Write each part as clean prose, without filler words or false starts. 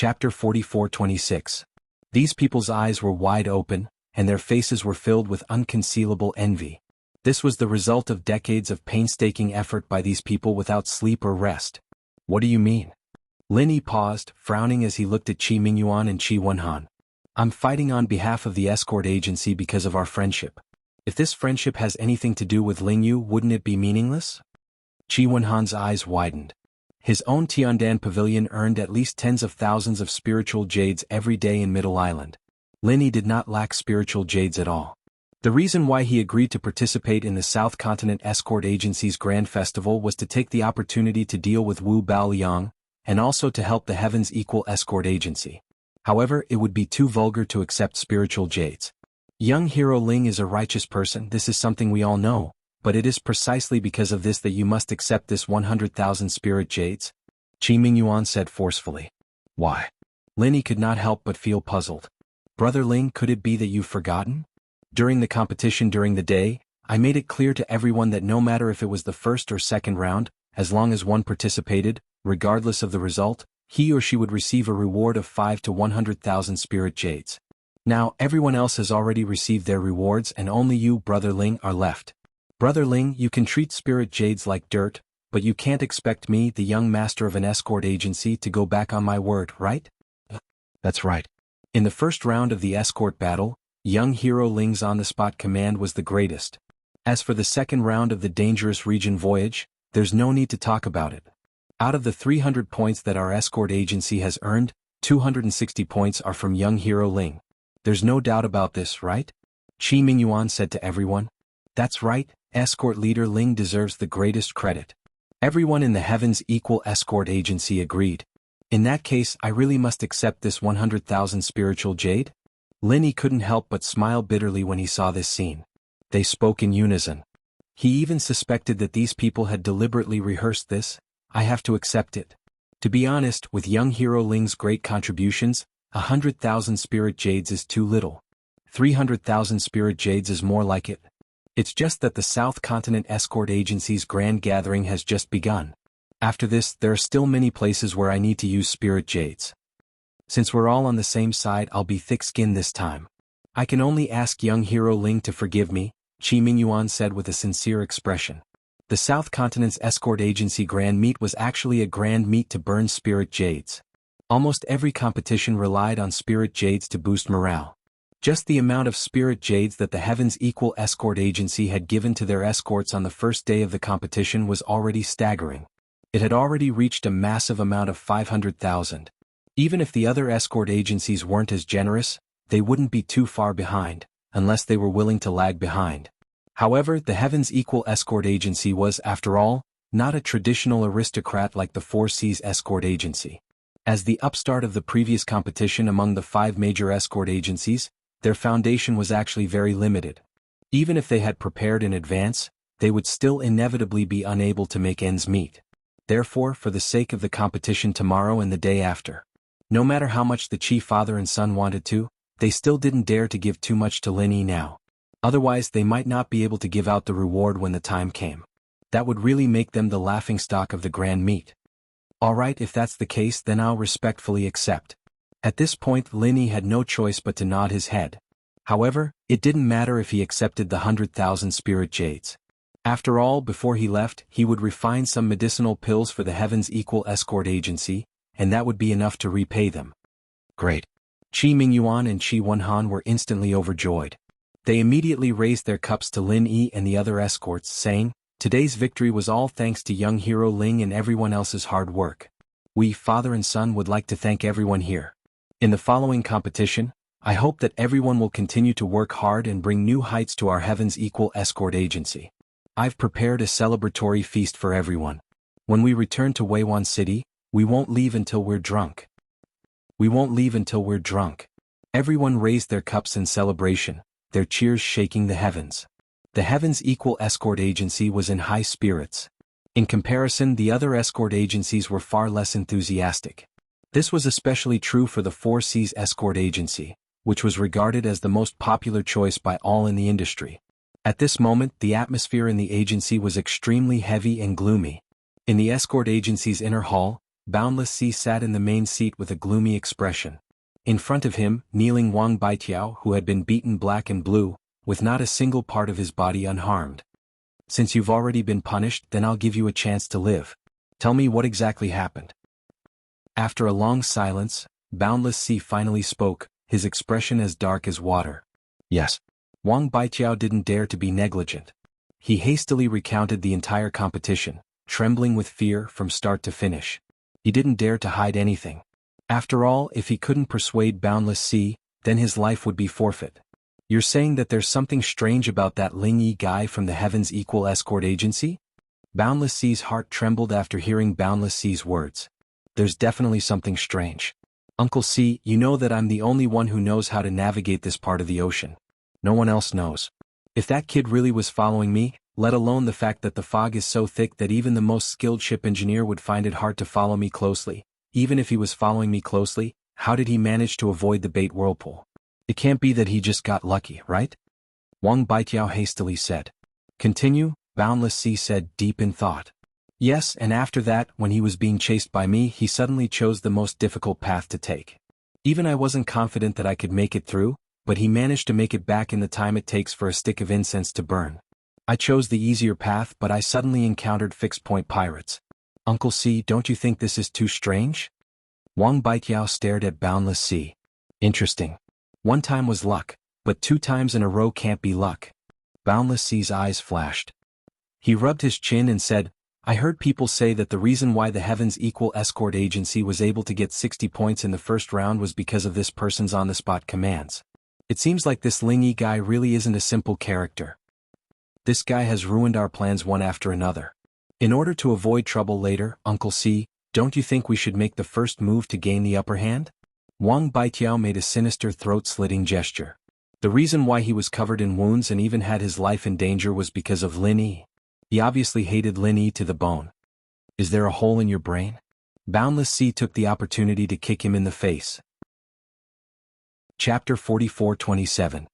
Chapter 44-26. These people's eyes were wide open, and their faces were filled with unconcealable envy. This was the result of decades of painstaking effort by these people without sleep or rest. What do you mean? Lin Yi paused, frowning as he looked at Qi Mingyuan and Qi Wenhan. I'm fighting on behalf of the escort agency because of our friendship. If this friendship has anything to do with Ling Yu, wouldn't it be meaningless? Qi Wenhan's eyes widened. His own Tiandan pavilion earned at least tens of thousands of spiritual jades every day in Middle Island. Lin Yi did not lack spiritual jades at all. The reason why he agreed to participate in the South Continent Escort Agency's Grand Festival was to take the opportunity to deal with Wu Baoliang, and also to help the Heavens Equal Escort Agency. However, it would be too vulgar to accept spiritual jades. Young hero Ling is a righteous person, this is something we all know, but it is precisely because of this that you must accept this 100,000 spirit jades? Qi Mingyuan said forcefully. Why? Lin Yi could not help but feel puzzled. Brother Ling, could it be that you've forgotten? During the competition during the day, I made it clear to everyone that no matter if it was the first or second round, as long as one participated, regardless of the result, he or she would receive a reward of 5 to 100,000 spirit jades. Now, everyone else has already received their rewards and only you, Brother Ling, are left. Brother Ling, you can treat spirit jades like dirt, but you can't expect me, the young master of an escort agency, to go back on my word, right? That's right. In the first round of the escort battle, young hero Ling's on-the-spot command was the greatest. As for the second round of the dangerous region voyage, there's no need to talk about it. Out of the 300 points that our escort agency has earned, 260 points are from young hero Ling. There's no doubt about this, right? Qi Mingyuan said to everyone. That's right, escort leader Ling deserves the greatest credit. Everyone in the Heavens Equal Escort Agency agreed. In that case, I really must accept this 100,000 spiritual jade? Lin Yi couldn't help but smile bitterly when he saw this scene. They spoke in unison. He even suspected that these people had deliberately rehearsed this. I have to accept it. To be honest, with young hero Ling's great contributions, 100,000 spirit jades is too little. 300,000 spirit jades is more like it. It's just that the South Continent Escort Agency's grand gathering has just begun. After this, there are still many places where I need to use spirit jades. Since we're all on the same side, I'll be thick-skinned this time. I can only ask young hero Ling to forgive me, Qi Mingyuan said with a sincere expression. The South Continent's Escort Agency Grand Meet was actually a grand meet to burn spirit jades. Almost every competition relied on spirit jades to boost morale. Just the amount of spirit jades that the Heavens Equal Escort Agency had given to their escorts on the first day of the competition was already staggering. It had already reached a massive amount of 500,000. Even if the other escort agencies weren't as generous, they wouldn't be too far behind, unless they were willing to lag behind. However, the Heavens Equal Escort Agency was, after all, not a traditional aristocrat like the Four Seas Escort Agency. As the upstart of the previous competition among the 5 major escort agencies, their foundation was actually very limited. Even if they had prepared in advance, they would still inevitably be unable to make ends meet. Therefore, for the sake of the competition tomorrow and the day after, no matter how much the Qi father and son wanted to, they still didn't dare to give too much to Lin Yi now. Otherwise, they might not be able to give out the reward when the time came. That would really make them the laughingstock of the grand meet. Alright, if that's the case, then I'll respectfully accept. At this point, Lin Yi had no choice but to nod his head. However, it didn't matter if he accepted the 100,000 spirit jades. After all, before he left, he would refine some medicinal pills for the Heavens Equal Escort Agency, and that would be enough to repay them. Great. Qi Mingyuan and Qi Wenhan were instantly overjoyed. They immediately raised their cups to Lin Yi and the other escorts, saying, Today's victory was all thanks to young hero Ling and everyone else's hard work. We, father and son, would like to thank everyone here. In the following competition, I hope that everyone will continue to work hard and bring new heights to our Heavens Equal Escort Agency. I've prepared a celebratory feast for everyone. When we return to Weiwan City, we won't leave until we're drunk. We won't leave until we're drunk. Everyone raised their cups in celebration, their cheers shaking the heavens. The Heavens Equal Escort Agency was in high spirits. In comparison, the other escort agencies were far less enthusiastic. This was especially true for the Four Seas Escort Agency, which was regarded as the most popular choice by all in the industry. At this moment, the atmosphere in the agency was extremely heavy and gloomy. In the escort agency's inner hall, Boundless Sea sat in the main seat with a gloomy expression. In front of him, kneeling Wang Baijiao, who had been beaten black and blue, with not a single part of his body unharmed. Since you've already been punished, then I'll give you a chance to live. Tell me what exactly happened. After a long silence, Boundless Sea finally spoke, his expression as dark as water. Yes. Wang Baijiao didn't dare to be negligent. He hastily recounted the entire competition, trembling with fear from start to finish. He didn't dare to hide anything. After all, if he couldn't persuade Boundless Sea, then his life would be forfeit. You're saying that there's something strange about that Ling Yi guy from the Heaven's Equal Escort Agency? Boundless Sea's heart trembled after hearing Boundless Sea's words. There's definitely something strange. Uncle C, you know that I'm the only one who knows how to navigate this part of the ocean. No one else knows. If that kid really was following me, let alone the fact that the fog is so thick that even the most skilled ship engineer would find it hard to follow me closely, even if he was following me closely, how did he manage to avoid the bait whirlpool? It can't be that he just got lucky, right? Wang Baijiao hastily said. Continue, Boundless Sea said, deep in thought. Yes, and after that, when he was being chased by me, he suddenly chose the most difficult path to take. Even I wasn't confident that I could make it through, but he managed to make it back in the time it takes for a stick of incense to burn. I chose the easier path, but I suddenly encountered fixed-point pirates. Uncle C, don't you think this is too strange? Wang Baijiao stared at Boundless Sea. Interesting. One time was luck, but 2 times in a row can't be luck. Boundless Sea's eyes flashed. He rubbed his chin and said, I heard people say that the reason why the Heaven's Equal Escort Agency was able to get 60 points in the first round was because of this person's on-the-spot commands. It seems like this Ling Yi guy really isn't a simple character. This guy has ruined our plans one after another. In order to avoid trouble later, Uncle C, don't you think we should make the first move to gain the upper hand? Wang Baijiao made a sinister throat-slitting gesture. The reason why he was covered in wounds and even had his life in danger was because of Lin Yi. He obviously hated Lin Yi to the bone. Is there a hole in your brain? Boundless Sea took the opportunity to kick him in the face. Chapter 44-27.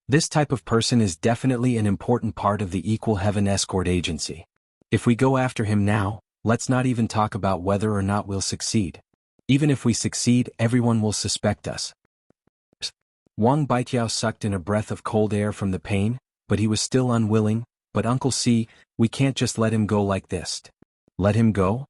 This type of person is definitely an important part of the Equal Heaven Escort Agency. If we go after him now, let's not even talk about whether or not we'll succeed. Even if we succeed, everyone will suspect us. Wang Baijiao sucked in a breath of cold air from the pain, but he was still unwilling. But Uncle C, we can't just let him go like this. Let him go?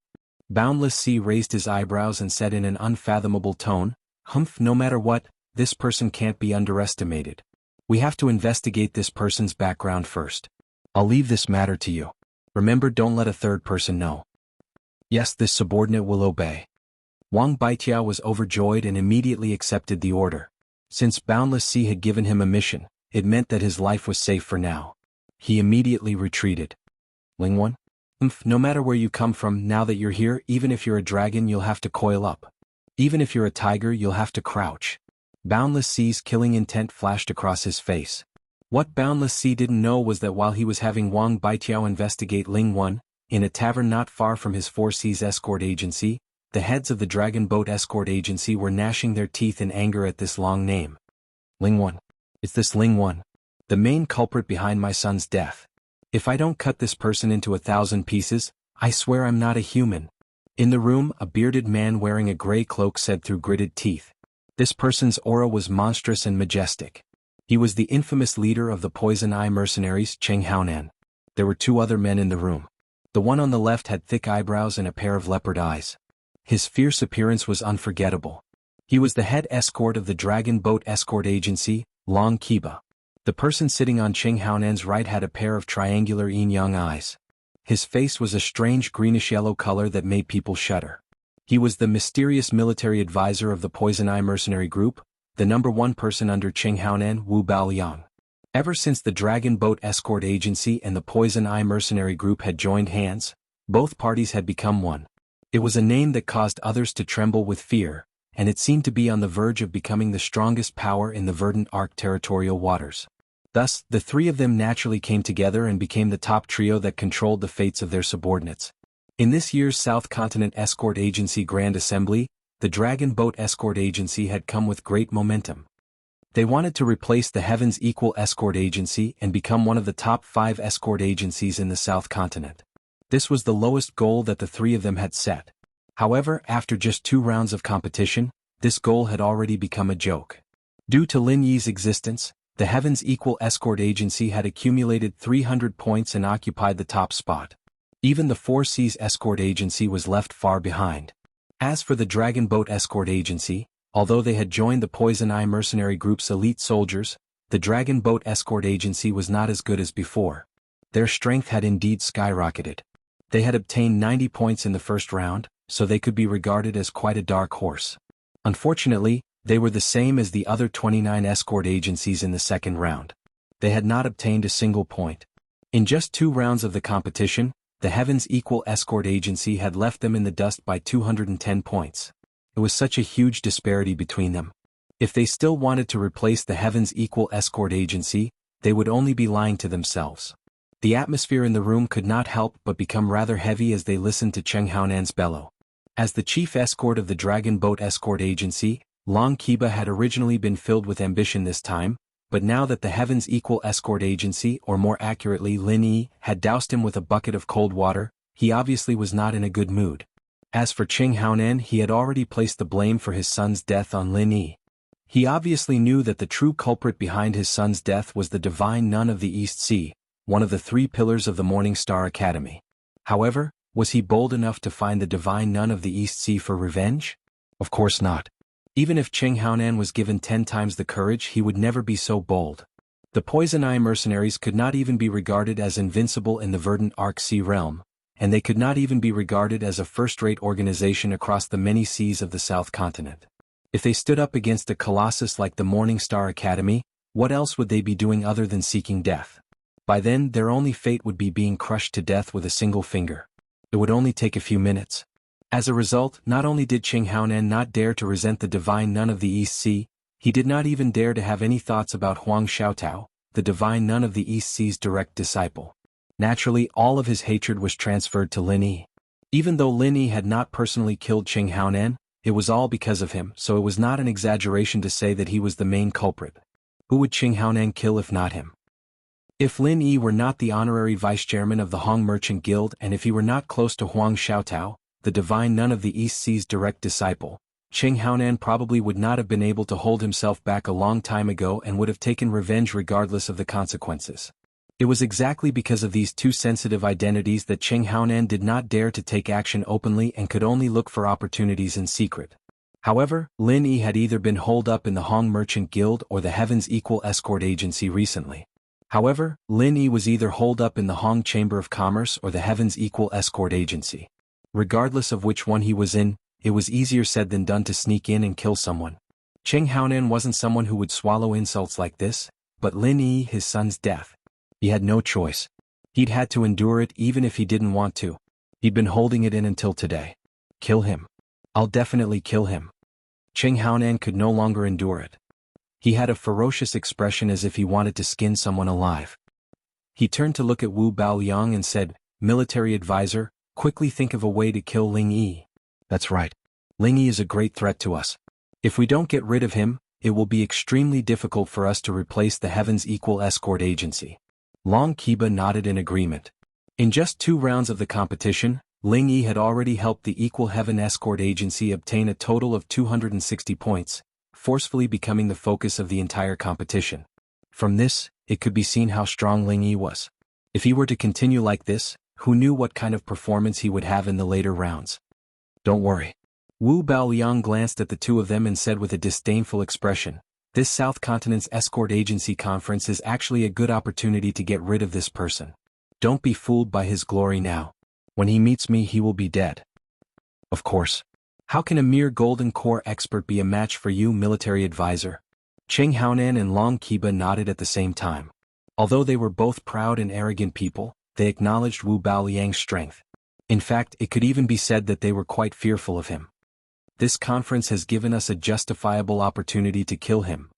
Boundless Sea raised his eyebrows and said in an unfathomable tone, Humph, no matter what, this person can't be underestimated. We have to investigate this person's background first. I'll leave this matter to you. Remember, don't let a third person know. Yes, this subordinate will obey. Wang Baijiao was overjoyed and immediately accepted the order. Since Boundless Sea had given him a mission, it meant that his life was safe for now. He immediately retreated. Lingwan? No matter where you come from, now that you're here, even if you're a dragon you'll have to coil up. Even if you're a tiger you'll have to crouch. Boundless Sea's killing intent flashed across his face. What Boundless Sea didn't know was that while he was having Wang Baijiao investigate Lingwan, in a tavern not far from his Four Seas Escort Agency, the heads of the Dragon Boat Escort Agency were gnashing their teeth in anger at this long name. Lingwan. It's this Lingwan, the main culprit behind my son's death. If I don't cut this person into 1,000 pieces, I swear I'm not a human. In the room, a bearded man wearing a gray cloak said through gritted teeth. This person's aura was monstrous and majestic. He was the infamous leader of the Poison Eye mercenaries, Cheng Haonan. There were 2 other men in the room. The one on the left had thick eyebrows and a pair of leopard eyes. His fierce appearance was unforgettable. He was the head escort of the Dragon Boat Escort Agency, Long Kiba. The person sitting on Cheng Haonan's right had a pair of triangular yin-yang eyes. His face was a strange greenish-yellow color that made people shudder. He was the mysterious military advisor of the Poison Eye mercenary group, the #1 person under Cheng Haonan, Wu Baoliang. Ever since the Dragon Boat Escort Agency and the Poison Eye mercenary group had joined hands, both parties had become one. It was a name that caused others to tremble with fear, and it seemed to be on the verge of becoming the strongest power in the Verdant Arc territorial waters. Thus, the 3 of them naturally came together and became the top trio that controlled the fates of their subordinates. In this year's South Continent Escort Agency Grand Assembly, the Dragon Boat Escort Agency had come with great momentum. They wanted to replace the Heaven's Equal Escort Agency and become one of the top 5 escort agencies in the South Continent. This was the lowest goal that the 3 of them had set. However, after just 2 rounds of competition, this goal had already become a joke. Due to Lin Yi's existence, the Heaven's Equal Escort Agency had accumulated 300 points and occupied the top spot. Even the Four Seas Escort Agency was left far behind. As for the Dragon Boat Escort Agency, although they had joined the Poison Eye mercenary group's elite soldiers, the Dragon Boat Escort Agency was not as good as before. Their strength had indeed skyrocketed. They had obtained 90 points in the first round, so they could be regarded as quite a dark horse. Unfortunately, they were the same as the other 29 escort agencies in the second round. They had not obtained a single point. In just 2 rounds of the competition, the Heaven's Equal Escort Agency had left them in the dust by 210 points. It was such a huge disparity between them. If they still wanted to replace the Heaven's Equal Escort Agency, they would only be lying to themselves. The atmosphere in the room could not help but become rather heavy as they listened to Cheng Haonan's bellow. As the chief escort of the Dragon Boat Escort Agency, Long Kiba had originally been filled with ambition this time, but now that the Heaven's Equal Escort Agency, or more accurately Lin Yi, had doused him with a bucket of cold water, he obviously was not in a good mood. As for Cheng Haonan, he had already placed the blame for his son's death on Lin Yi. He obviously knew that the true culprit behind his son's death was the Divine Nun of the East Sea, one of the 3 pillars of the Morning Star Academy. However, was he bold enough to find the Divine Nun of the East Sea for revenge? Of course not. Even if Cheng Haonan was given 10 times the courage, he would never be so bold. The Poison Eye mercenaries could not even be regarded as invincible in the Verdant Arc Sea realm, and they could not even be regarded as a first-rate organization across the many seas of the South Continent. If they stood up against a colossus like the Morning Star Academy, what else would they be doing other than seeking death? By then, their only fate would be being crushed to death with a single finger. It would only take a few minutes. As a result, not only did Cheng Haonan not dare to resent the Divine Nun of the East Sea, he did not even dare to have any thoughts about Huang Xiaotao, the Divine Nun of the East Sea's direct disciple. Naturally, all of his hatred was transferred to Lin Yi. Even though Lin Yi had not personally killed Cheng Haonan, it was all because of him, so it was not an exaggeration to say that he was the main culprit. Who would Cheng Haonan kill if not him? If Lin Yi were not the honorary vice-chairman of the Hong Merchant Guild and if he were not close to Huang Xiaotao, the Divine Nun of the East Sea's direct disciple, Cheng Haonan probably would not have been able to hold himself back a long time ago and would have taken revenge regardless of the consequences. It was exactly because of these 2 sensitive identities that Cheng Haonan did not dare to take action openly and could only look for opportunities in secret. However, Lin Yi had either been holed up in the Hong Merchant Guild or the Heaven's Equal Escort Agency recently. However, Lin Yi was either holed up in the Hong Chamber of Commerce or the Heaven's Equal Escort Agency. Regardless of which one he was in, it was easier said than done to sneak in and kill someone. Cheng Haonan wasn't someone who would swallow insults like this, but Lin Yi, his son's death. He had no choice. He'd had to endure it even if he didn't want to. He'd been holding it in until today. Kill him. I'll definitely kill him. Cheng Haonan could no longer endure it. He had a ferocious expression as if he wanted to skin someone alive. He turned to look at Wu Baoliang and said, "Military advisor, quickly think of a way to kill Ling Yi." "That's right. Ling Yi is a great threat to us. If we don't get rid of him, it will be extremely difficult for us to replace the Heaven's Equal Escort Agency." Long Kiba nodded in agreement. In just 2 rounds of the competition, Ling Yi had already helped the Equal Heaven Escort Agency obtain a total of 260 points, forcefully becoming the focus of the entire competition. From this, it could be seen how strong Ling Yi was. If he were to continue like this, who knew what kind of performance he would have in the later rounds. "Don't worry." Wu Baoliang glanced at the 2 of them and said with a disdainful expression, "This South Continent's Escort Agency conference is actually a good opportunity to get rid of this person. Don't be fooled by his glory now. When he meets me, he will be dead." "Of course. How can a mere Golden Core expert be a match for you, military advisor?" Cheng Haonan and Long Kiba nodded at the same time. Although they were both proud and arrogant people, they acknowledged Wu Baoliang's strength. In fact, it could even be said that they were quite fearful of him. This conference has given us a justifiable opportunity to kill him.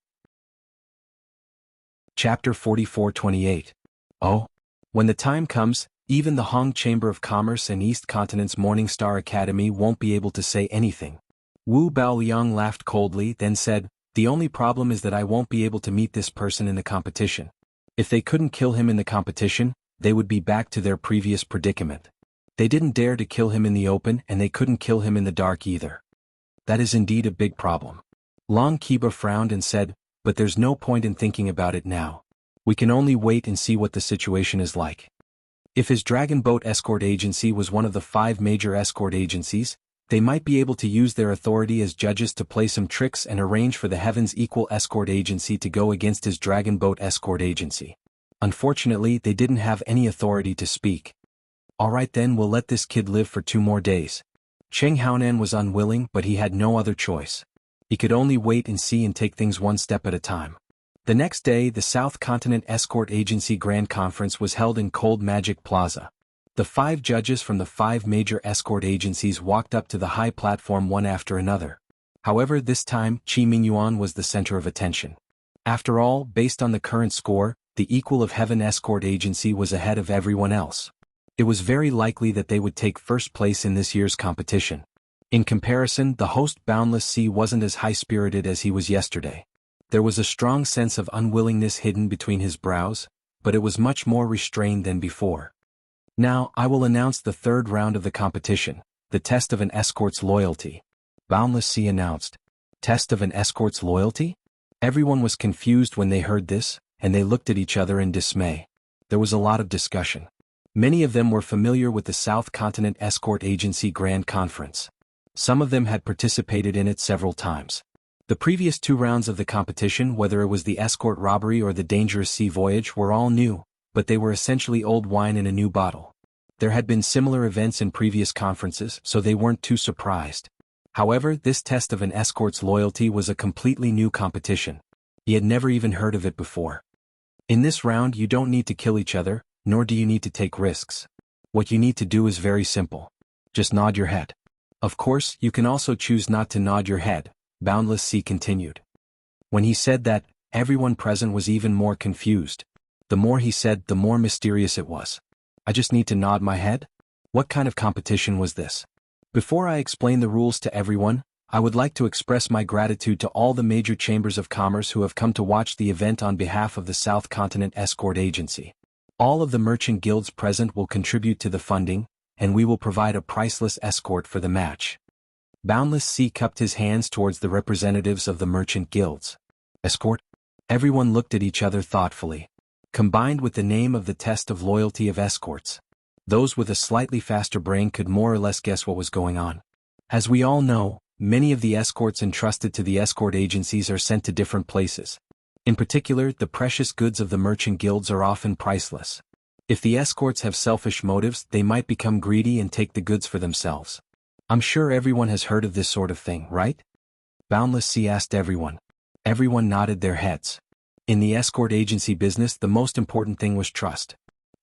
Chapter 44-28. Oh. When the time comes, even the Hong Chamber of Commerce and East Continent's Morning Star Academy won't be able to say anything. Wu Baoliang laughed coldly, then said, "The only problem is that I won't be able to meet this person in the competition. If they couldn't kill him in the competition, they would be back to their previous predicament." They didn't dare to kill him in the open and they couldn't kill him in the dark either. That is indeed a big problem. Long Kiba frowned and said, but there's no point in thinking about it now. We can only wait and see what the situation is like. If his Dragon Boat Escort Agency was one of the 5 major escort agencies, they might be able to use their authority as judges to play some tricks and arrange for the Heaven's Equal Escort Agency to go against his Dragon Boat Escort Agency. Unfortunately, they didn't have any authority to speak. Alright then, we'll let this kid live for 2 more days. Cheng Haonan was unwilling, but he had no other choice. He could only wait and see and take things one step at a time. The next day, the South Continent Escort Agency Grand Conference was held in Cold Magic Plaza. The 5 judges from the 5 major escort agencies walked up to the high platform one after another. However, this time, Qi Mingyuan was the center of attention. After all, based on the current score, the Equal of Heaven Escort Agency was ahead of everyone else. It was very likely that they would take first place in this year's competition. In comparison, the host Boundless Sea wasn't as high-spirited as he was yesterday. There was a strong sense of unwillingness hidden between his brows, but it was much more restrained than before. Now, I will announce the 3rd round of the competition, the test of an escort's loyalty. Boundless Sea announced. Test of an escort's loyalty? Everyone was confused when they heard this, and they looked at each other in dismay. There was a lot of discussion. Many of them were familiar with the South Continent Escort Agency Grand Conference. Some of them had participated in it several times. The previous 2 rounds of the competition, whether it was the escort robbery or the dangerous sea voyage, were all new, but they were essentially old wine in a new bottle. There had been similar events in previous conferences, so they weren't too surprised. However, this test of an escort's loyalty was a completely new competition. He had never even heard of it before. In this round, you don't need to kill each other, nor do you need to take risks. What you need to do is very simple. Just nod your head. Of course, you can also choose not to nod your head, Boundless Sea continued. When he said that, everyone present was even more confused. The more he said, the more mysterious it was. I just need to nod my head? What kind of competition was this? Before I explain the rules to everyone, I would like to express my gratitude to all the major chambers of commerce who have come to watch the event on behalf of the South Continent Escort Agency. All of the merchant guilds present will contribute to the funding, and we will provide a priceless escort for the match. Boundless Sea cupped his hands towards the representatives of the merchant guilds. Escort? Everyone looked at each other thoughtfully. Combined with the name of the test of loyalty of escorts, those with a slightly faster brain could more or less guess what was going on. As we all know, many of the escorts entrusted to the escort agencies are sent to different places. In particular, the precious goods of the merchant guilds are often priceless. If the escorts have selfish motives, they might become greedy and take the goods for themselves. I'm sure everyone has heard of this sort of thing, right? Boundless Sea asked everyone. Everyone nodded their heads. In the escort agency business, the most important thing was trust.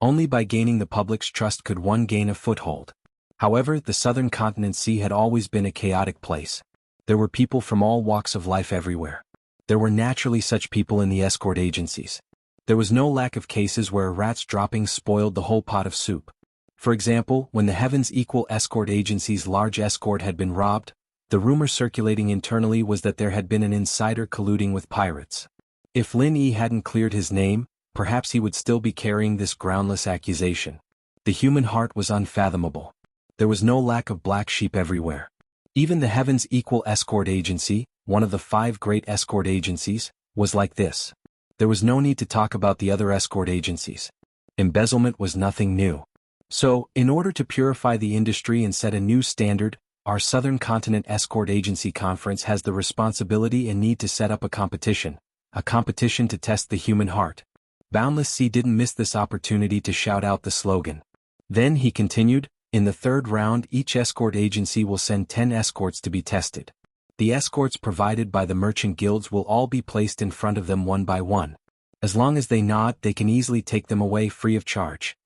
Only by gaining the public's trust could one gain a foothold. However, the Southern Continent Sea had always been a chaotic place. There were people from all walks of life everywhere. There were naturally such people in the escort agencies. There was no lack of cases where a rat's droppings spoiled the whole pot of soup. For example, when the Heaven's Equal Escort Agency's large escort had been robbed, the rumor circulating internally was that there had been an insider colluding with pirates. If Lin Yi hadn't cleared his name, perhaps he would still be carrying this groundless accusation. The human heart was unfathomable. There was no lack of black sheep everywhere. Even the Heaven's Equal Escort Agency, one of the 5 great escort agencies, was like this. There was no need to talk about the other escort agencies. Embezzlement was nothing new. So, in order to purify the industry and set a new standard, our Southern Continent Escort Agency Conference has the responsibility and need to set up a competition to test the human heart. Boundless Sea didn't miss this opportunity to shout out the slogan. Then he continued, in the 3rd round each escort agency will send 10 escorts to be tested. The escorts provided by the merchant guilds will all be placed in front of them one by one. As long as they nod, they can easily take them away free of charge.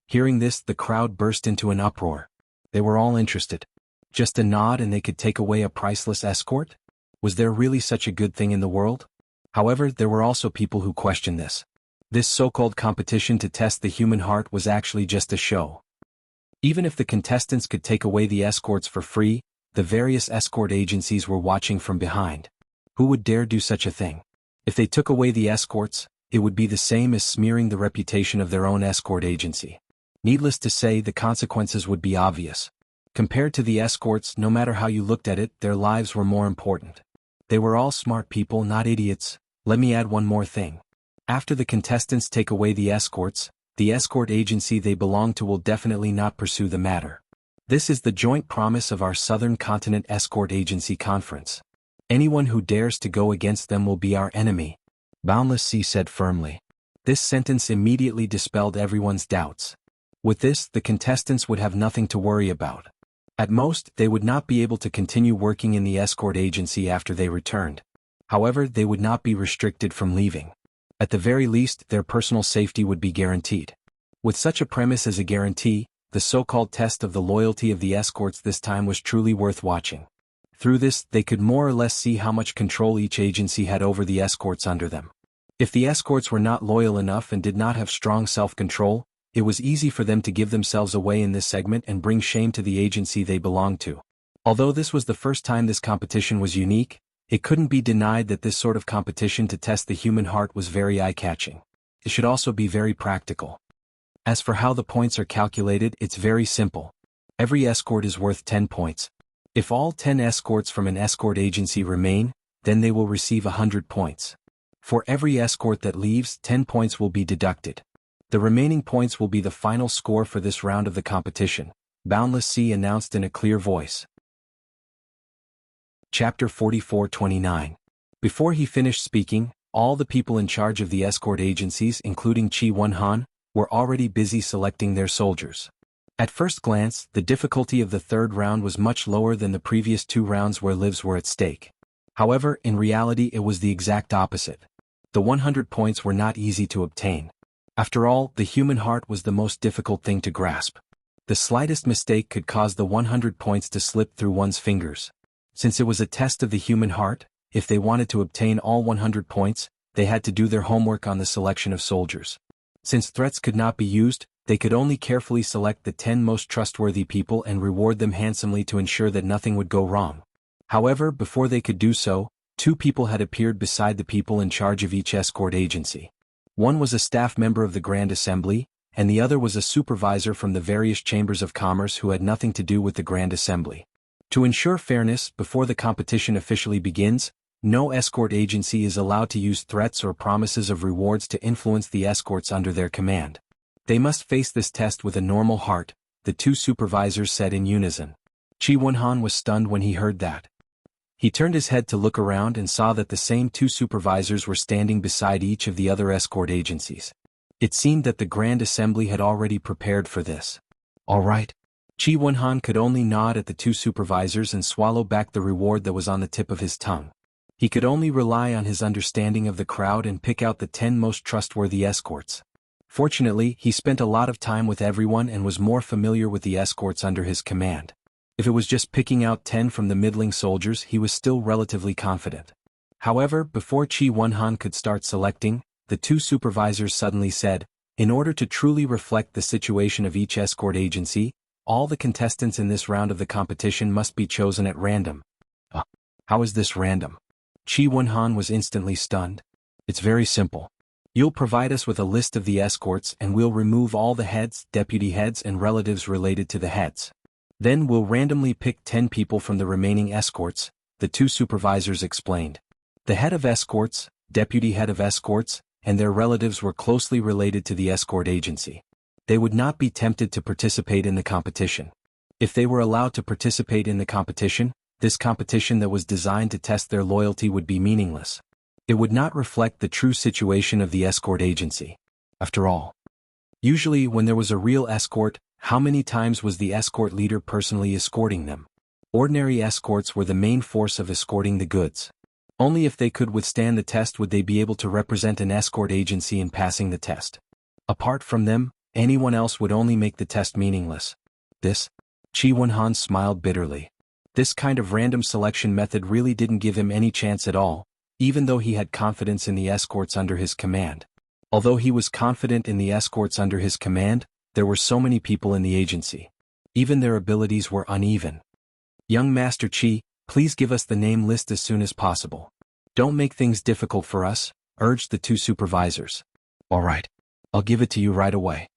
Hearing this, the crowd burst into an uproar. They were all interested. Just a nod and they could take away a priceless escort? Was there really such a good thing in the world? However, there were also people who questioned this. This so-called competition to test the human heart was actually just a show. Even if the contestants could take away the escorts for free, the various escort agencies were watching from behind. Who would dare do such a thing? If they took away the escorts, it would be the same as smearing the reputation of their own escort agency. Needless to say, the consequences would be obvious. Compared to the escorts, no matter how you looked at it, their lives were more important. They were all smart people, not idiots. Let me add one more thing. After the contestants take away the escorts, the escort agency they belong to will definitely not pursue the matter. This is the joint promise of our Southern Continent Escort Agency Conference. Anyone who dares to go against them will be our enemy, Boundless Sea said firmly. This sentence immediately dispelled everyone's doubts. With this, the contestants would have nothing to worry about. At most, they would not be able to continue working in the escort agency after they returned. However, they would not be restricted from leaving. At the very least, their personal safety would be guaranteed. With such a premise as a guarantee, the so-called test of the loyalty of the escorts this time was truly worth watching. Through this, they could more or less see how much control each agency had over the escorts under them. If the escorts were not loyal enough and did not have strong self-control, it was easy for them to give themselves away in this segment and bring shame to the agency they belonged to. Although this was the first time this competition was unique, it couldn't be denied that this sort of competition to test the human heart was very eye-catching. It should also be very practical. As for how the points are calculated, it's very simple. Every escort is worth 10 points. If all 10 escorts from an escort agency remain, then they will receive 100 points. For every escort that leaves, 10 points will be deducted. The remaining points will be the final score for this round of the competition, Boundless Sea announced in a clear voice. Chapter 44-29. Before he finished speaking, all the people in charge of the escort agencies, including Chi Won-han, were already busy selecting their soldiers. At first glance, the difficulty of the third round was much lower than the previous two rounds where lives were at stake. However, in reality it was the exact opposite. The 100 points were not easy to obtain. After all, the human heart was the most difficult thing to grasp. The slightest mistake could cause the 100 points to slip through one's fingers. Since it was a test of the human heart, if they wanted to obtain all 100 points, they had to do their homework on the selection of soldiers. Since threats could not be used, they could only carefully select the 10 most trustworthy people and reward them handsomely to ensure that nothing would go wrong. However, before they could do so, two people had appeared beside the people in charge of each escort agency. One was a staff member of the Grand Assembly, and the other was a supervisor from the various chambers of commerce who had nothing to do with the Grand Assembly. To ensure fairness, before the competition officially begins, no escort agency is allowed to use threats or promises of rewards to influence the escorts under their command. They must face this test with a normal heart, the two supervisors said in unison. Chi Won-han was stunned when he heard that. He turned his head to look around and saw that the same two supervisors were standing beside each of the other escort agencies. It seemed that the Grand Assembly had already prepared for this. All right. Chi Won-han could only nod at the two supervisors and swallow back the reward that was on the tip of his tongue. He could only rely on his understanding of the crowd and pick out the 10 most trustworthy escorts. Fortunately, he spent a lot of time with everyone and was more familiar with the escorts under his command. If it was just picking out 10 from the middling soldiers, he was still relatively confident. However, before Chi Won-han could start selecting, the two supervisors suddenly said, in order to truly reflect the situation of each escort agency, all the contestants in this round of the competition must be chosen at random. How is this random? Chi Won-han was instantly stunned. It's very simple. You'll provide us with a list of the escorts and we'll remove all the heads, deputy heads and relatives related to the heads. Then we'll randomly pick 10 people from the remaining escorts, the two supervisors explained. The head of escorts, deputy head of escorts, and their relatives were closely related to the escort agency. They would not be tempted to participate in the competition. If they were allowed to participate in the competition, this competition that was designed to test their loyalty would be meaningless. It would not reflect the true situation of the escort agency. After all, usually when there was a real escort, how many times was the escort leader personally escorting them? Ordinary escorts were the main force of escorting the goods. Only if they could withstand the test would they be able to represent an escort agency in passing the test. Apart from them, anyone else would only make the test meaningless. Chi Won-han smiled bitterly. This kind of random selection method really didn't give him any chance at all, even though he had confidence in the escorts under his command. Although he was confident in the escorts under his command, there were so many people in the agency. Even their abilities were uneven. Young Master Chi, please give us the name list as soon as possible. Don't make things difficult for us, urged the two supervisors. All right. I'll give it to you right away.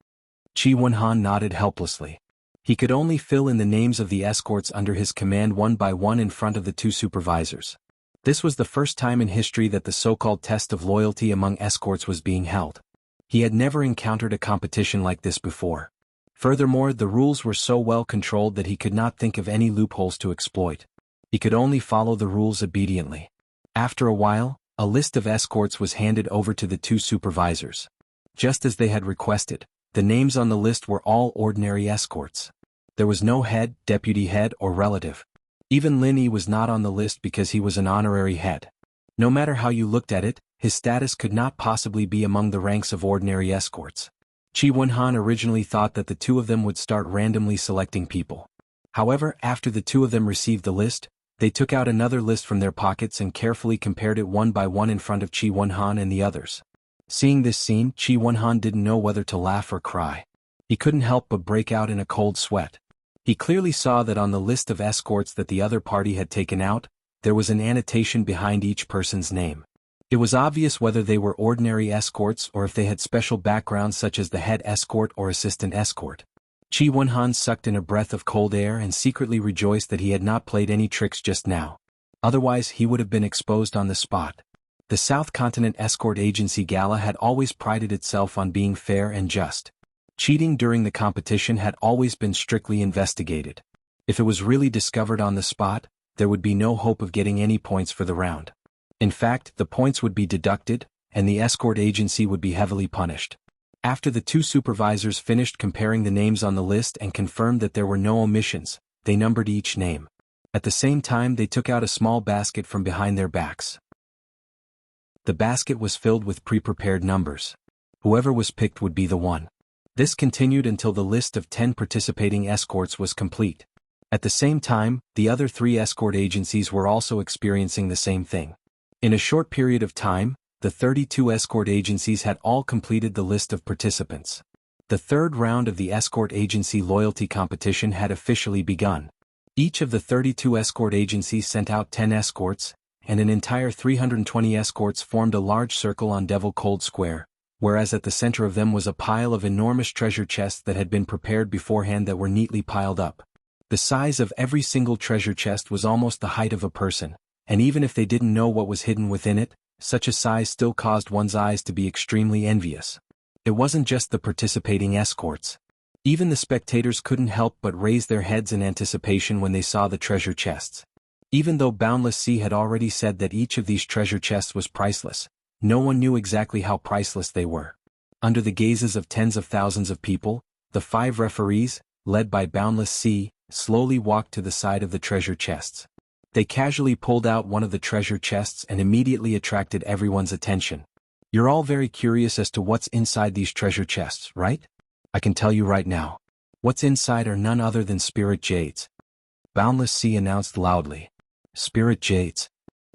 Chi Wenhan nodded helplessly. He could only fill in the names of the escorts under his command one by one in front of the two supervisors. This was the first time in history that the so-called test of loyalty among escorts was being held. He had never encountered a competition like this before. Furthermore, the rules were so well controlled that he could not think of any loopholes to exploit. He could only follow the rules obediently. After a while, a list of escorts was handed over to the two supervisors. Just as they had requested, the names on the list were all ordinary escorts. There was no head, deputy head, or relative. Even Lin Yi was not on the list because he was an honorary head. No matter how you looked at it, his status could not possibly be among the ranks of ordinary escorts. Chi Wenhan originally thought that the two of them would start randomly selecting people. However, after the two of them received the list, they took out another list from their pockets and carefully compared it one by one in front of Chi Wenhan and the others. Seeing this scene, Chi Wenhan didn't know whether to laugh or cry. He couldn't help but break out in a cold sweat. He clearly saw that on the list of escorts that the other party had taken out, there was an annotation behind each person's name. It was obvious whether they were ordinary escorts or if they had special backgrounds such as the head escort or assistant escort. Chi Wenhan sucked in a breath of cold air and secretly rejoiced that he had not played any tricks just now. Otherwise he would have been exposed on the spot. The South Continent Escort Agency Gala had always prided itself on being fair and just. Cheating during the competition had always been strictly investigated. If it was really discovered on the spot, there would be no hope of getting any points for the round. In fact, the points would be deducted, and the escort agency would be heavily punished. After the two supervisors finished comparing the names on the list and confirmed that there were no omissions, they numbered each name. At the same time, they took out a small basket from behind their backs. The basket was filled with pre-prepared numbers. Whoever was picked would be the one. This continued until the list of 10 participating escorts was complete. At the same time, the other 3 escort agencies were also experiencing the same thing. In a short period of time, the 32 escort agencies had all completed the list of participants. The third round of the escort agency loyalty competition had officially begun. Each of the 32 escort agencies sent out 10 escorts, and an entire 320 escorts formed a large circle on Devil Cold Square, whereas at the center of them was a pile of enormous treasure chests that had been prepared beforehand that were neatly piled up. The size of every single treasure chest was almost the height of a person, and even if they didn't know what was hidden within it, such a size still caused one's eyes to be extremely envious. It wasn't just the participating escorts. Even the spectators couldn't help but raise their heads in anticipation when they saw the treasure chests. Even though Boundless Sea had already said that each of these treasure chests was priceless, no one knew exactly how priceless they were. Under the gazes of tens of thousands of people, the 5 referees, led by Boundless Sea, slowly walked to the side of the treasure chests. They casually pulled out one of the treasure chests and immediately attracted everyone's attention. You're all very curious as to what's inside these treasure chests, right? I can tell you right now. What's inside are none other than spirit jades. Boundless Sea announced loudly. Spirit jades.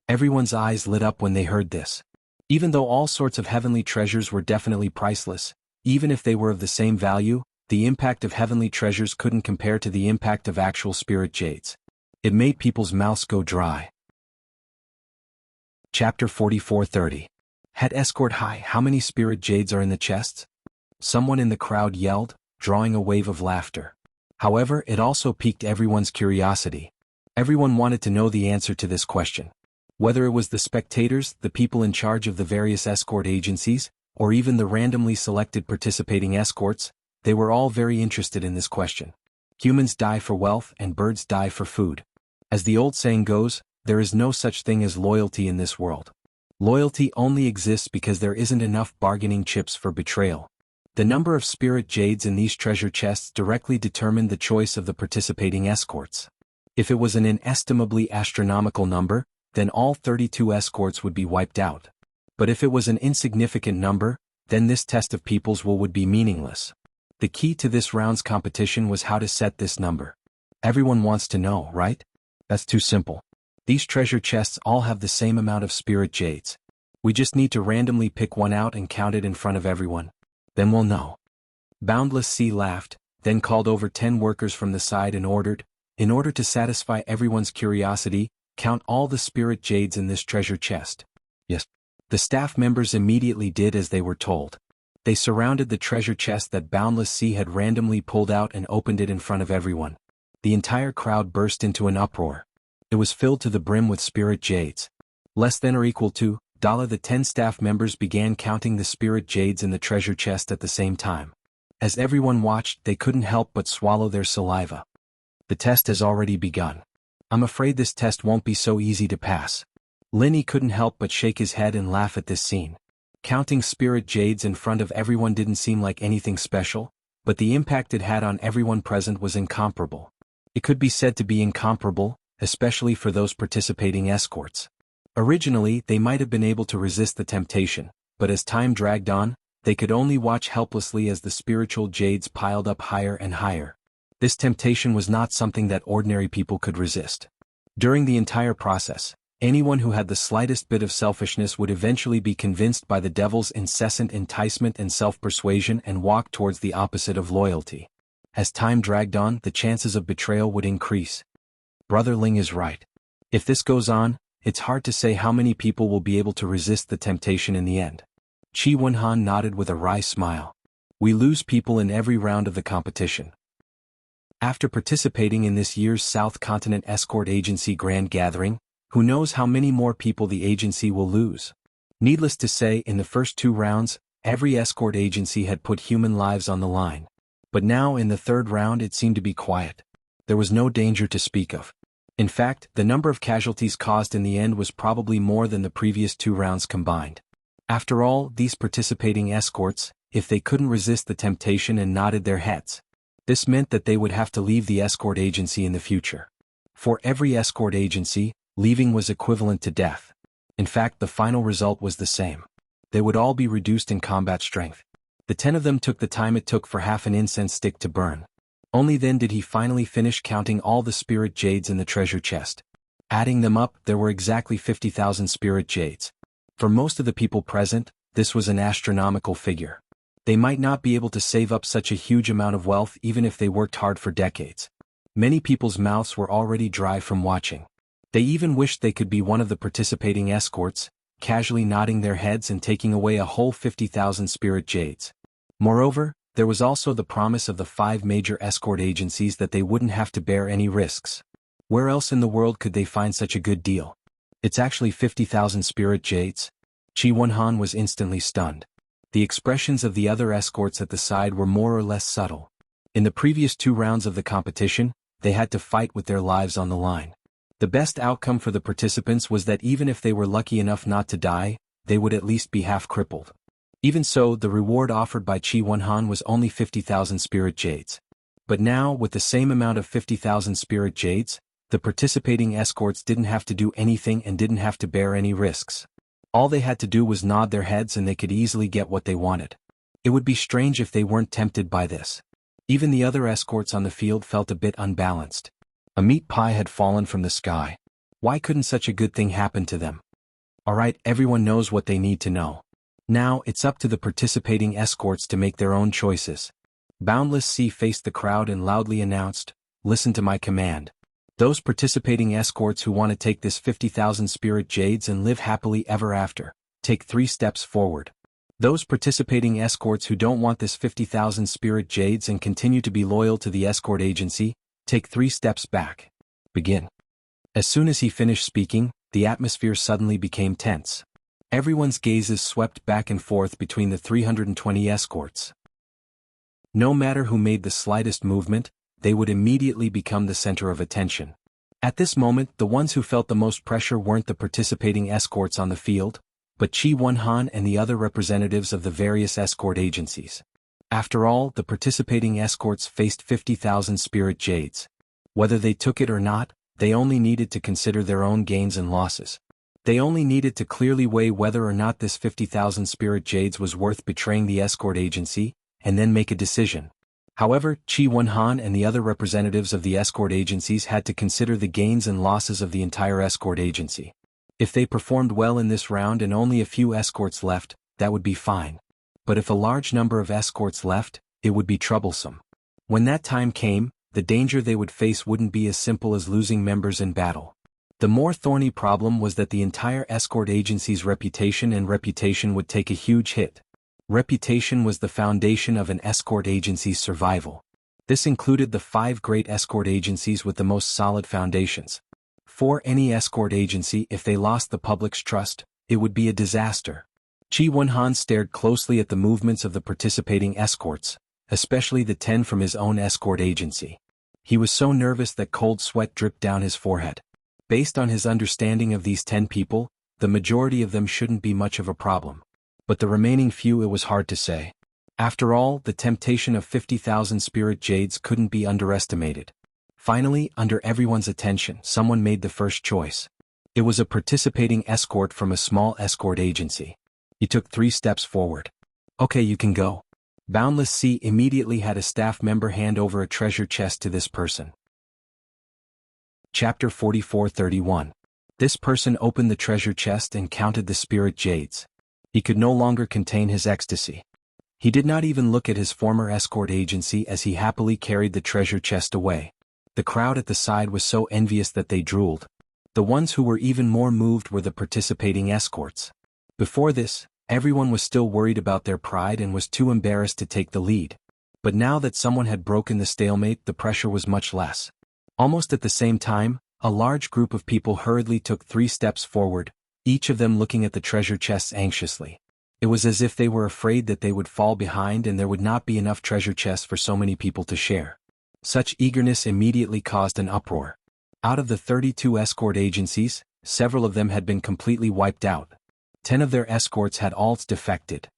Everyone's eyes lit up when they heard this. Even though all sorts of heavenly treasures were definitely priceless, even if they were of the same value, the impact of heavenly treasures couldn't compare to the impact of actual spirit jades. It made people's mouths go dry. Chapter 44:30. Head Escort High. How many spirit jades are in the chests? Someone in the crowd yelled, drawing a wave of laughter. However, it also piqued everyone's curiosity. Everyone wanted to know the answer to this question. Whether it was the spectators, the people in charge of the various escort agencies, or even the randomly selected participating escorts, they were all very interested in this question. Humans die for wealth and birds die for food. As the old saying goes, there is no such thing as loyalty in this world. Loyalty only exists because there isn't enough bargaining chips for betrayal. The number of spirit jades in these treasure chests directly determined the choice of the participating escorts. If it was an inestimably astronomical number, then all 32 escorts would be wiped out. But if it was an insignificant number, then this test of people's will would be meaningless. The key to this round's competition was how to set this number. Everyone wants to know, right? That's too simple. These treasure chests all have the same amount of spirit jades. We just need to randomly pick one out and count it in front of everyone. Then we'll know. Boundless Sea laughed, then called over 10 workers from the side and ordered, in order to satisfy everyone's curiosity, count all the spirit jades in this treasure chest. Yes. The staff members immediately did as they were told. They surrounded the treasure chest that Boundless Sea had randomly pulled out and opened it in front of everyone. The entire crowd burst into an uproar. It was filled to the brim with spirit jades. Less than or equal to, the 10 staff members began counting the spirit jades in the treasure chest at the same time. As everyone watched, they couldn't help but swallow their saliva. The test has already begun. I'm afraid this test won't be so easy to pass. Linny couldn't help but shake his head and laugh at this scene. Counting spirit jades in front of everyone didn't seem like anything special, but the impact it had on everyone present was incomparable. It could be said to be incomparable, especially for those participating escorts. Originally, they might have been able to resist the temptation, but as time dragged on, they could only watch helplessly as the spiritual jades piled up higher and higher. This temptation was not something that ordinary people could resist. During the entire process, anyone who had the slightest bit of selfishness would eventually be convinced by the devil's incessant enticement and self-persuasion and walk towards the opposite of loyalty. As time dragged on, the chances of betrayal would increase. Brother Ling is right. If this goes on, it's hard to say how many people will be able to resist the temptation in the end. Qi Wenhan nodded with a wry smile. We lose people in every round of the competition. After participating in this year's South Continent Escort Agency Grand Gathering, who knows how many more people the agency will lose? Needless to say, in the first 2 rounds, every escort agency had put human lives on the line. But now in the 3rd round it seemed to be quiet. There was no danger to speak of. In fact, the number of casualties caused in the end was probably more than the previous 2 rounds combined. After all, these participating escorts, if they couldn't resist the temptation and nodded their heads, this meant that they would have to leave the escort agency in the future. For every escort agency, leaving was equivalent to death. In fact, the final result was the same. They would all be reduced in combat strength. The 10 of them took the time it took for half an incense stick to burn. Only then did he finally finish counting all the spirit jades in the treasure chest. Adding them up, there were exactly 50,000 spirit jades. For most of the people present, this was an astronomical figure. They might not be able to save up such a huge amount of wealth even if they worked hard for decades. Many people's mouths were already dry from watching. They even wished they could be one of the participating escorts, casually nodding their heads and taking away a whole 50,000 spirit jades. Moreover, there was also the promise of the 5 major escort agencies that they wouldn't have to bear any risks. Where else in the world could they find such a good deal? It's actually 50,000 spirit jades? Qi Wenhan was instantly stunned. The expressions of the other escorts at the side were more or less subtle. In the previous 2 rounds of the competition, they had to fight with their lives on the line. The best outcome for the participants was that even if they were lucky enough not to die, they would at least be half crippled. Even so, the reward offered by Qi Wenhan was only 50,000 spirit jades. But now, with the same amount of 50,000 spirit jades, the participating escorts didn't have to do anything and didn't have to bear any risks. All they had to do was nod their heads and they could easily get what they wanted. It would be strange if they weren't tempted by this. Even the other escorts on the field felt a bit unbalanced. A meat pie had fallen from the sky. Why couldn't such a good thing happen to them? Alright, everyone knows what they need to know. Now, it's up to the participating escorts to make their own choices. Boundless Sea faced the crowd and loudly announced, "Listen to my command. Those participating escorts who want to take this 50,000 spirit jades and live happily ever after, take 3 steps forward. Those participating escorts who don't want this 50,000 spirit jades and continue to be loyal to the escort agency, take 3 steps back. Begin." As soon as he finished speaking, the atmosphere suddenly became tense. Everyone's gazes swept back and forth between the 320 escorts. No matter who made the slightest movement, they would immediately become the center of attention. At this moment, the ones who felt the most pressure weren't the participating escorts on the field, but Qi Wenhan and the other representatives of the various escort agencies. After all, the participating escorts faced 50,000 spirit jades. Whether they took it or not, they only needed to consider their own gains and losses. They only needed to clearly weigh whether or not this 50,000 spirit jades was worth betraying the escort agency, and then make a decision. However, Qi Wenhan and the other representatives of the escort agencies had to consider the gains and losses of the entire escort agency. If they performed well in this round and only a few escorts left, that would be fine. But if a large number of escorts left, it would be troublesome. When that time came, the danger they would face wouldn't be as simple as losing members in battle. The more thorny problem was that the entire escort agency's reputation would take a huge hit. Reputation was the foundation of an escort agency's survival. This included the 5 great escort agencies with the most solid foundations. For any escort agency, if they lost the public's trust, it would be a disaster. Qi Wenhan stared closely at the movements of the participating escorts, especially the 10 from his own escort agency. He was so nervous that cold sweat dripped down his forehead. Based on his understanding of these 10 people, the majority of them shouldn't be much of a problem. But the remaining few, it was hard to say. After all, the temptation of 50,000 spirit jades couldn't be underestimated. Finally, under everyone's attention, someone made the first choice. It was a participating escort from a small escort agency. He took 3 steps forward. "Okay, you can go." Boundless Sea immediately had a staff member hand over a treasure chest to this person. Chapter 44:31. This person opened the treasure chest and counted the spirit jades. He could no longer contain his ecstasy. He did not even look at his former escort agency as he happily carried the treasure chest away. The crowd at the side was so envious that they drooled. The ones who were even more moved were the participating escorts. Before this, everyone was still worried about their pride and was too embarrassed to take the lead. But now that someone had broken the stalemate, the pressure was much less. Almost at the same time, a large group of people hurriedly took 3 steps forward, each of them looking at the treasure chests anxiously. It was as if they were afraid that they would fall behind and there would not be enough treasure chests for so many people to share. Such eagerness immediately caused an uproar. Out of the 32 escort agencies, several of them had been completely wiped out. 10 of their escorts had all defected.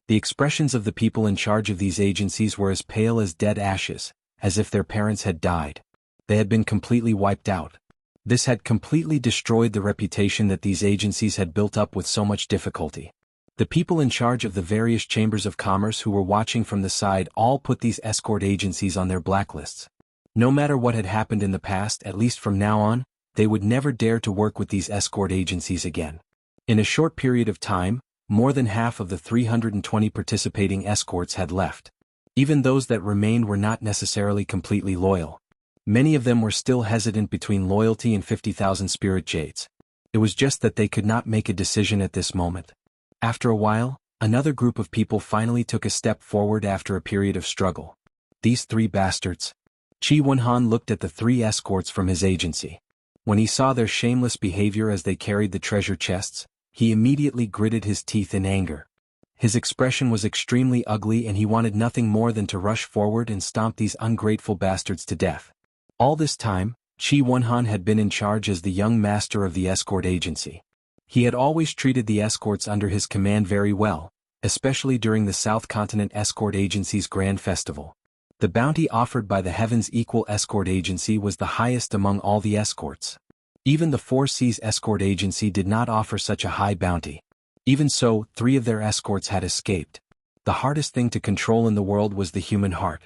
The expressions of the people in charge of these agencies were as pale as dead ashes, as if their parents had died. They had been completely wiped out. This had completely destroyed the reputation that these agencies had built up with so much difficulty. The people in charge of the various chambers of commerce who were watching from the side all put these escort agencies on their blacklists. No matter what had happened in the past, at least from now on, they would never dare to work with these escort agencies again. In a short period of time, more than half of the 320 participating escorts had left. Even those that remained were not necessarily completely loyal. Many of them were still hesitant between loyalty and 50,000 spirit jades. It was just that they could not make a decision at this moment. After a while, another group of people finally took a step forward after a period of struggle. These 3 bastards. Qi Wenhan looked at the 3 escorts from his agency. When he saw their shameless behavior as they carried the treasure chests, he immediately gritted his teeth in anger. His expression was extremely ugly and he wanted nothing more than to rush forward and stomp these ungrateful bastards to death. All this time, Qi Wenhan had been in charge as the young master of the escort agency. He had always treated the escorts under his command very well, especially during the South Continent Escort Agency's Grand Festival. The bounty offered by the Heavens Equal Escort Agency was the highest among all the escorts. Even the Four Seas Escort Agency did not offer such a high bounty. Even so, 3 of their escorts had escaped. The hardest thing to control in the world was the human heart.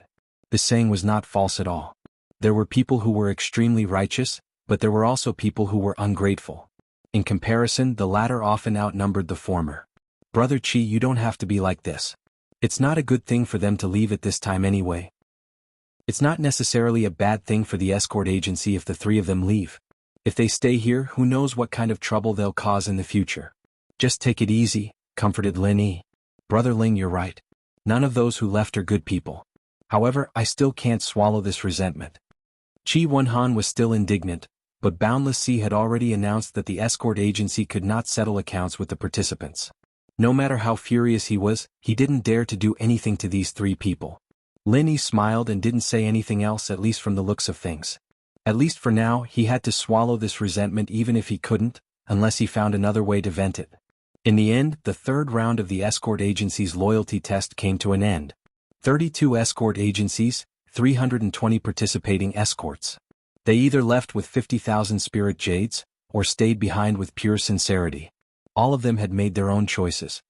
This saying was not false at all. There were people who were extremely righteous, but there were also people who were ungrateful. In comparison, the latter often outnumbered the former. "Brother Qi, you don't have to be like this. It's not a good thing for them to leave at this time anyway. It's not necessarily a bad thing for the escort agency if the 3 of them leave. If they stay here, who knows what kind of trouble they'll cause in the future. Just take it easy," comforted Lin Yi. "Brother Ling, you're right. None of those who left are good people. However, I still can't swallow this resentment." Qi Wenhan was still indignant, but Boundless Sea had already announced that the escort agency could not settle accounts with the participants. No matter how furious he was, he didn't dare to do anything to these 3 people. Lin Yi smiled and didn't say anything else, at least from the looks of things. At least for now, he had to swallow this resentment even if he couldn't, unless he found another way to vent it. In the end, the 3rd round of the escort agency's loyalty test came to an end. 32 escort agencies, 320 participating escorts. They either left with 50,000 spirit jades, or stayed behind with pure sincerity. All of them had made their own choices.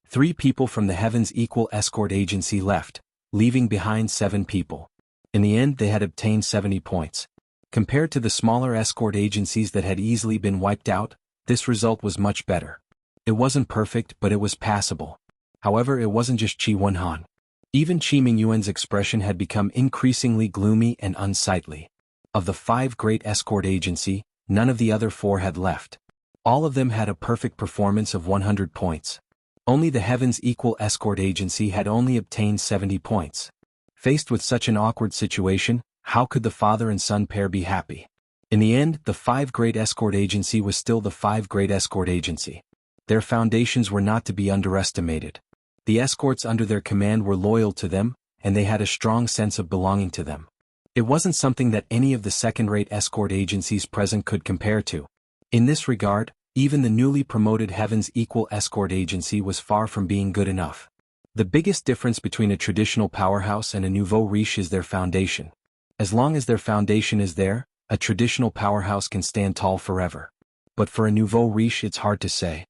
3 people from the Heavens Equal Escort Agency left, leaving behind 7 people. In the end, they had obtained 70 points. Compared to the smaller escort agencies that had easily been wiped out, this result was much better. It wasn't perfect, but it was passable. However, it wasn't just Qi Wenhan. Even Qi Mingyuan's expression had become increasingly gloomy and unsightly. Of the 5 great escort agency, none of the other 4 had left. All of them had a perfect performance of 100 points. Only the Heaven's Equal Escort Agency had only obtained 70 points. Faced with such an awkward situation, how could the father and son pair be happy? In the end, the 5 Great Escort Agency was still the 5 Great Escort Agency. Their foundations were not to be underestimated. The escorts under their command were loyal to them, and they had a strong sense of belonging to them. It wasn't something that any of the second-rate escort agencies present could compare to. In this regard, even the newly promoted Heaven's Equal Escort Agency was far from being good enough. The biggest difference between a traditional powerhouse and a nouveau riche is their foundation. As long as their foundation is there, a traditional powerhouse can stand tall forever. But for a nouveau riche, it's hard to say.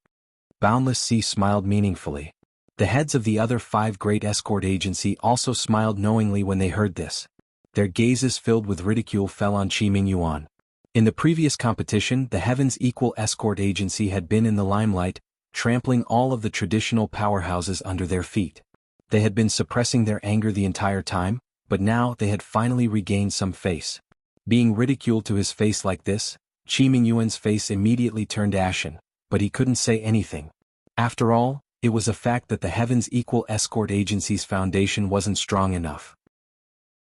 Boundless Sea smiled meaningfully. The heads of the other 5 Great Escort Agency also smiled knowingly when they heard this. Their gazes filled with ridicule fell on Qi Mingyuan. In the previous competition, the Heaven's Equal Escort Agency had been in the limelight, trampling all of the traditional powerhouses under their feet. They had been suppressing their anger the entire time, but now they had finally regained some face. Being ridiculed to his face like this, Qi Mingyuan's face immediately turned ashen, but he couldn't say anything. After all, it was a fact that the Heaven's Equal Escort Agency's foundation wasn't strong enough.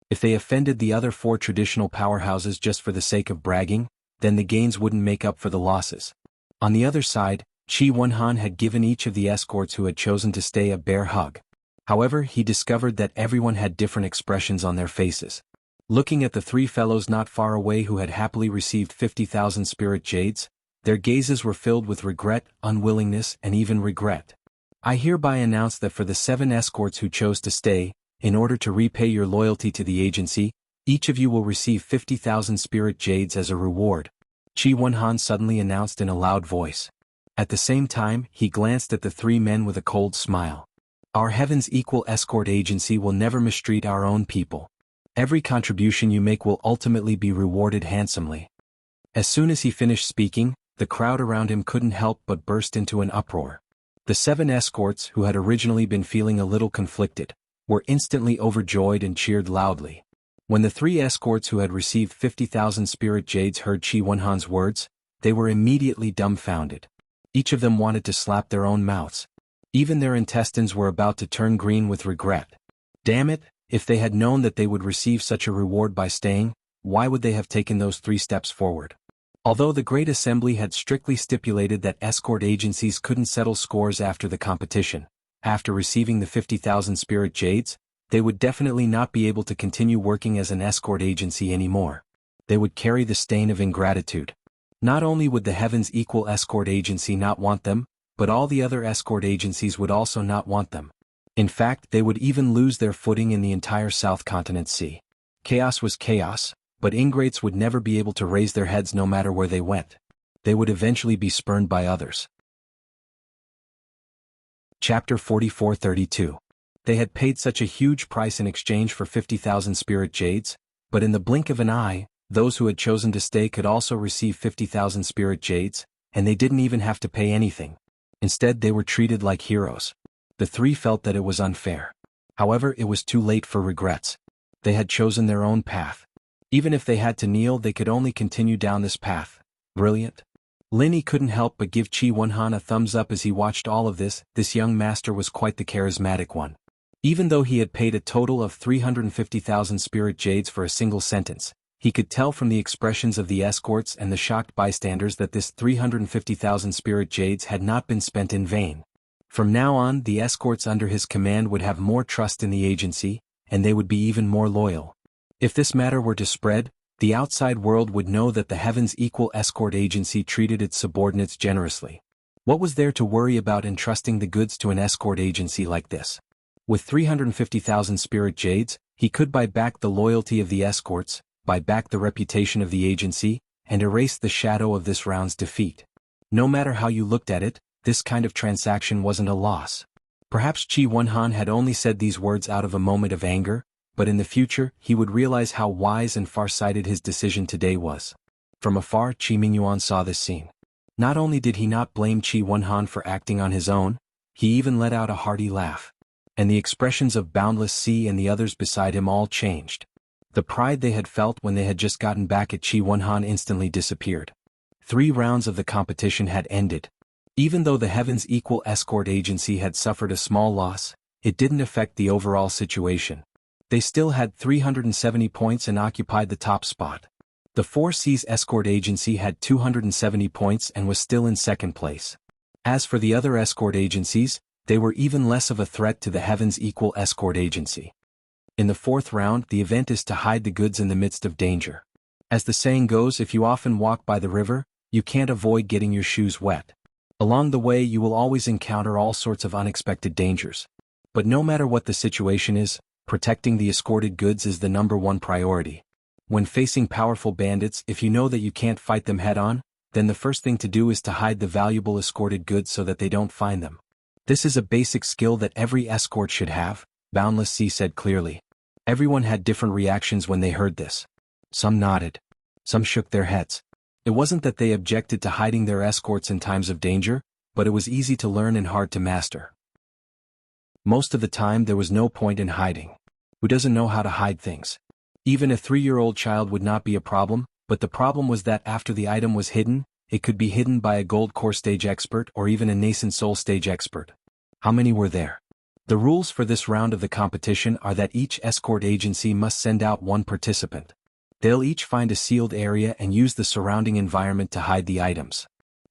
If they offended the other 4 traditional powerhouses just for the sake of bragging, then the gains wouldn't make up for the losses. On the other side, Qi Wenhan had given each of the escorts who had chosen to stay a bear hug. However, he discovered that everyone had different expressions on their faces. Looking at the 3 fellows not far away who had happily received 50,000 spirit jades, their gazes were filled with regret, unwillingness, and even regret. I hereby announce that for the 7 escorts who chose to stay, in order to repay your loyalty to the agency, each of you will receive 50,000 spirit jades as a reward, Qi Wenhan suddenly announced in a loud voice. At the same time, he glanced at the 3 men with a cold smile. Our Heaven's Equal Escort Agency will never mistreat our own people. Every contribution you make will ultimately be rewarded handsomely. As soon as he finished speaking, the crowd around him couldn't help but burst into an uproar. The 7 escorts, who had originally been feeling a little conflicted, were instantly overjoyed and cheered loudly. When the 3 escorts who had received 50,000 spirit jades heard Qi Wenhan's words, they were immediately dumbfounded. Each of them wanted to slap their own mouths. Even their intestines were about to turn green with regret. Damn it, if they had known that they would receive such a reward by staying, why would they have taken those 3 steps forward? Although the Great Assembly had strictly stipulated that escort agencies couldn't settle scores after the competition, after receiving the 50,000 spirit jades, they would definitely not be able to continue working as an escort agency anymore. They would carry the stain of ingratitude. Not only would the Heaven's Equal Escort Agency not want them, but all the other escort agencies would also not want them. In fact, they would even lose their footing in the entire South Continent Sea. Chaos was chaos, but ingrates would never be able to raise their heads no matter where they went. They would eventually be spurned by others. Chapter 44-32. They had paid such a huge price in exchange for 50,000 spirit jades, but in the blink of an eye, those who had chosen to stay could also receive 50,000 spirit jades, and they didn't even have to pay anything. Instead, they were treated like heroes. The 3 felt that it was unfair. However, it was too late for regrets. They had chosen their own path. Even if they had to kneel, they could only continue down this path. Brilliant. Linny couldn't help but give Qi Wenhan a thumbs up as he watched all of this. This young master was quite the charismatic one. Even though he had paid a total of 350,000 spirit jades for a single sentence, he could tell from the expressions of the escorts and the shocked bystanders that this 350,000 spirit jades had not been spent in vain. From now on, the escorts under his command would have more trust in the agency, and they would be even more loyal. If this matter were to spread, the outside world would know that the Heaven's Equal Escort Agency treated its subordinates generously. What was there to worry about entrusting the goods to an escort agency like this? With 350,000 spirit jades, he could buy back the loyalty of the escorts, buy back the reputation of the agency, and erase the shadow of this round's defeat. No matter how you looked at it, this kind of transaction wasn't a loss. Perhaps Qi Wenhan had only said these words out of a moment of anger, but in the future, he would realize how wise and far-sighted his decision today was. From afar, Qi Mingyuan saw this scene. Not only did he not blame Qi Wenhan for acting on his own, he even let out a hearty laugh. And the expressions of Boundless Sea and the others beside him all changed. The pride they had felt when they had just gotten back at Qi Wenhan instantly disappeared. 3 rounds of the competition had ended. Even though the Heaven's Equal Escort Agency had suffered a small loss, it didn't affect the overall situation. They still had 370 points and occupied the top spot. The Four Seas Escort Agency had 270 points and was still in second place. As for the other escort agencies, they were even less of a threat to the Heaven's Equal Escort Agency. In the fourth round, the event is to hide the goods in the midst of danger. As the saying goes, if you often walk by the river, you can't avoid getting your shoes wet. Along the way you will always encounter all sorts of unexpected dangers. But no matter what the situation is, protecting the escorted goods is the #1 priority. When facing powerful bandits, if you know that you can't fight them head-on, then the first thing to do is to hide the valuable escorted goods so that they don't find them. This is a basic skill that every escort should have, Boundless Sea said clearly. Everyone had different reactions when they heard this. Some nodded. Some shook their heads. It wasn't that they objected to hiding their escorts in times of danger, but it was easy to learn and hard to master. Most of the time there was no point in hiding. Who doesn't know how to hide things? Even a 3-year-old child would not be a problem, but the problem was that after the item was hidden, it could be hidden by a gold core stage expert or even a nascent soul stage expert. How many were there? The rules for this round of the competition are that each escort agency must send out one participant. They'll each find a sealed area and use the surrounding environment to hide the items.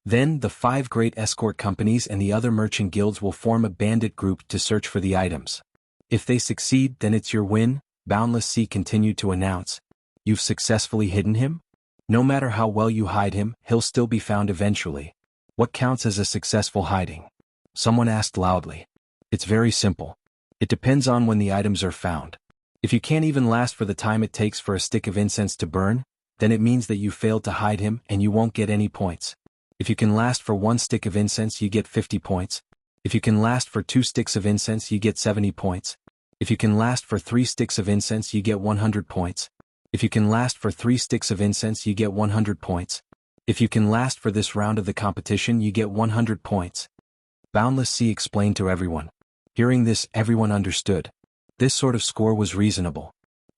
Then, the 5 great escort companies and the other merchant guilds will form a bandit group to search for the items. If they succeed, then it's your win, Boundless Sea continued to announce. You've successfully hidden him? No matter how well you hide him, he'll still be found eventually. What counts as a successful hiding? Someone asked loudly. It's very simple. It depends on when the items are found. If you can't even last for the time it takes for a stick of incense to burn, then it means that you failed to hide him and you won't get any points. If you can last for 1 stick of incense, you get 50 points. If you can last for 2 sticks of incense, you get 70 points. If you can last for 3 sticks of incense, you get 100 points. If you can last for 3 sticks of incense, you get 100 points. If you can last for this round of the competition, you get 100 points. Boundless Sea explained to everyone. Hearing this, everyone understood. This sort of score was reasonable.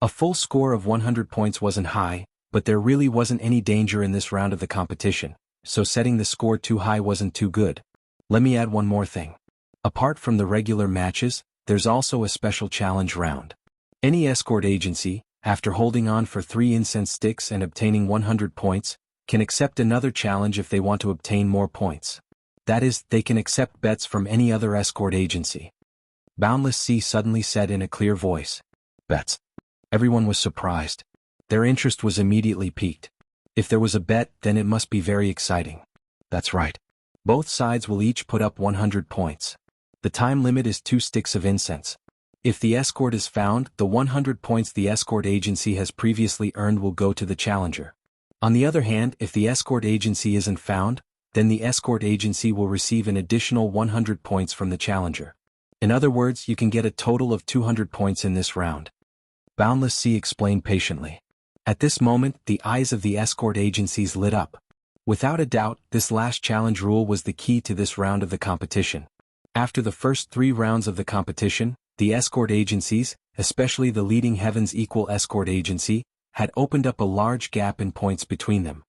A full score of 100 points wasn't high, but there really wasn't any danger in this round of the competition, so setting the score too high wasn't too good. Let me add one more thing. Apart from the regular matches, there's also a special challenge round. Any escort agency, after holding on for 3 incense sticks and obtaining 100 points, can accept another challenge if they want to obtain more points. That is, they can accept bets from any other escort agency. Boundless Sea suddenly said in a clear voice. Bets. Everyone was surprised. Their interest was immediately piqued. If there was a bet, then it must be very exciting. That's right. Both sides will each put up 100 points. The time limit is 2 sticks of incense. If the escort is found, the 100 points the escort agency has previously earned will go to the challenger. On the other hand, if the escort agency isn't found, then the escort agency will receive an additional 100 points from the challenger. In other words, you can get a total of 200 points in this round. Boundless Sea explained patiently. At this moment, the eyes of the escort agencies lit up. Without a doubt, this last challenge rule was the key to this round of the competition. After the first 3 rounds of the competition, the escort agencies, especially the leading Heaven's Equal Escort Agency, had opened up a large gap in points between them.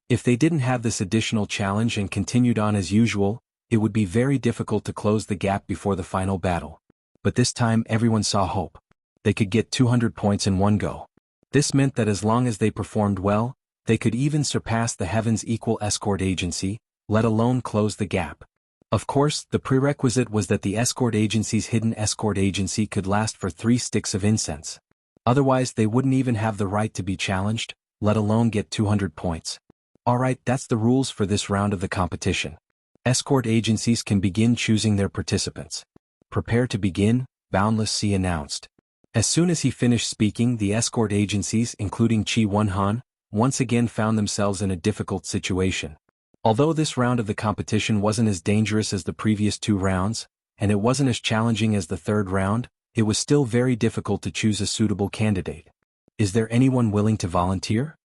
If they didn't have this additional challenge and continued on as usual, it would be very difficult to close the gap before the final battle. But this time everyone saw hope. They could get 200 points in one go. This meant that as long as they performed well, they could even surpass the Heaven's Equal Escort Agency, let alone close the gap. Of course, the prerequisite was that the escort agency's hidden escort agency could last for 3 sticks of incense. Otherwise they wouldn't even have the right to be challenged, let alone get 200 points. Alright, that's the rules for this round of the competition. Escort agencies can begin choosing their participants. Prepare to begin, Boundless Sea announced. As soon as he finished speaking, the escort agencies, including Chi Wonhan, once again found themselves in a difficult situation. Although this round of the competition wasn't as dangerous as the previous 2 rounds, and it wasn't as challenging as the 3rd round, it was still very difficult to choose a suitable candidate. Is there anyone willing to volunteer?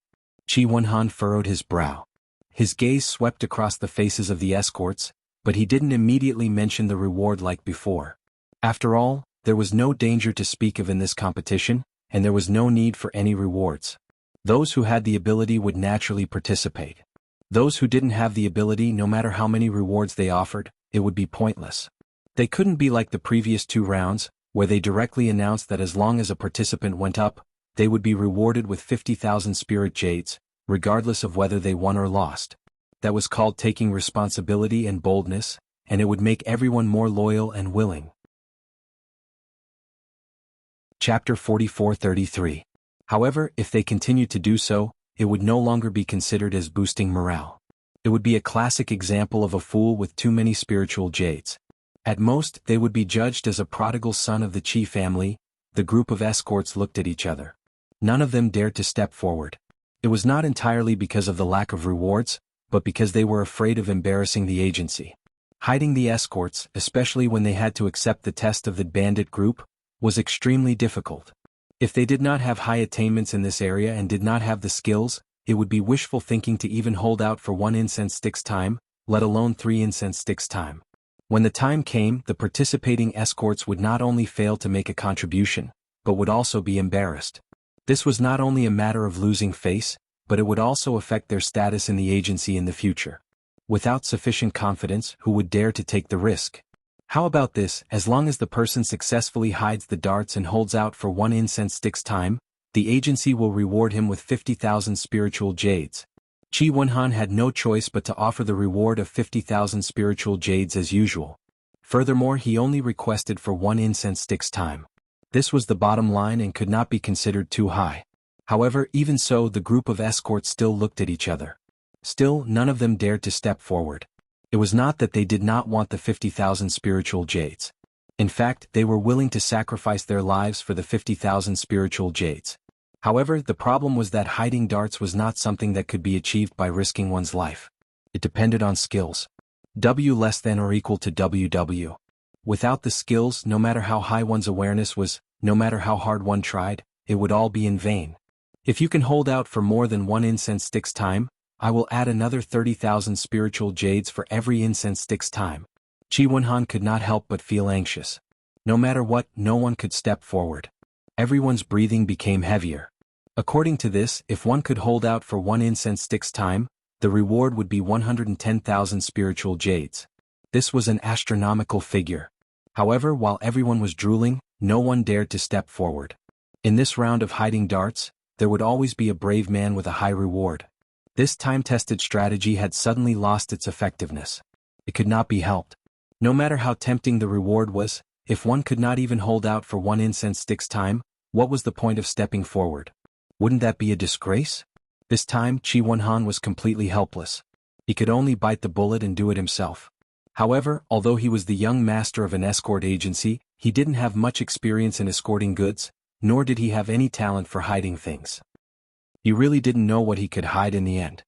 Chi Wonhan furrowed his brow. His gaze swept across the faces of the escorts, but he didn't immediately mention the reward like before. After all, there was no danger to speak of in this competition, and there was no need for any rewards. Those who had the ability would naturally participate. Those who didn't have the ability, no matter how many rewards they offered, it would be pointless. They couldn't be like the previous 2 rounds, where they directly announced that as long as a participant went up, they would be rewarded with 50,000 spirit jades, regardless of whether they won or lost. That was called taking responsibility and boldness, and it would make everyone more loyal and willing. Chapter 44:33. However, if they continued to do so, it would no longer be considered as boosting morale. It would be a classic example of a fool with too many spiritual jades. At most, they would be judged as a prodigal son of the Chi family. The group of escorts looked at each other. None of them dared to step forward. It was not entirely because of the lack of rewards, but because they were afraid of embarrassing the agency. Hiding the escorts, especially when they had to accept the test of the bandit group, was extremely difficult. If they did not have high attainments in this area and did not have the skills, it would be wishful thinking to even hold out for 1 incense stick's time, let alone 3 incense sticks' time. When the time came, the participating escorts would not only fail to make a contribution, but would also be embarrassed. This was not only a matter of losing face, but it would also affect their status in the agency in the future. Without sufficient confidence, who would dare to take the risk? How about this? As long as the person successfully hides the darts and holds out for 1 incense stick's time, the agency will reward him with 50,000 spiritual jades. Chi Wunhan had no choice but to offer the reward of 50,000 spiritual jades as usual. Furthermore, he only requested for 1 incense stick's time. This was the bottom line and could not be considered too high. However, even so, the group of escorts still looked at each other. Still, none of them dared to step forward. It was not that they did not want the 50,000 spiritual jades. In fact, they were willing to sacrifice their lives for the 50,000 spiritual jades. However, the problem was that hiding darts was not something that could be achieved by risking one's life. It depended on skills. W less than or equal to WW. Without the skills, no matter how high one's awareness was, no matter how hard one tried, it would all be in vain. If you can hold out for more than 1 incense stick's time, I will add another 30,000 spiritual jades for every incense stick's time. Chi Wunhan could not help but feel anxious. No matter what, no one could step forward. Everyone's breathing became heavier. According to this, if one could hold out for 1 incense stick's time, the reward would be 110,000 spiritual jades. This was an astronomical figure. However, while everyone was drooling, no one dared to step forward. In this round of hiding darts, there would always be a brave man with a high reward. This time-tested strategy had suddenly lost its effectiveness. It could not be helped. No matter how tempting the reward was, if one could not even hold out for 1 incense stick's time, what was the point of stepping forward? Wouldn't that be a disgrace? This time, Chi Wunhan was completely helpless. He could only bite the bullet and do it himself. However, although he was the young master of an escort agency, he didn't have much experience in escorting goods, nor did he have any talent for hiding things. He really didn't know what he could hide in the end.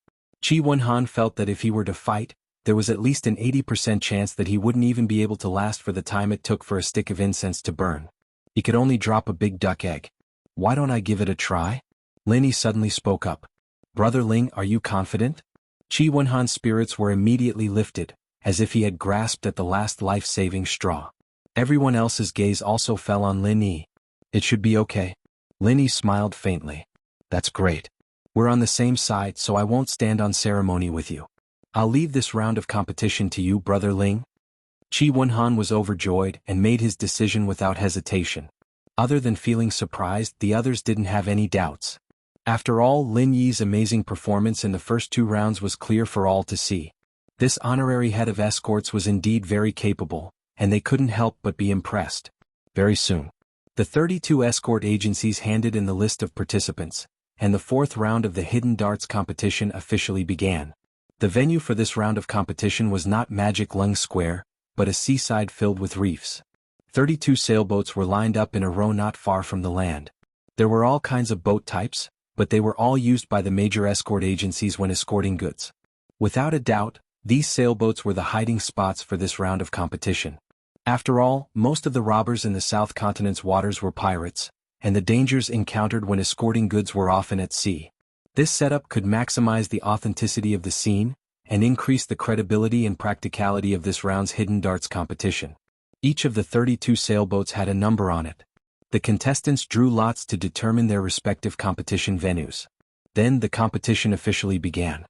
Chi Wunhan felt that if he were to fight, there was at least an 80% chance that he wouldn't even be able to last for the time it took for a stick of incense to burn. He could only drop a big duck egg. Why don't I give it a try? Lin Yi suddenly spoke up. Brother Ling, are you confident? Chi Wunhan's spirits were immediately lifted, as if he had grasped at the last life-saving straw. Everyone else's gaze also fell on Lin Yi. It should be okay. Lin Yi smiled faintly. That's great. We're on the same side, so I won't stand on ceremony with you. I'll leave this round of competition to you, Brother Ling. Chi Wunhan was overjoyed and made his decision without hesitation. Other than feeling surprised, the others didn't have any doubts. After all, Lin Yi's amazing performance in the first 2 rounds was clear for all to see. This honorary head of escorts was indeed very capable, and they couldn't help but be impressed. Very soon, the 32 escort agencies handed in the list of participants, and the 4th round of the Hidden Darts competition officially began. The venue for this round of competition was not Magic Lung Square, but a seaside filled with reefs. 32 sailboats were lined up in a row not far from the land. There were all kinds of boat types, but they were all used by the major escort agencies when escorting goods. Without a doubt, these sailboats were the hiding spots for this round of competition. After all, most of the robbers in the South Continent's waters were pirates, and the dangers encountered when escorting goods were often at sea. This setup could maximize the authenticity of the scene, and increase the credibility and practicality of this round's Hidden Darts competition. Each of the 32 sailboats had a number on it. The contestants drew lots to determine their respective competition venues. Then the competition officially began.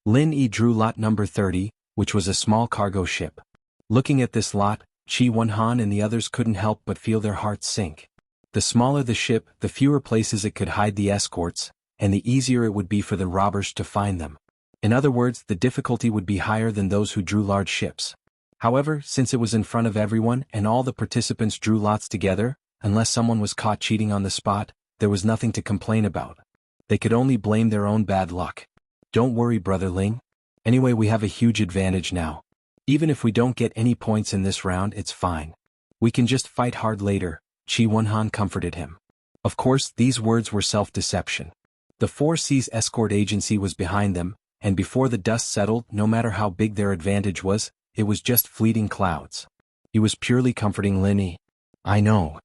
Lin Yi drew lot number 30, which was a small cargo ship. Looking at this lot, Qi Wenhan and the others couldn't help but feel their hearts sink. The smaller the ship, the fewer places it could hide the escorts, and the easier it would be for the robbers to find them. In other words, the difficulty would be higher than those who drew large ships. However, since it was in front of everyone and all the participants drew lots together, unless someone was caught cheating on the spot, there was nothing to complain about. They could only blame their own bad luck. Don't worry, Brother Ling. Anyway, we have a huge advantage now. Even if we don't get any points in this round, it's fine. We can just fight hard later, Qi Wenhan comforted him. Of course, these words were self-deception. The Four Seas escort agency was behind them, and before the dust settled, no matter how big their advantage was, it was just fleeting clouds. He was purely comforting Lin Yi. I know.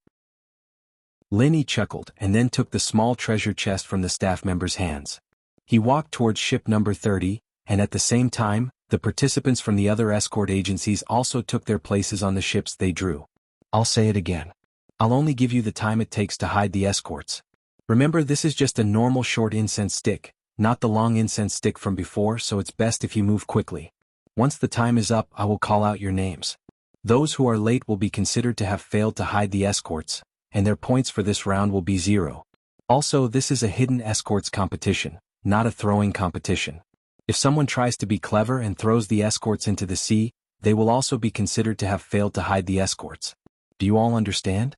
Lin Yi chuckled and then took the small treasure chest from the staff member's hands. He walked towards ship number 30, and at the same time, the participants from the other escort agencies also took their places on the ships they drew. I'll say it again. I'll only give you the time it takes to hide the escorts. Remember, this is just a normal short incense stick, not the long incense stick from before, so it's best if you move quickly. Once the time is up, I will call out your names. Those who are late will be considered to have failed to hide the escorts, and their points for this round will be 0. Also, this is a hidden escorts competition, not a throwing competition. If someone tries to be clever and throws the escorts into the sea, they will also be considered to have failed to hide the escorts. Do you all understand?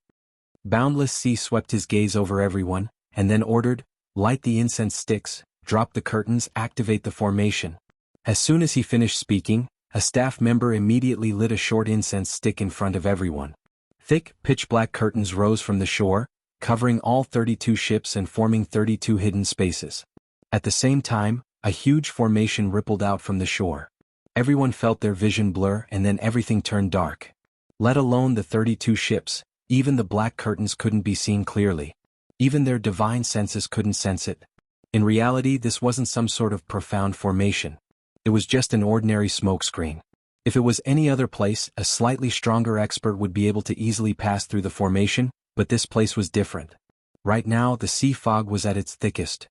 Boundless Sea swept his gaze over everyone, and then ordered, light the incense sticks, drop the curtains, activate the formation. As soon as he finished speaking, a staff member immediately lit a short incense stick in front of everyone. Thick, pitch-black curtains rose from the shore, covering all 32 ships and forming 32 hidden spaces. At the same time, a huge formation rippled out from the shore. Everyone felt their vision blur, and then everything turned dark. Let alone the 32 ships, even the black curtains couldn't be seen clearly. Even their divine senses couldn't sense it. In reality, this wasn't some sort of profound formation. It was just an ordinary smokescreen. If it was any other place, a slightly stronger expert would be able to easily pass through the formation, but this place was different. Right now, the sea fog was at its thickest.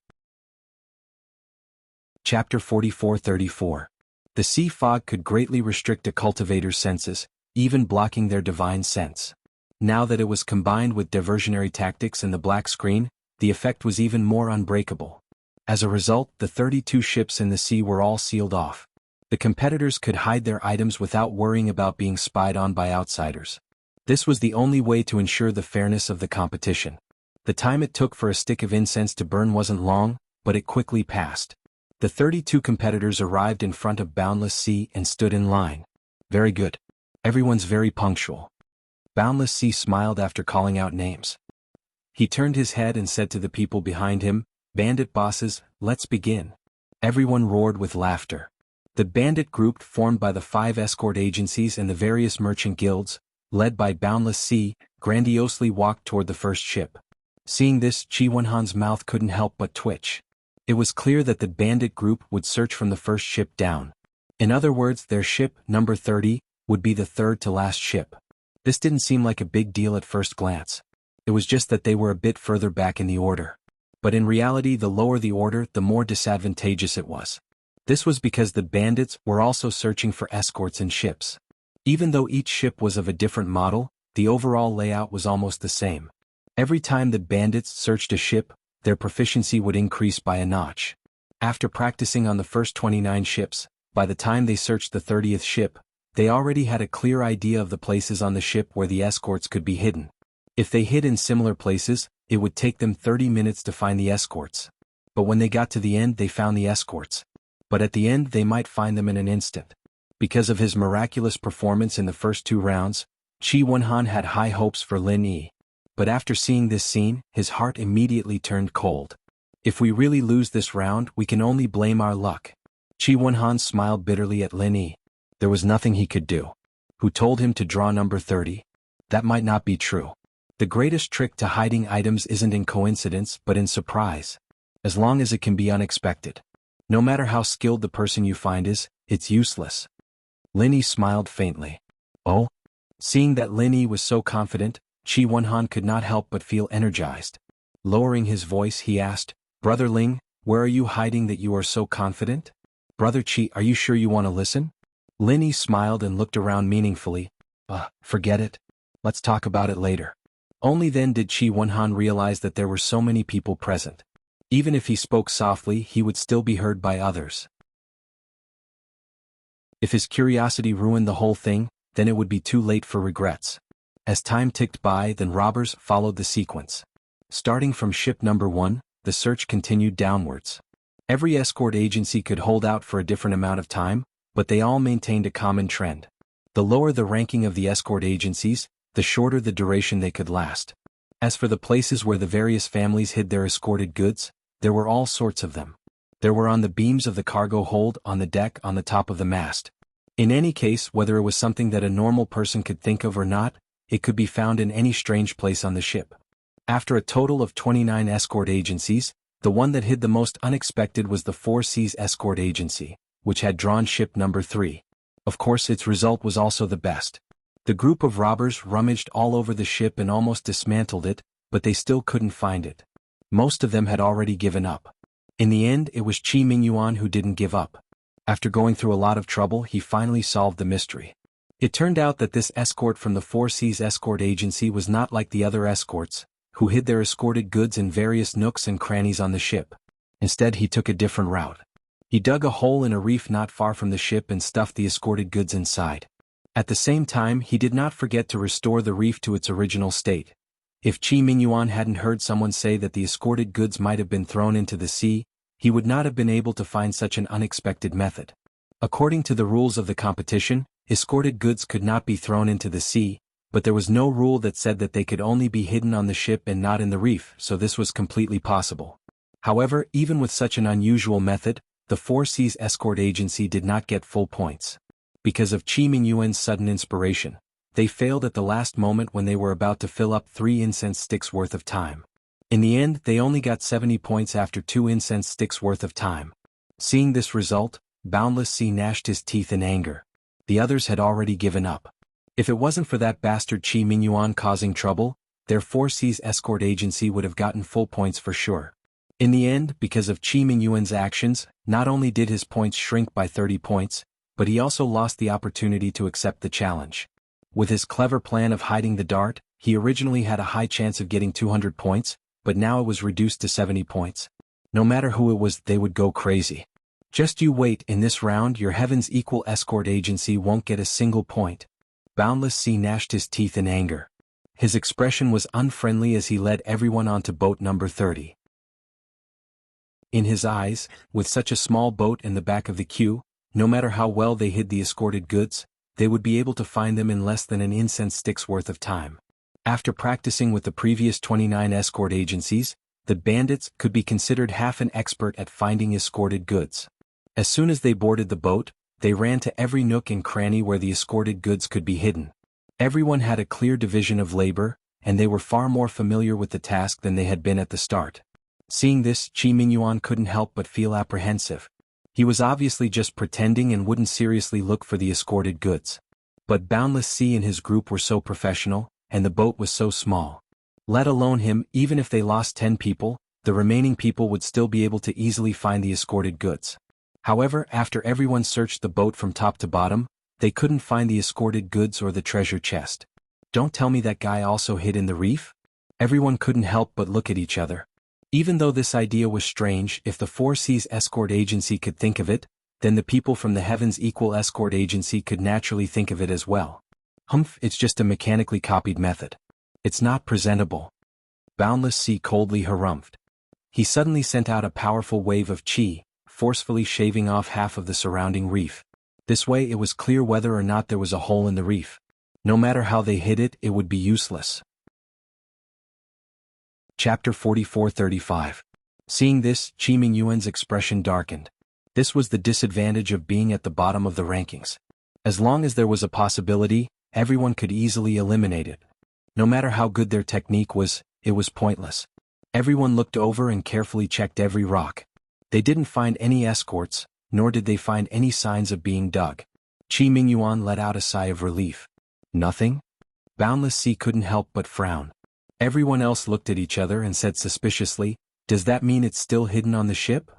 Chapter 44-34. The sea fog could greatly restrict a cultivator's senses, even blocking their divine sense. Now that it was combined with diversionary tactics and the black screen, the effect was even more unbreakable. As a result, the 32 ships in the sea were all sealed off. The competitors could hide their items without worrying about being spied on by outsiders. This was the only way to ensure the fairness of the competition. The time it took for a stick of incense to burn wasn't long, but it quickly passed. The 32 competitors arrived in front of Boundless Sea and stood in line. Very good. Everyone's very punctual. Boundless Sea smiled after calling out names. He turned his head and said to the people behind him, "Bandit bosses, let's begin." Everyone roared with laughter. The bandit group, formed by the 5 escort agencies and the various merchant guilds, led by Boundless Sea, grandiosely walked toward the first ship. Seeing this, Qi Wenhan's mouth couldn't help but twitch. It was clear that the bandit group would search from the first ship down. In other words, their ship, number 30, would be the third to last ship. This didn't seem like a big deal at first glance. It was just that they were a bit further back in the order. But in reality, the lower the order, the more disadvantageous it was. This was because the bandits were also searching for escorts and ships. Even though each ship was of a different model, the overall layout was almost the same. Every time the bandits searched a ship, their proficiency would increase by a notch. After practicing on the first 29 ships, by the time they searched the 30th ship, they already had a clear idea of the places on the ship where the escorts could be hidden. If they hid in similar places, it would take them 30 minutes to find the escorts. But when they got to the end, they found the escorts. But at the end, they might find them in an instant. Because of his miraculous performance in the first 2 rounds, Qi Wenhan had high hopes for Lin Yi. But after seeing this scene, his heart immediately turned cold. If we really lose this round, we can only blame our luck. Qi Wenhan smiled bitterly at Lin Yi. There was nothing he could do. Who told him to draw number 30? That might not be true. The greatest trick to hiding items isn't in coincidence but in surprise. As long as it can be unexpected. No matter how skilled the person you find is, it's useless. Lin Yi smiled faintly. Oh? Seeing that Lin Yi was so confident, Qi Wenhan could not help but feel energized. Lowering his voice, he asked, "Brother Ling, where are you hiding that you are so confident?" Brother Chi, are you sure you want to listen? Lin Yi smiled and looked around meaningfully. Forget it. Let's talk about it later. Only then did Chi Wenhan realize that there were so many people present. Even if he spoke softly, he would still be heard by others. If his curiosity ruined the whole thing, then it would be too late for regrets. As time ticked by, then robbers followed the sequence. Starting from ship number 1, the search continued downwards. Every escort agency could hold out for a different amount of time, but they all maintained a common trend. The lower the ranking of the escort agencies, the shorter the duration they could last. As for the places where the various families hid their escorted goods, there were all sorts of them. There were on the beams of the cargo hold, on the deck, on the top of the mast. In any case, whether it was something that a normal person could think of or not, it could be found in any strange place on the ship. After a total of 29 escort agencies, the one that hid the most unexpected was the Four Seas Escort Agency, which had drawn ship number 3. Of course, its result was also the best. The group of robbers rummaged all over the ship and almost dismantled it, but they still couldn't find it. Most of them had already given up. In the end, it was Qi Mingyuan who didn't give up. After going through a lot of trouble, he finally solved the mystery. It turned out that this escort from the Four Seas Escort Agency was not like the other escorts, who hid their escorted goods in various nooks and crannies on the ship. Instead, he took a different route. He dug a hole in a reef not far from the ship and stuffed the escorted goods inside. At the same time, he did not forget to restore the reef to its original state. If Qi Mingyuan hadn't heard someone say that the escorted goods might have been thrown into the sea, he would not have been able to find such an unexpected method. According to the rules of the competition, escorted goods could not be thrown into the sea, but there was no rule that said that they could only be hidden on the ship and not in the reef, so this was completely possible. However, even with such an unusual method, the Four Seas Escort Agency did not get full points. Because of Qi Mingyuan's sudden inspiration, they failed at the last moment when they were about to fill up 3 incense sticks worth of time. In the end, they only got 70 points after 2 incense sticks worth of time. Seeing this result, Boundless Sea gnashed his teeth in anger. The others had already given up. If it wasn't for that bastard Qi Mingyuan causing trouble, their Four Seas Escort Agency would have gotten full points for sure. In the end, because of Qi Mingyuan's actions, not only did his points shrink by 30 points, but he also lost the opportunity to accept the challenge. With his clever plan of hiding the dart, he originally had a high chance of getting 200 points, but now it was reduced to 70 points. No matter who it was, they would go crazy. Just you wait, in this round your Heaven's Equal Escort Agency won't get a single point. Boundless Sea gnashed his teeth in anger. His expression was unfriendly as he led everyone onto boat number 30. In his eyes, with such a small boat in the back of the queue, no matter how well they hid the escorted goods, they would be able to find them in less than an incense stick's worth of time. After practicing with the previous 29 escort agencies, the bandits could be considered half an expert at finding escorted goods. As soon as they boarded the boat, they ran to every nook and cranny where the escorted goods could be hidden. Everyone had a clear division of labor, and they were far more familiar with the task than they had been at the start. Seeing this, Qi Mingyuan couldn't help but feel apprehensive. He was obviously just pretending and wouldn't seriously look for the escorted goods. But Boundless Sea and his group were so professional, and the boat was so small. Let alone him, even if they lost 10 people, the remaining people would still be able to easily find the escorted goods. However, after everyone searched the boat from top to bottom, they couldn't find the escorted goods or the treasure chest. Don't tell me that guy also hid in the reef? Everyone couldn't help but look at each other. Even though this idea was strange, if the Four Seas Escort Agency could think of it, then the people from the Heaven's Equal Escort Agency could naturally think of it as well. It's just a mechanically copied method. It's not presentable. Boundless Sea coldly harumphed. He suddenly sent out a powerful wave of qi, forcefully shaving off half of the surrounding reef. This way it was clear whether or not there was a hole in the reef. No matter how they hid it, it would be useless. Chapter 44-35. Seeing this, Qi Mingyuan's expression darkened. This was the disadvantage of being at the bottom of the rankings. As long as there was a possibility, everyone could easily eliminate it. No matter how good their technique was, it was pointless. Everyone looked over and carefully checked every rock. They didn't find any escorts, nor did they find any signs of being dug. Qi Mingyuan let out a sigh of relief. Nothing? Boundless Sea couldn't help but frown. Everyone else looked at each other and said suspiciously, "Does that mean it's still hidden on the ship?"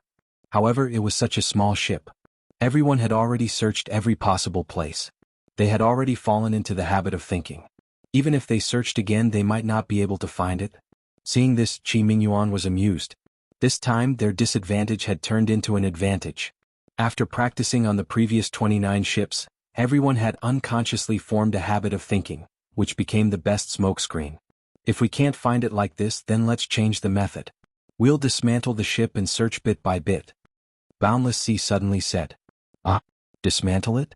However, it was such a small ship. Everyone had already searched every possible place. They had already fallen into the habit of thinking. Even if they searched again, they might not be able to find it. Seeing this, Qi Mingyuan was amused. This time, their disadvantage had turned into an advantage. After practicing on the previous 29 ships, everyone had unconsciously formed a habit of thinking, which became the best smokescreen. If we can't find it like this, then let's change the method. We'll dismantle the ship and search bit by bit. Boundless Sea suddenly said. Dismantle it?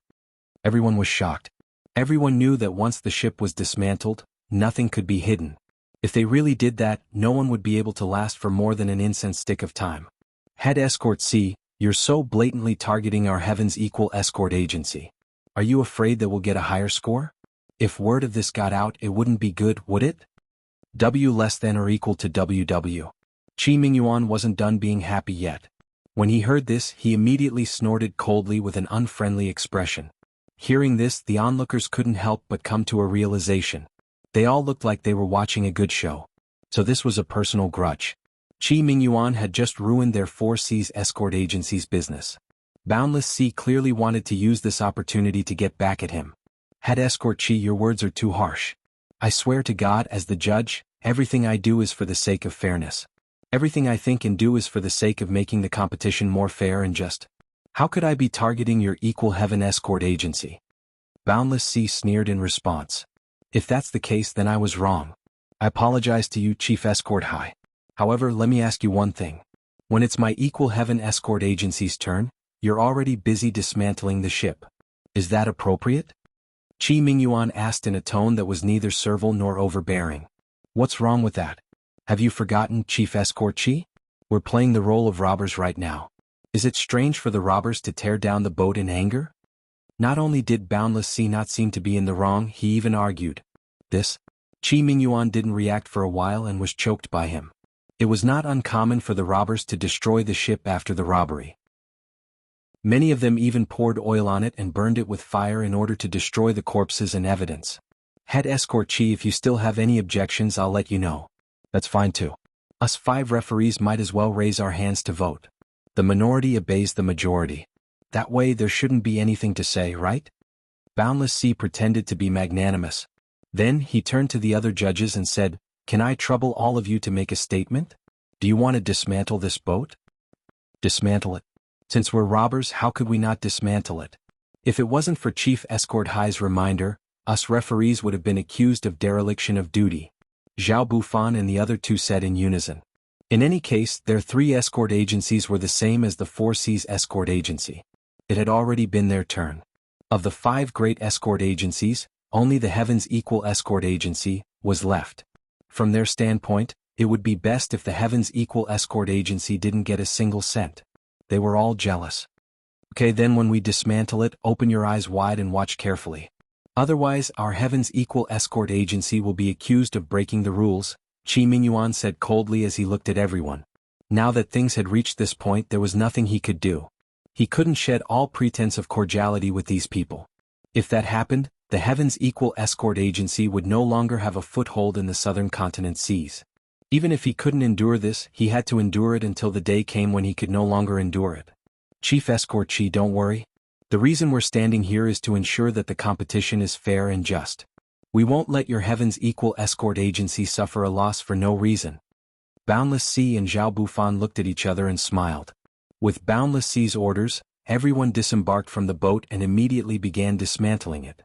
Everyone was shocked. Everyone knew that once the ship was dismantled, nothing could be hidden. If they really did that, no one would be able to last for more than an incense stick of time. Head Escort C, you're so blatantly targeting our Heaven's Equal Escort Agency. Are you afraid that we'll get a higher score? If word of this got out, it wouldn't be good, would it? W less than or equal to WW. Qi Mingyuan wasn't done being happy yet. When he heard this, he immediately snorted coldly with an unfriendly expression. Hearing this, the onlookers couldn't help but come to a realization. They all looked like they were watching a good show. So this was a personal grudge. Qi Mingyuan had just ruined their 4C's escort agency's business. Boundless Sea clearly wanted to use this opportunity to get back at him. Head Escort Qi, your words are too harsh. I swear to God as the judge, everything I do is for the sake of fairness. Everything I think and do is for the sake of making the competition more fair and just. How could I be targeting your Equal Heaven Escort Agency? Boundless Sea sneered in response. If that's the case, then I was wrong. I apologize to you, Chief Escort High. However, let me ask you one thing. When it's my Equal Heaven Escort Agency's turn, you're already busy dismantling the ship. Is that appropriate? Qi Mingyuan asked in a tone that was neither servile nor overbearing. What's wrong with that? Have you forgotten, Chief Escort Qi? We're playing the role of robbers right now. Is it strange for the robbers to tear down the boat in anger? Not only did Boundless Sea not seem to be in the wrong, he even argued. This? Qi Mingyuan didn't react for a while and was choked by him. It was not uncommon for the robbers to destroy the ship after the robbery. Many of them even poured oil on it and burned it with fire in order to destroy the corpses and evidence. Head Escort Qi, if you still have any objections, I'll let you know. That's fine too. Us 5 referees might as well raise our hands to vote. The minority obeys the majority. That way there shouldn't be anything to say, right? Boundless Sea pretended to be magnanimous. Then he turned to the other judges and said, Can I trouble all of you to make a statement? Do you want to dismantle this boat? Dismantle it. Since we're robbers, how could we not dismantle it? If it wasn't for Chief Escort High's reminder, us referees would have been accused of dereliction of duty. Zhao Bufan and the other 2 said in unison. In any case, their 3 escort agencies were the same as the 4C's escort agency. It had already been their turn. Of the 5 great escort agencies, only the Heaven's Equal Escort Agency was left. From their standpoint, it would be best if the Heaven's Equal Escort Agency didn't get a single cent. They were all jealous. Okay, then when we dismantle it, open your eyes wide and watch carefully. Otherwise, our Heaven's Equal Escort Agency will be accused of breaking the rules, Qi Mingyuan said coldly as he looked at everyone. Now that things had reached this point, there was nothing he could do. He couldn't shed all pretense of cordiality with these people. If that happened, the Heaven's Equal Escort Agency would no longer have a foothold in the southern continent seas. Even if he couldn't endure this, he had to endure it until the day came when he could no longer endure it. Chief Escort Qi, don't worry. The reason we're standing here is to ensure that the competition is fair and just. We won't let your Heaven's Equal Escort Agency suffer a loss for no reason. Boundless Sea and Zhao Bufan looked at each other and smiled. With Boundless Sea's orders, everyone disembarked from the boat and immediately began dismantling it.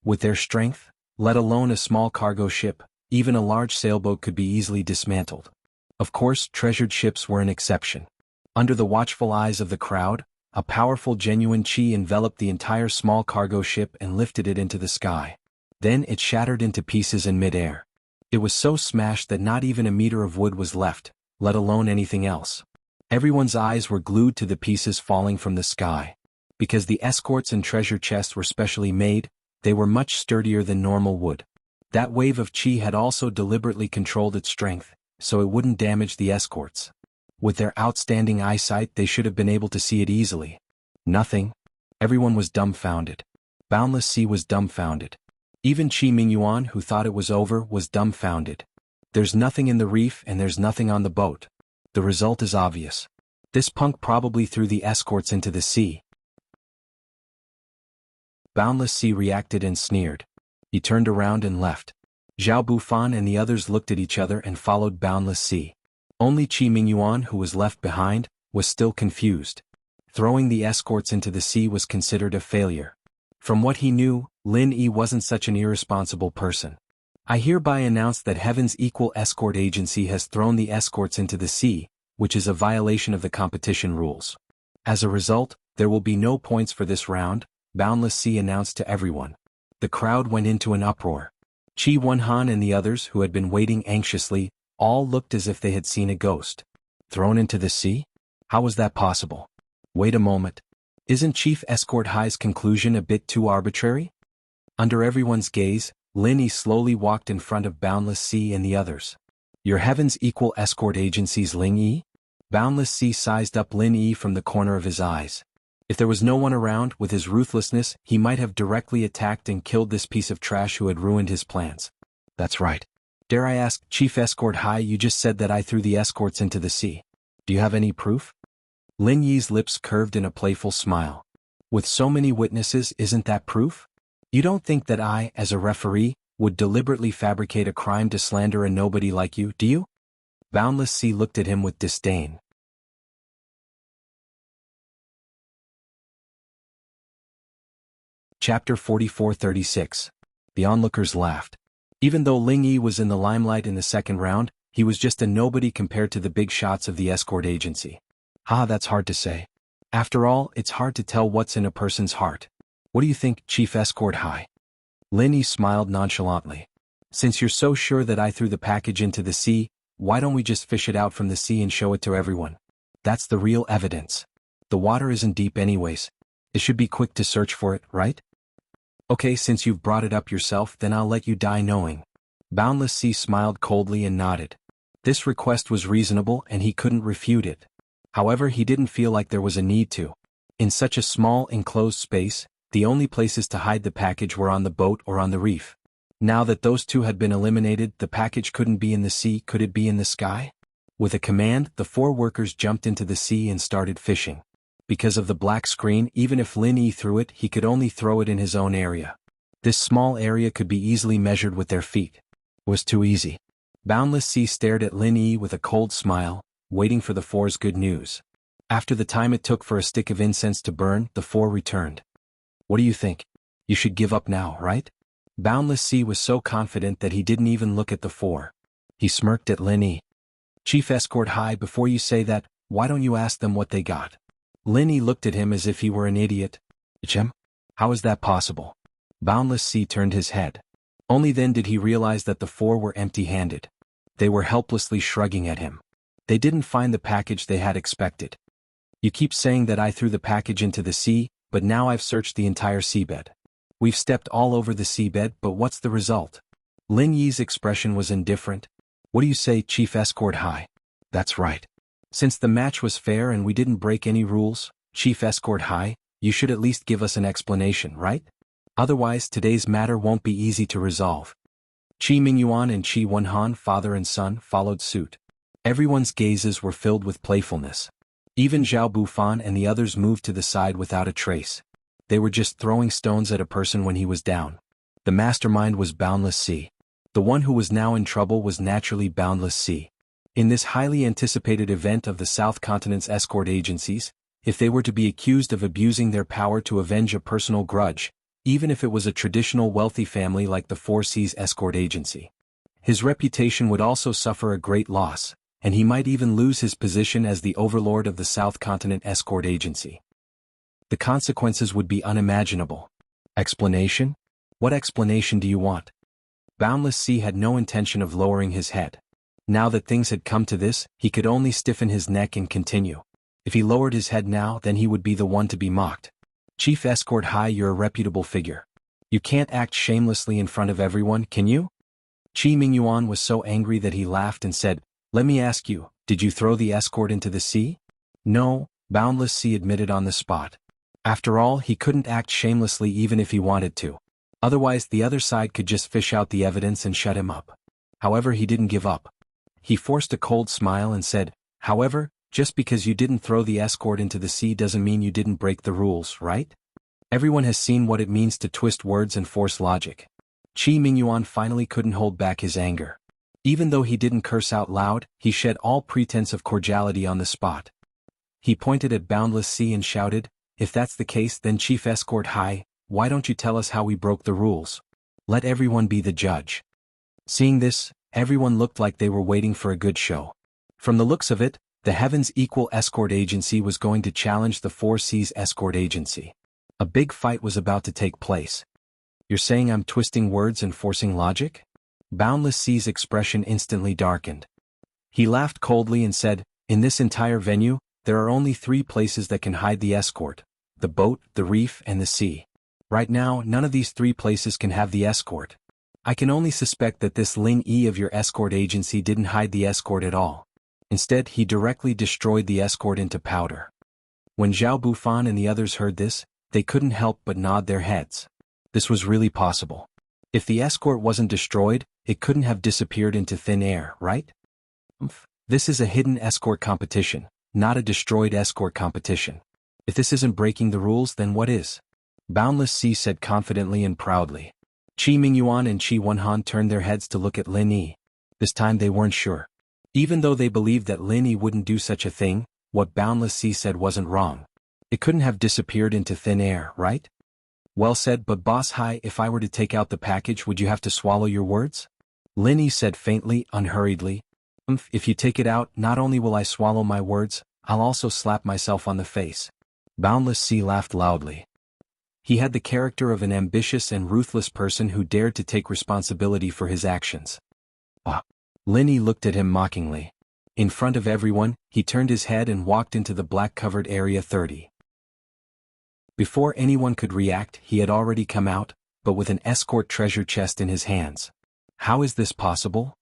With their strength, let alone a small cargo ship, even a large sailboat could be easily dismantled. Of course, treasured ships were an exception. Under the watchful eyes of the crowd, a powerful genuine Qi enveloped the entire small cargo ship and lifted it into the sky. Then it shattered into pieces in mid-air. It was so smashed that not even a meter of wood was left, let alone anything else. Everyone's eyes were glued to the pieces falling from the sky. Because the escorts and treasure chests were specially made, they were much sturdier than normal wood. That wave of Qi had also deliberately controlled its strength, so it wouldn't damage the escorts. With their outstanding eyesight, they should have been able to see it easily. Nothing. Everyone was dumbfounded. Boundless Sea was dumbfounded. Even Qi Mingyuan, who thought it was over, was dumbfounded. There's nothing in the reef and there's nothing on the boat. The result is obvious. This punk probably threw the escorts into the sea. Boundless Sea reacted and sneered. He turned around and left. Zhao Bufan and the others looked at each other and followed Boundless Sea. Only Qi Mingyuan, who was left behind, was still confused. Throwing the escorts into the sea was considered a failure. From what he knew, Lin Yi wasn't such an irresponsible person. I hereby announce that Heaven's Equal Escort Agency has thrown the escorts into the sea, which is a violation of the competition rules. As a result, there will be no points for this round, Boundless Sea announced to everyone. The crowd went into an uproar. Qi Wenhan and the others, who had been waiting anxiously, all looked as if they had seen a ghost. Thrown into the sea? How was that possible? Wait a moment. Isn't Chief Escort High's conclusion a bit too arbitrary? Under everyone's gaze, Lin Yi slowly walked in front of Boundless Sea and the others. Your Heaven's Equal Escort Agency's Lin Yi? Boundless Sea sized up Lin Yi from the corner of his eyes. If there was no one around, with his ruthlessness, he might have directly attacked and killed this piece of trash who had ruined his plans. That's right. Dare I ask, Chief Escort High, you just said that I threw the escorts into the sea. Do you have any proof? Lin Yi's lips curved in a playful smile. With so many witnesses, isn't that proof? You don't think that I, as a referee, would deliberately fabricate a crime to slander a nobody like you, do you? Boundless Sea looked at him with disdain. Chapter 44-36. The onlookers laughed. Even though Ling Yi was in the limelight in the second round, he was just a nobody compared to the big shots of the escort agency. That's hard to say. After all, it's hard to tell what's in a person's heart. What do you think, Chief Escort High? Lin Yi smiled nonchalantly. Since you're so sure that I threw the package into the sea, why don't we just fish it out from the sea and show it to everyone? That's the real evidence. The water isn't deep anyways. It should be quick to search for it, right? Okay, since you've brought it up yourself, then I'll let you die knowing. Boundless Sea smiled coldly and nodded. This request was reasonable and he couldn't refute it. However, he didn't feel like there was a need to. In such a small, enclosed space, the only places to hide the package were on the boat or on the reef. Now that those two had been eliminated, the package couldn't be in the sea, could it be in the sky? With a command, the 4 workers jumped into the sea and started fishing. Because of the black screen, even if Lin Yi threw it, he could only throw it in his own area. This small area could be easily measured with their feet. It was too easy. Boundless Sea stared at Lin Yi with a cold smile, waiting for the 4's good news. After the time it took for a stick of incense to burn, the 4 returned. What do you think? You should give up now, right? Boundless Sea was so confident that he didn't even look at the 4. He smirked at Lin Yi. Chief Escort High, before you say that, why don't you ask them what they got? Lin Yi looked at him as if he were an idiot. Chem? How is that possible? Boundless Sea turned his head. Only then did he realize that the 4 were empty-handed. They were helplessly shrugging at him. They didn't find the package they had expected. You keep saying that I threw the package into the sea, but now I've searched the entire seabed. We've stepped all over the seabed, but what's the result? Lin Yi's expression was indifferent. What do you say, Chief Escort High? That's right. Since the match was fair and we didn't break any rules, Chief Escort High, you should at least give us an explanation, right? Otherwise, today's matter won't be easy to resolve. Qi Mingyuan and Qi Wenhan, father and son, followed suit. Everyone's gazes were filled with playfulness. Even Zhao Bufan and the others moved to the side without a trace. They were just throwing stones at a person when he was down. The mastermind was Boundless Sea. The one who was now in trouble was naturally Boundless Sea. In this highly anticipated event of the South Continent's escort agencies, if they were to be accused of abusing their power to avenge a personal grudge, even if it was a traditional wealthy family like the 4 Seas escort agency, his reputation would also suffer a great loss, and he might even lose his position as the overlord of the South Continent escort agency. The consequences would be unimaginable. Explanation? What explanation do you want? Boundless Sea had no intention of lowering his head. Now that things had come to this, he could only stiffen his neck and continue. If he lowered his head now, then he would be the one to be mocked. Chief Escort High, you're a reputable figure. You can't act shamelessly in front of everyone, can you? Qi Mingyuan was so angry that he laughed and said, let me ask you, did you throw the escort into the sea? No, Boundless Sea admitted on the spot. After all, he couldn't act shamelessly even if he wanted to. Otherwise, the other side could just fish out the evidence and shut him up. However, he didn't give up. He forced a cold smile and said, however, just because you didn't throw the escort into the sea doesn't mean you didn't break the rules, right? Everyone has seen what it means to twist words and force logic. Qi Mingyuan finally couldn't hold back his anger. Even though he didn't curse out loud, he shed all pretense of cordiality on the spot. He pointed at Boundless Sea and shouted, "If that's the case, then Chief Escort High, why don't you tell us how we broke the rules? Let everyone be the judge." Seeing this, everyone looked like they were waiting for a good show. From the looks of it, the Heaven's Equal Escort Agency was going to challenge the Four Seas Escort Agency. A big fight was about to take place. "You're saying I'm twisting words and forcing logic?" Boundless Sea's expression instantly darkened. He laughed coldly and said, "In this entire venue, there are only 3 places that can hide the escort: the boat, the reef, and the sea. Right now, none of these 3 places can have the escort. I can only suspect that this Lin Yi of your escort agency didn't hide the escort at all. Instead, he directly destroyed the escort into powder." When Zhao Bufan and the others heard this, they couldn't help but nod their heads. This was really possible. If the escort wasn't destroyed, it couldn't have disappeared into thin air, right? This is a hidden escort competition, not a destroyed escort competition. If this isn't breaking the rules, then what is? Boundless Sea said confidently and proudly. Qi Mingyuan and Qi Wenhan turned their heads to look at Lin Yi. This time they weren't sure. Even though they believed that Lin Yi wouldn't do such a thing, what Boundless Sea said wasn't wrong. It couldn't have disappeared into thin air, right? "Well said, but Boss High, if I were to take out the package, would you have to swallow your words?" Lin Yi said faintly, unhurriedly. If you take it out, not only will I swallow my words, I'll also slap myself on the face." Boundless Sea laughed loudly. He had the character of an ambitious and ruthless person who dared to take responsibility for his actions. Lin Yi looked at him mockingly. In front of everyone, he turned his head and walked into the black-covered Area 30. Before anyone could react, he had already come out, but with an escort treasure chest in his hands. How is this possible?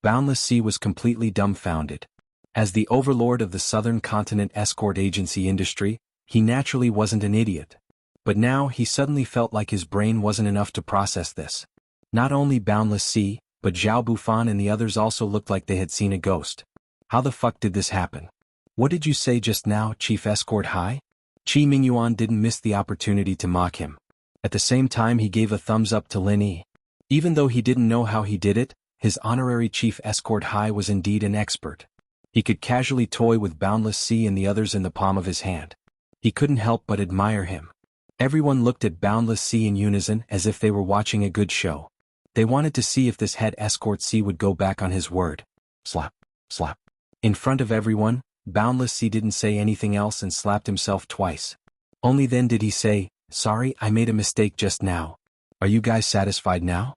Boundless Sea was completely dumbfounded. As the overlord of the Southern Continent escort agency industry, he naturally wasn't an idiot. But now he suddenly felt like his brain wasn't enough to process this. Not only Boundless Sea, but Zhao Bufan and the others also looked like they had seen a ghost. How the fuck did this happen? "What did you say just now, Chief Escort High?" Qi Mingyuan didn't miss the opportunity to mock him. At the same time, he gave a thumbs up to Lin Yi. Even though he didn't know how he did it, his honorary Chief Escort High was indeed an expert. He could casually toy with Boundless Sea and the others in the palm of his hand. He couldn't help but admire him. Everyone looked at Boundless Sea in unison as if they were watching a good show. They wanted to see if this head escort Sea would go back on his word. Slap, slap. In front of everyone, Boundless Sea didn't say anything else and slapped himself twice. Only then did he say, "Sorry, I made a mistake just now. Are you guys satisfied now?"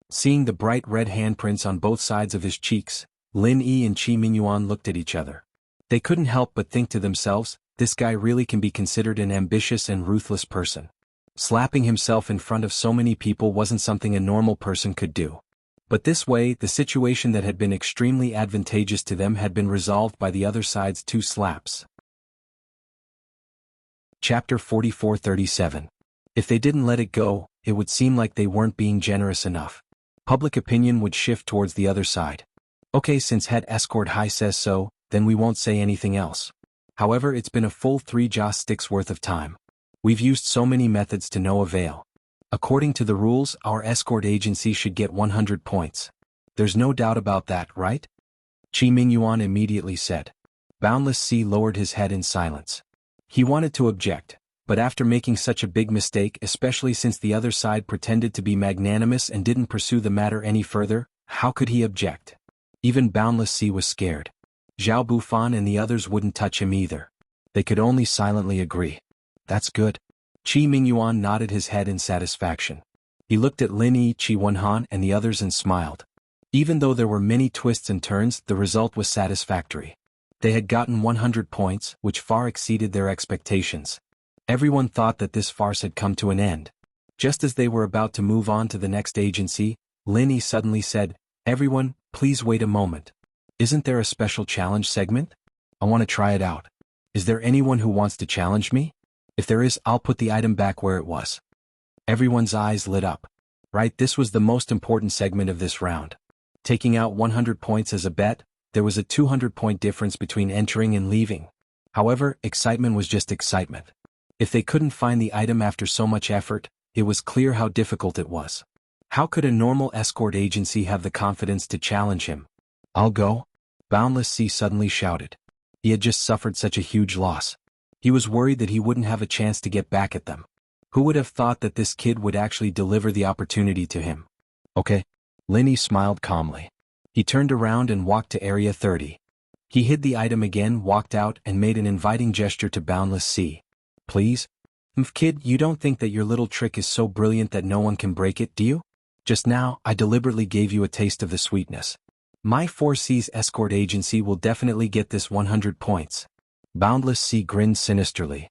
Seeing the bright red handprints on both sides of his cheeks, Lin Yi and Qi Mingyuan looked at each other. They couldn't help but think to themselves, this guy really can be considered an ambitious and ruthless person. Slapping himself in front of so many people wasn't something a normal person could do. But this way, the situation that had been extremely advantageous to them had been resolved by the other side's 2 slaps. Chapter 44-37. If they didn't let it go, it would seem like they weren't being generous enough. Public opinion would shift towards the other side. Okay, since Head Escort High says so, then we won't say anything else. However, it's been a full 3 joss sticks worth of time. We've used so many methods to no avail. According to the rules, our escort agency should get 100 points. There's no doubt about that, right? Qi Mingyuan immediately said. Boundless Sea lowered his head in silence. He wanted to object, but after making such a big mistake, especially since the other side pretended to be magnanimous and didn't pursue the matter any further, how could he object? Even Boundless Sea was scared. Zhao Bufan and the others wouldn't touch him either. They could only silently agree. That's good. Qi Mingyuan nodded his head in satisfaction. He looked at Lin Yi, Qi Wenhan and the others and smiled. Even though there were many twists and turns, the result was satisfactory. They had gotten 100 points, which far exceeded their expectations. Everyone thought that this farce had come to an end. Just as they were about to move on to the next agency, Lin Yi suddenly said, "Everyone, please wait a moment. Isn't there a special challenge segment? I want to try it out. Is there anyone who wants to challenge me? If there is, I'll put the item back where it was." Everyone's eyes lit up. Right, this was the most important segment of this round. Taking out 100 points as a bet, there was a 200-point difference between entering and leaving. However, excitement was just excitement. If they couldn't find the item after so much effort, it was clear how difficult it was. How could a normal escort agency have the confidence to challenge him? "I'll go," Boundless Sea suddenly shouted. He had just suffered such a huge loss. He was worried that he wouldn't have a chance to get back at them. Who would have thought that this kid would actually deliver the opportunity to him? "Okay." Linny smiled calmly. He turned around and walked to Area 30. He hid the item again, walked out, and made an inviting gesture to Boundless Sea. "Please? Kid, you don't think that your little trick is so brilliant that no one can break it, do you? Just now, I deliberately gave you a taste of the sweetness. My 4C's escort agency will definitely get this 100 points. Boundless Sea grinned sinisterly.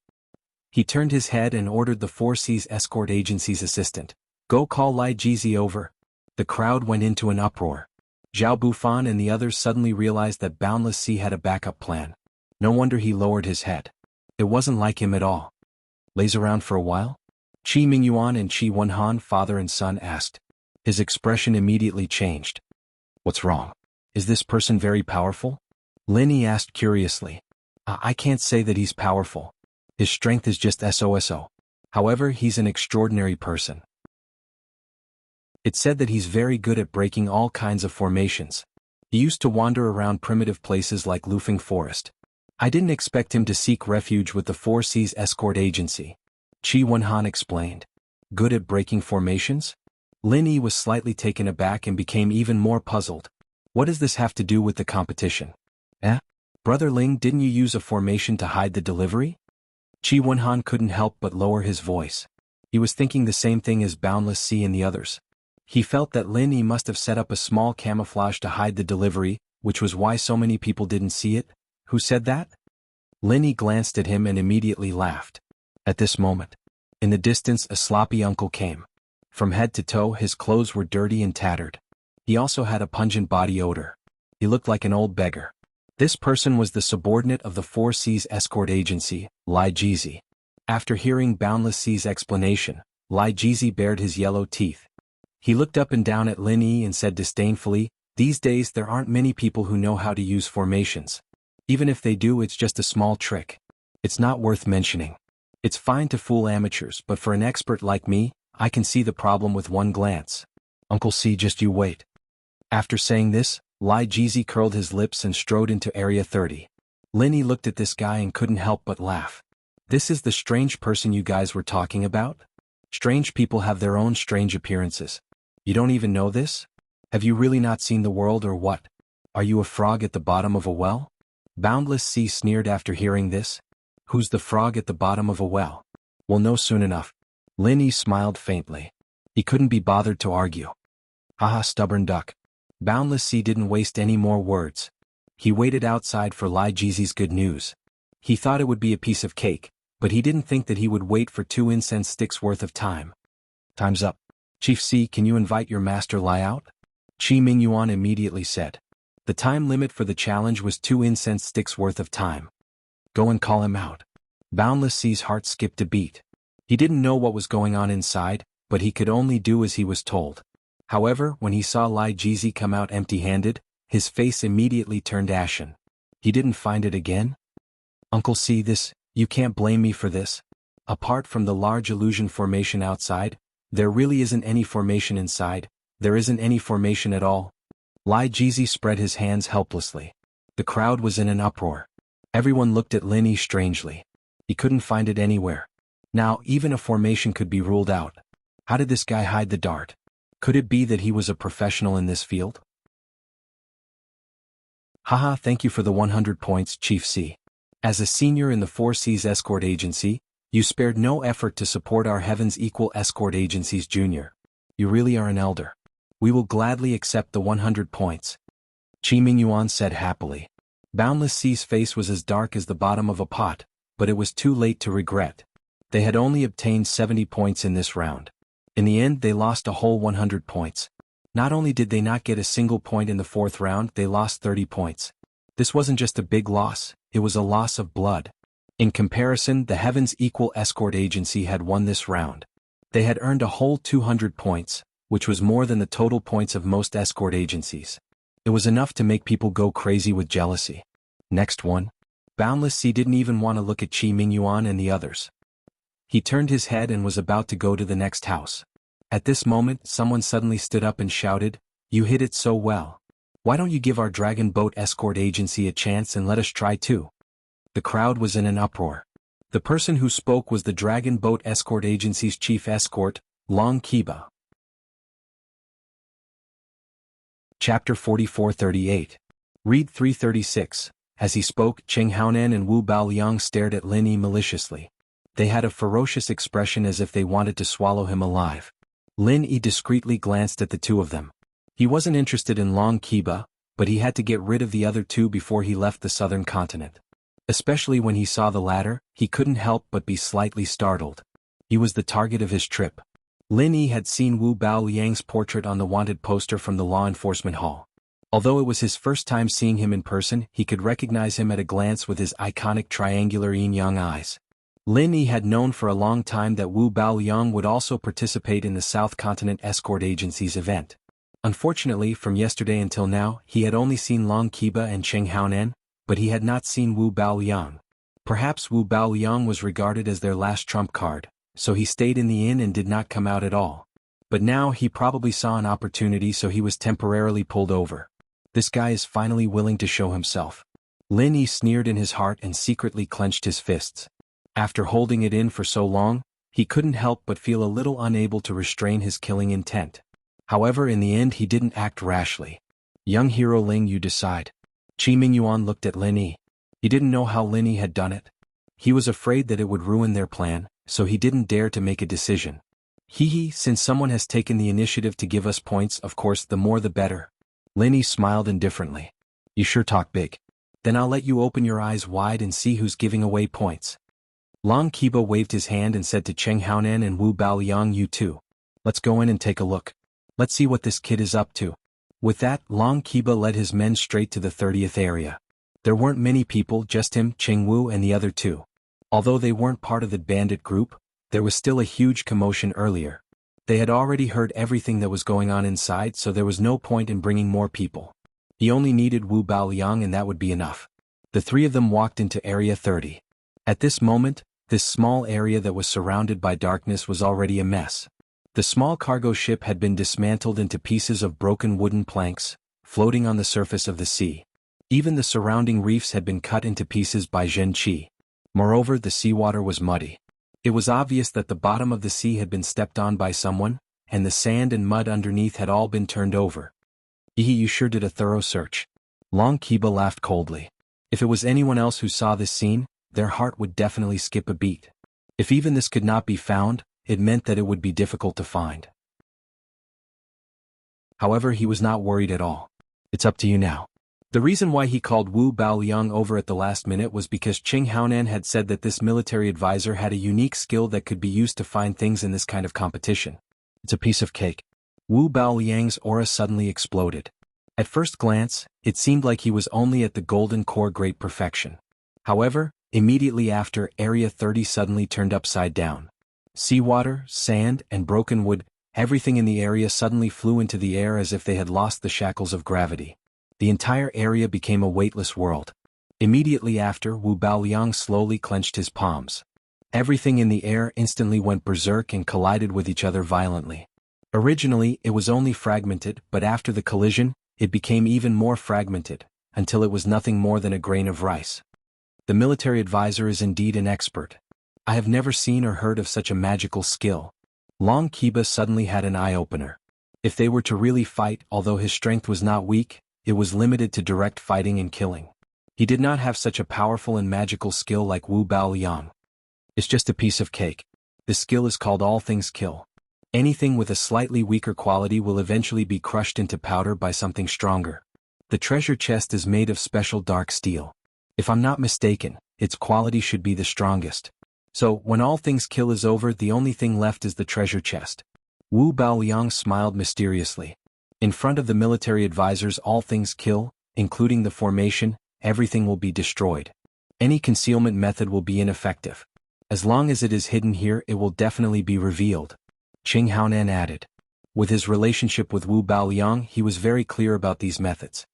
He turned his head and ordered the 4C's escort agency's assistant, "Go call Lai Jizi over." The crowd went into an uproar. Zhao Bufan and the others suddenly realized that Boundless Sea had a backup plan. No wonder he lowered his head. It wasn't like him at all. "Lays around for a while?" Qi Mingyuan and Qi Wenhan, father and son, asked. His expression immediately changed. "What's wrong? Is this person very powerful?" Linny asked curiously. I can't say that he's powerful. His strength is just SOSO. However, he's an extraordinary person. It's said that he's very good at breaking all kinds of formations. He used to wander around primitive places like Lufeng Forest. I didn't expect him to seek refuge with the 4C's escort agency." Qi Wenhan explained. "Good at breaking formations?" Linny was slightly taken aback and became even more puzzled. What does this have to do with the competition? Brother Ling, didn't you use a formation to hide the delivery? Qi Wenhan couldn't help but lower his voice. He was thinking the same thing as Boundless Sea and the others. He felt that Linny must have set up a small camouflage to hide the delivery, which was why so many people didn't see it. Who said that? Linny glanced at him and immediately laughed. At this moment, in the distance, a sloppy uncle came. From head to toe, his clothes were dirty and tattered. He also had a pungent body odor. He looked like an old beggar. This person was the subordinate of the 4C's escort agency, Lai Jizi. After hearing Boundless Sea's explanation, Lai Jizi bared his yellow teeth. He looked up and down at Lin Yi and said disdainfully, "These days there aren't many people who know how to use formations. Even if they do, it's just a small trick. It's not worth mentioning. It's fine to fool amateurs, but for an expert like me, I can see the problem with one glance. Uncle C, just you wait." After saying this, Lai Jizi curled his lips and strode into Area 30. Linny looked at this guy and couldn't help but laugh. "This is the strange person you guys were talking about? Strange people have their own strange appearances. You don't even know this? Have you really not seen the world or what? Are you a frog at the bottom of a well?" Boundless Sea sneered after hearing this. "Who's the frog at the bottom of a well? We'll know soon enough." Linny smiled faintly. He couldn't be bothered to argue. "Haha, stubborn duck." Boundless Sea didn't waste any more words. He waited outside for Lai Jizi's good news. He thought it would be a piece of cake, but he didn't think that he would wait for 2 incense sticks worth of time. "Time's up. Chief C, can you invite your master Lai out?" Qi Mingyuan immediately said. The time limit for the challenge was 2 incense sticks worth of time. "Go and call him out." Boundless Sea's heart skipped a beat. He didn't know what was going on inside, but he could only do as he was told. However, when he saw Lai Jizi come out empty-handed, his face immediately turned ashen. He didn't find it again? "Uncle C, you can't blame me for this. Apart from the large illusion formation outside, there really isn't any formation inside. There isn't any formation at all." Lai Jizi spread his hands helplessly. The crowd was in an uproar. Everyone looked at Linny strangely. He couldn't find it anywhere. Now, even a formation could be ruled out. How did this guy hide the dart? Could it be that he was a professional in this field? Haha, thank you for the 100 points, Chief C. As a senior in the 4C's escort agency, you spared no effort to support our Heaven's Equal escort agency's junior. You really are an elder. We will gladly accept the 100 points. Qi Mingyuan said happily. Boundless Sea's face was as dark as the bottom of a pot, but it was too late to regret. They had only obtained 70 points in this round. In the end, they lost a whole 100 points. Not only did they not get a single point in the 4th round, they lost 30 points. This wasn't just a big loss, it was a loss of blood. In comparison, the Heaven's Equal escort agency had won this round. They had earned a whole 200 points, which was more than the total points of most escort agencies. It was enough to make people go crazy with jealousy. Next one. Boundless Sea didn't even want to look at Qi Mingyuan and the others. He turned his head and was about to go to the next house. At this moment, someone suddenly stood up and shouted, "You hit it so well. Why don't you give our dragon boat escort agency a chance and let us try too?" The crowd was in an uproar. The person who spoke was the Dragon Boat Escort Agency's chief escort, Long Kiba. Chapter 44-38. Read 336. As he spoke, Cheng Haonan and Wu Baoliang stared at Lin Yi maliciously. They had a ferocious expression as if they wanted to swallow him alive. Lin Yi discreetly glanced at the two of them. He wasn't interested in Long Kiba, but he had to get rid of the other two before he left the southern continent. Especially when he saw the latter, he couldn't help but be slightly startled. He was the target of his trip. Lin Yi had seen Wu Baoliang's portrait on the wanted poster from the law enforcement hall. Although it was his first time seeing him in person, he could recognize him at a glance with his iconic triangular yin-yang eyes. Lin Yi had known for a long time that Wu Baoliang would also participate in the South Continent Escort Agency's event. Unfortunately, from yesterday until now, he had only seen Long Kiba and Cheng Haonan, but he had not seen Wu Baoliang. Perhaps Wu Baoliang was regarded as their last trump card, so he stayed in the inn and did not come out at all. But now he probably saw an opportunity, so he was temporarily pulled over. This guy is finally willing to show himself. Lin Yi sneered in his heart and secretly clenched his fists. After holding it in for so long, he couldn't help but feel a little unable to restrain his killing intent. However, in the end he didn't act rashly. "Young hero Ling, you decide." Qi Mingyuan looked at Lin Yi. He didn't know how Lin Yi had done it. He was afraid that it would ruin their plan, so he didn't dare to make a decision. Since someone has taken the initiative to give us points, of course the more the better." Lin Yi smiled indifferently. "You sure talk big. Then I'll let you open your eyes wide and see who's giving away points." Long Kiba waved his hand and said to Cheng Haonan and Wu Baoliang, "You too. Let's go in and take a look. Let's see what this kid is up to." With that, Long Kiba led his men straight to the 30th area. There weren't many people, just him, Cheng Wu and the other two. Although they weren't part of the bandit group, there was still a huge commotion earlier. They had already heard everything that was going on inside, so there was no point in bringing more people. He only needed Wu Baoliang and that would be enough. The three of them walked into Area 30. At this moment, this small area that was surrounded by darkness was already a mess. The small cargo ship had been dismantled into pieces of broken wooden planks, floating on the surface of the sea. Even the surrounding reefs had been cut into pieces by Zhen Qi. Moreover, the seawater was muddy. It was obvious that the bottom of the sea had been stepped on by someone, and the sand and mud underneath had all been turned over. You sure did a thorough search." Long Kiba laughed coldly. If it was anyone else who saw this scene, their heart would definitely skip a beat. If even this could not be found, it meant that it would be difficult to find. However, he was not worried at all. "It's up to you now." The reason why he called Wu Baoliang over at the last minute was because Cheng Haonan had said that this military advisor had a unique skill that could be used to find things in this kind of competition. "It's a piece of cake." Wu Baoliang's aura suddenly exploded. At first glance, it seemed like he was only at the golden core great perfection. However, immediately after, Area 30 suddenly turned upside down. Seawater, sand, and broken wood, everything in the area suddenly flew into the air as if they had lost the shackles of gravity. The entire area became a weightless world. Immediately after, Wu Baoliang slowly clenched his palms. Everything in the air instantly went berserk and collided with each other violently. Originally, it was only fragmented, but after the collision, it became even more fragmented, until it was nothing more than a grain of rice. The military advisor is indeed an expert. I have never seen or heard of such a magical skill. Long Kiba suddenly had an eye-opener. If they were to really fight, although his strength was not weak, it was limited to direct fighting and killing. He did not have such a powerful and magical skill like Wu Baoliang. It's just a piece of cake. The skill is called All Things Kill. Anything with a slightly weaker quality will eventually be crushed into powder by something stronger. The treasure chest is made of special dark steel. If I'm not mistaken, its quality should be the strongest. So, when All Things Kill is over, the only thing left is the treasure chest. Wu Baoliang smiled mysteriously. In front of the military advisor's All Things Kill, including the formation, everything will be destroyed. Any concealment method will be ineffective. As long as it is hidden here, it will definitely be revealed. Cheng Haonan added. With his relationship with Wu Baoliang, he was very clear about these methods.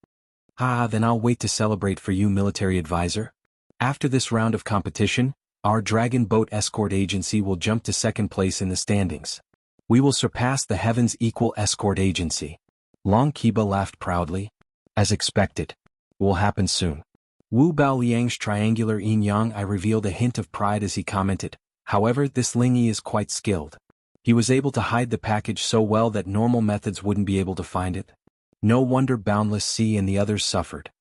Then I'll wait to celebrate for you, military advisor. After this round of competition, Our Dragon Boat Escort Agency will jump to second place in the standings. We will surpass the Heavens Equal Escort Agency. Long Kiba laughed proudly. As expected. Will happen soon. Wu Baoliang's triangular yin-yang eye revealed a hint of pride as he commented, however this Ling Yi is quite skilled. He was able to hide the package so well that normal methods wouldn't be able to find it. No wonder Boundless Sea and the others suffered.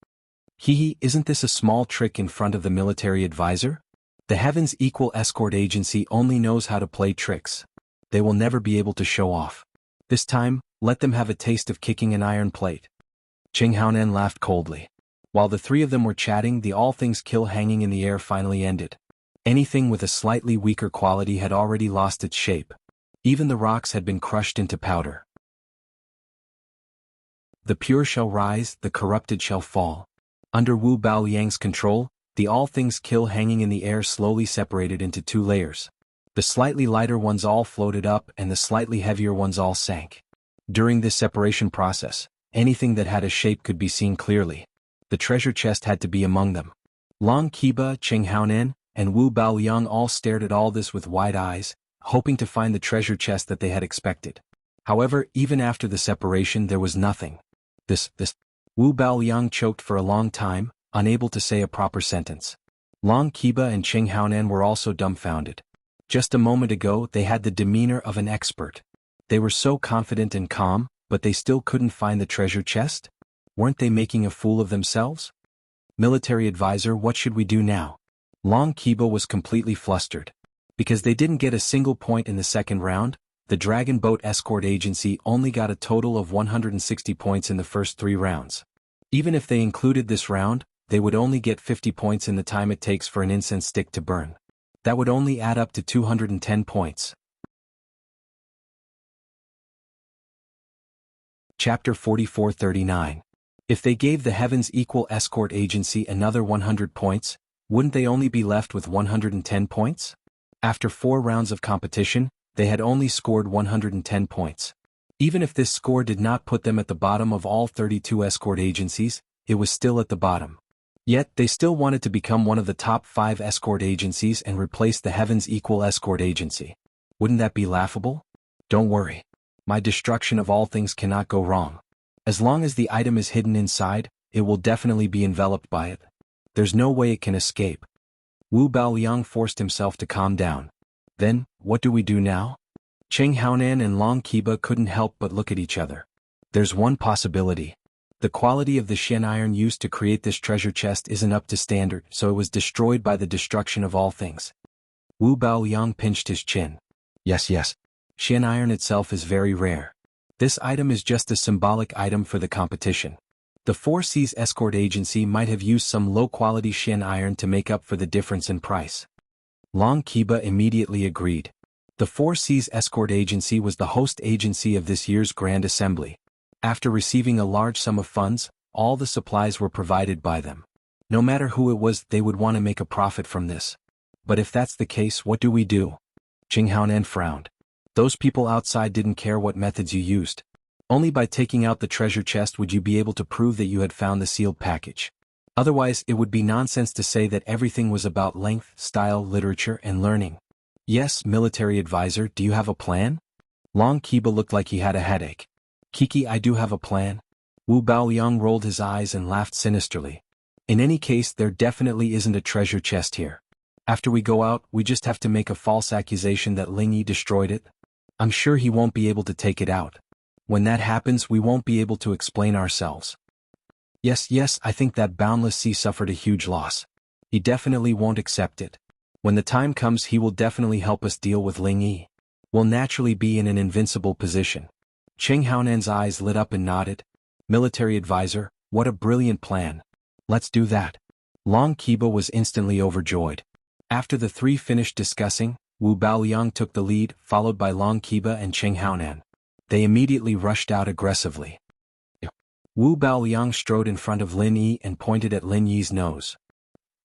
Hee, isn't this a small trick in front of the military advisor? The Heavens Equal Escort Agency only knows how to play tricks. They will never be able to show off. This time, let them have a taste of kicking an iron plate. Qing Haonan laughed coldly. While the three of them were chatting, the all things kill hanging in the air finally ended. Anything with a slightly weaker quality had already lost its shape. Even the rocks had been crushed into powder. The pure shall rise, the corrupted shall fall. Under Wu Baoliang's control, the all things kill hanging in the air slowly separated into two layers. The slightly lighter ones all floated up and the slightly heavier ones all sank. During this separation process, anything that had a shape could be seen clearly. The treasure chest had to be among them. Long Kiba, Qing Haonan, and Wu Baoliang all stared at all this with wide eyes, hoping to find the treasure chest that they had expected. However, even after the separation there was nothing. This. Wu Baoliang choked for a long time, unable to say a proper sentence. Long Kiba and Qing Haonan were also dumbfounded. Just a moment ago they had the demeanor of an expert. They were so confident and calm, but they still couldn't find the treasure chest? Weren't they making a fool of themselves? Military advisor, what should we do now? Long Kiba was completely flustered. Because they didn't get a single point in the second round, the Dragon Boat Escort Agency only got a total of 160 points in the first 3 rounds. Even if they included this round, they would only get 50 points in the time it takes for an incense stick to burn. That would only add up to 210 points. Chapter 4439. If they gave the Heavens Equal Escort Agency another 100 points, wouldn't they only be left with 110 points? After 4 rounds of competition, they had only scored 110 points. Even if this score did not put them at the bottom of all 32 escort agencies, it was still at the bottom. Yet, they still wanted to become one of the top 5 escort agencies and replace the Heavens Equal Escort Agency. Wouldn't that be laughable? Don't worry. My destruction of all things cannot go wrong. As long as the item is hidden inside, it will definitely be enveloped by it. There's no way it can escape. Wu Baoliang forced himself to calm down. Then, what do we do now? Qing Haonan and Long Kiba couldn't help but look at each other. There's one possibility. The quality of the Shen iron used to create this treasure chest isn't up to standard, so it was destroyed by the destruction of all things. Wu Baoliang pinched his chin. Yes. Shen iron itself is very rare. This item is just a symbolic item for the competition. The 4 Seas Escort Agency might have used some low-quality Shen iron to make up for the difference in price. Long Kiba immediately agreed. The 4 Seas Escort Agency was the host agency of this year's Grand Assembly. After receiving a large sum of funds, all the supplies were provided by them. No matter who it was, they would want to make a profit from this. But if that's the case, what do we do? Qing Haonan frowned. Those people outside didn't care what methods you used. Only by taking out the treasure chest would you be able to prove that you had found the sealed package. Otherwise, it would be nonsense to say that everything was about length, style, literature, and learning. Yes, military advisor, do you have a plan? Long Kiba looked like he had a headache. Kiki, I do have a plan. Wu Baoliang rolled his eyes and laughed sinisterly. In any case, there definitely isn't a treasure chest here. After we go out, we just have to make a false accusation that Ling Yi destroyed it. I'm sure he won't be able to take it out. When that happens, we won't be able to explain ourselves. Yes, I think that Boundless Sea suffered a huge loss. He definitely won't accept it. When the time comes, he will definitely help us deal with Ling Yi. We'll naturally be in an invincible position. Qing Haonan's eyes lit up and nodded. Military advisor, what a brilliant plan. Let's do that. Long Kiba was instantly overjoyed. After the 3 finished discussing, Wu Baoliang took the lead, followed by Long Kiba and Qing Haonan. They immediately rushed out aggressively. Wu Baoliang strode in front of Lin Yi and pointed at Lin Yi's nose.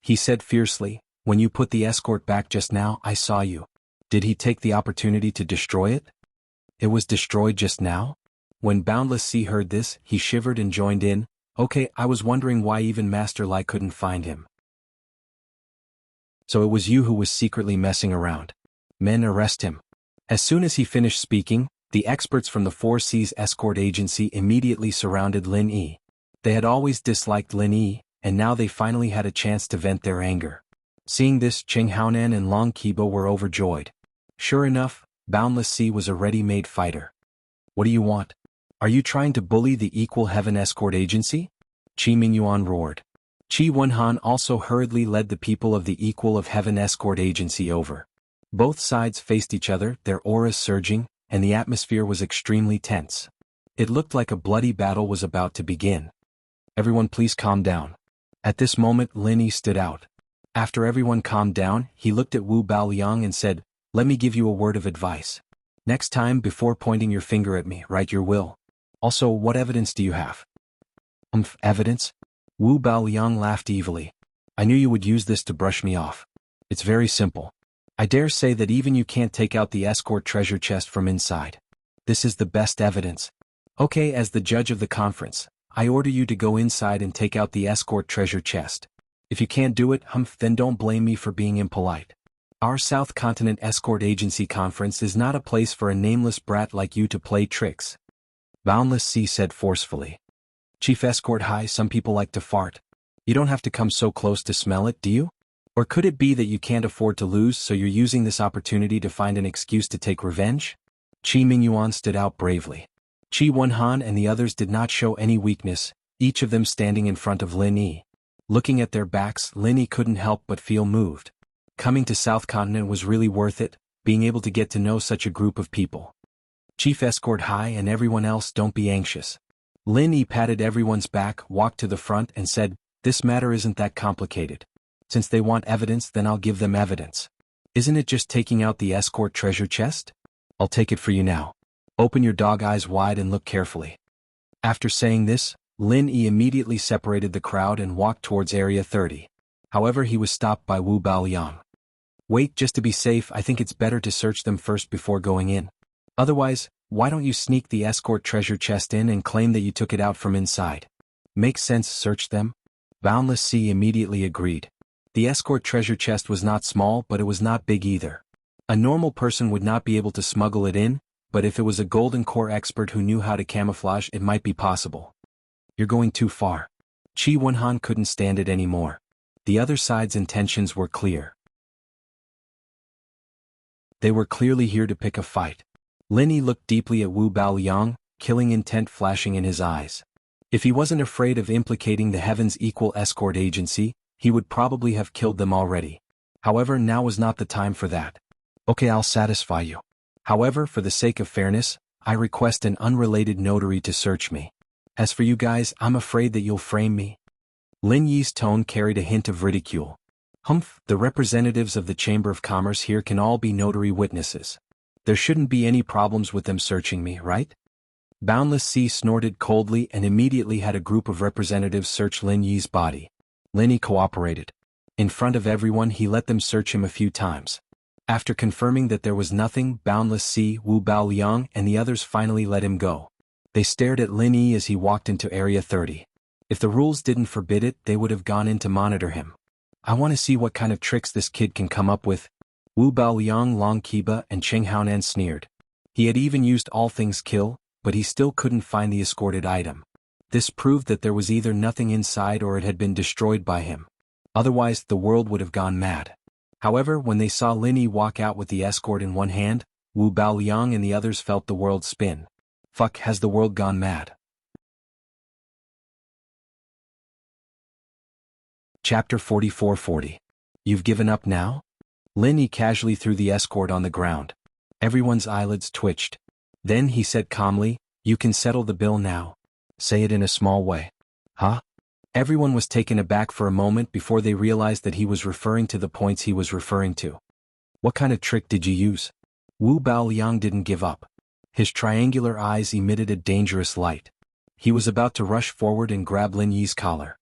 He said fiercely, "When you put the escort back just now, I saw you. Did he take the opportunity to destroy it?" It was destroyed just now? When Boundless Sea heard this, he shivered and joined in. Okay, I was wondering why even Master Lai couldn't find him. So it was you who was secretly messing around. Men, arrest him. As soon as he finished speaking, the experts from the 4C's escort agency immediately surrounded Lin Yi. They had always disliked Lin Yi, and now they finally had a chance to vent their anger. Seeing this, Cheng Haonan and Long Qibo were overjoyed. Sure enough, Boundless Sea was a ready-made fighter. What do you want? Are you trying to bully the Equal Heaven Escort Agency? Qi Mingyuan roared. Qi Wenhan also hurriedly led the people of the Equal of Heaven Escort Agency over. Both sides faced each other, their auras surging, and the atmosphere was extremely tense. It looked like a bloody battle was about to begin. Everyone please calm down. At this moment Lin Yi stood out. After everyone calmed down, he looked at Wu Baoliang and said, "Let me give you a word of advice. Next time before pointing your finger at me, write your will. Also, what evidence do you have?" Evidence? Wu Baoliang laughed evilly. "I knew you would use this to brush me off. It's very simple. I dare say that even you can't take out the escort treasure chest from inside. This is the best evidence. Okay, as the judge of the conference, I order you to go inside and take out the escort treasure chest. If you can't do it, then don't blame me for being impolite. Our South Continent Escort Agency Conference is not a place for a nameless brat like you to play tricks." Boundless Sea said forcefully. "Chief Escort High, some people like to fart. You don't have to come so close to smell it, do you? Or could it be that you can't afford to lose, so you're using this opportunity to find an excuse to take revenge?" Qi Mingyuan stood out bravely. Qi Wenhan and the others did not show any weakness, each of them standing in front of Lin Yi. Looking at their backs, Lin Yi couldn't help but feel moved. Coming to South Continent was really worth it, being able to get to know such a group of people. "Chief Escort High and everyone else, don't be anxious." Lin Yi patted everyone's back, walked to the front and said, "This matter isn't that complicated. Since they want evidence, then I'll give them evidence. Isn't it just taking out the escort treasure chest? I'll take it for you now. Open your dog eyes wide and look carefully." After saying this, Lin Yi immediately separated the crowd and walked towards Area 30. However, he was stopped by Wu Baoliang. "Wait, just to be safe, I think it's better to search them first before going in. Otherwise, why don't you sneak the escort treasure chest in and claim that you took it out from inside? Makes sense, search them?" Boundless Sea immediately agreed. The escort treasure chest was not small, but it was not big either. A normal person would not be able to smuggle it in, but if it was a golden core expert who knew how to camouflage, it might be possible. "You're going too far." Qi Wenhan couldn't stand it anymore. The other side's intentions were clear. They were clearly here to pick a fight. Lin Yi looked deeply at Wu Baoliang, killing intent flashing in his eyes. If he wasn't afraid of implicating the Heaven's Equal Escort Agency, he would probably have killed them already. However, now was not the time for that. "Okay, I'll satisfy you. However, for the sake of fairness, I request an unrelated notary to search me. As for you guys, I'm afraid that you'll frame me." Lin Yi's tone carried a hint of ridicule. The representatives of the Chamber of Commerce here can all be notary witnesses. There shouldn't be any problems with them searching me, right? Boundless Sea snorted coldly and immediately had a group of representatives search Lin Yi's body. Lin Yi cooperated. In front of everyone, he let them search him a few times. After confirming that there was nothing, Boundless Sea, Wu Baoliang and the others finally let him go. They stared at Lin Yi as he walked into Area 30. If the rules didn't forbid it, they would have gone in to monitor him. "I want to see what kind of tricks this kid can come up with." Wu Baoliang, Long Qiba and Cheng Haonan sneered. He had even used all things kill, but he still couldn't find the escorted item. This proved that there was either nothing inside or it had been destroyed by him. Otherwise, the world would have gone mad. However, when they saw Lin Yi walk out with the escort in one hand, Wu Baoliang and the others felt the world spin. Fuck, has the world gone mad? Chapter 4440. You've given up now? Lin Yi casually threw the escort on the ground. Everyone's eyelids twitched. Then he said calmly, "You can settle the bill now. Say it in a small way." "Huh?" Everyone was taken aback for a moment before they realized that he was referring to the points he was referring to. "What kind of trick did you use?" Wu Baoliang didn't give up. His triangular eyes emitted a dangerous light. He was about to rush forward and grab Lin Yi's collar.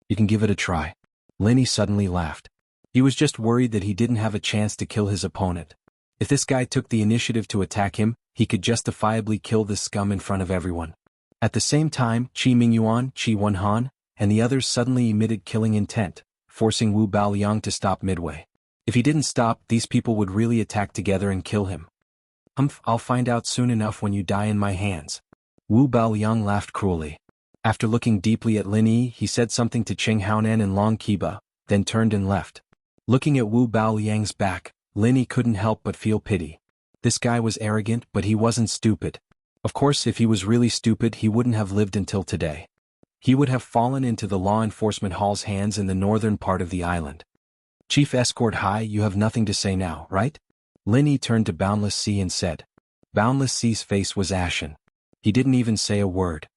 "You can give it a try." Lin Yi suddenly laughed. He was just worried that he didn't have a chance to kill his opponent. If this guy took the initiative to attack him, he could justifiably kill this scum in front of everyone. At the same time, Qi Mingyuan, Qi Wenhan, and the others suddenly emitted killing intent, forcing Wu Baoliang to stop midway. If he didn't stop, these people would really attack together and kill him. I'll find out soon enough when you die in my hands. Wu Baoliang laughed cruelly. After looking deeply at Lin Yi, he said something to Cheng Haonan and Long Qiba, then turned and left. Looking at Wu Baoliang's back, Lin Yi couldn't help but feel pity. This guy was arrogant, but he wasn't stupid. Of course, if he was really stupid, he wouldn't have lived until today. He would have fallen into the law enforcement hall's hands in the northern part of the island. Chief Escort High, you have nothing to say now, right? Lin Yi turned to Boundless Sea and said. Boundless Sea's face was ashen. He didn't even say a word.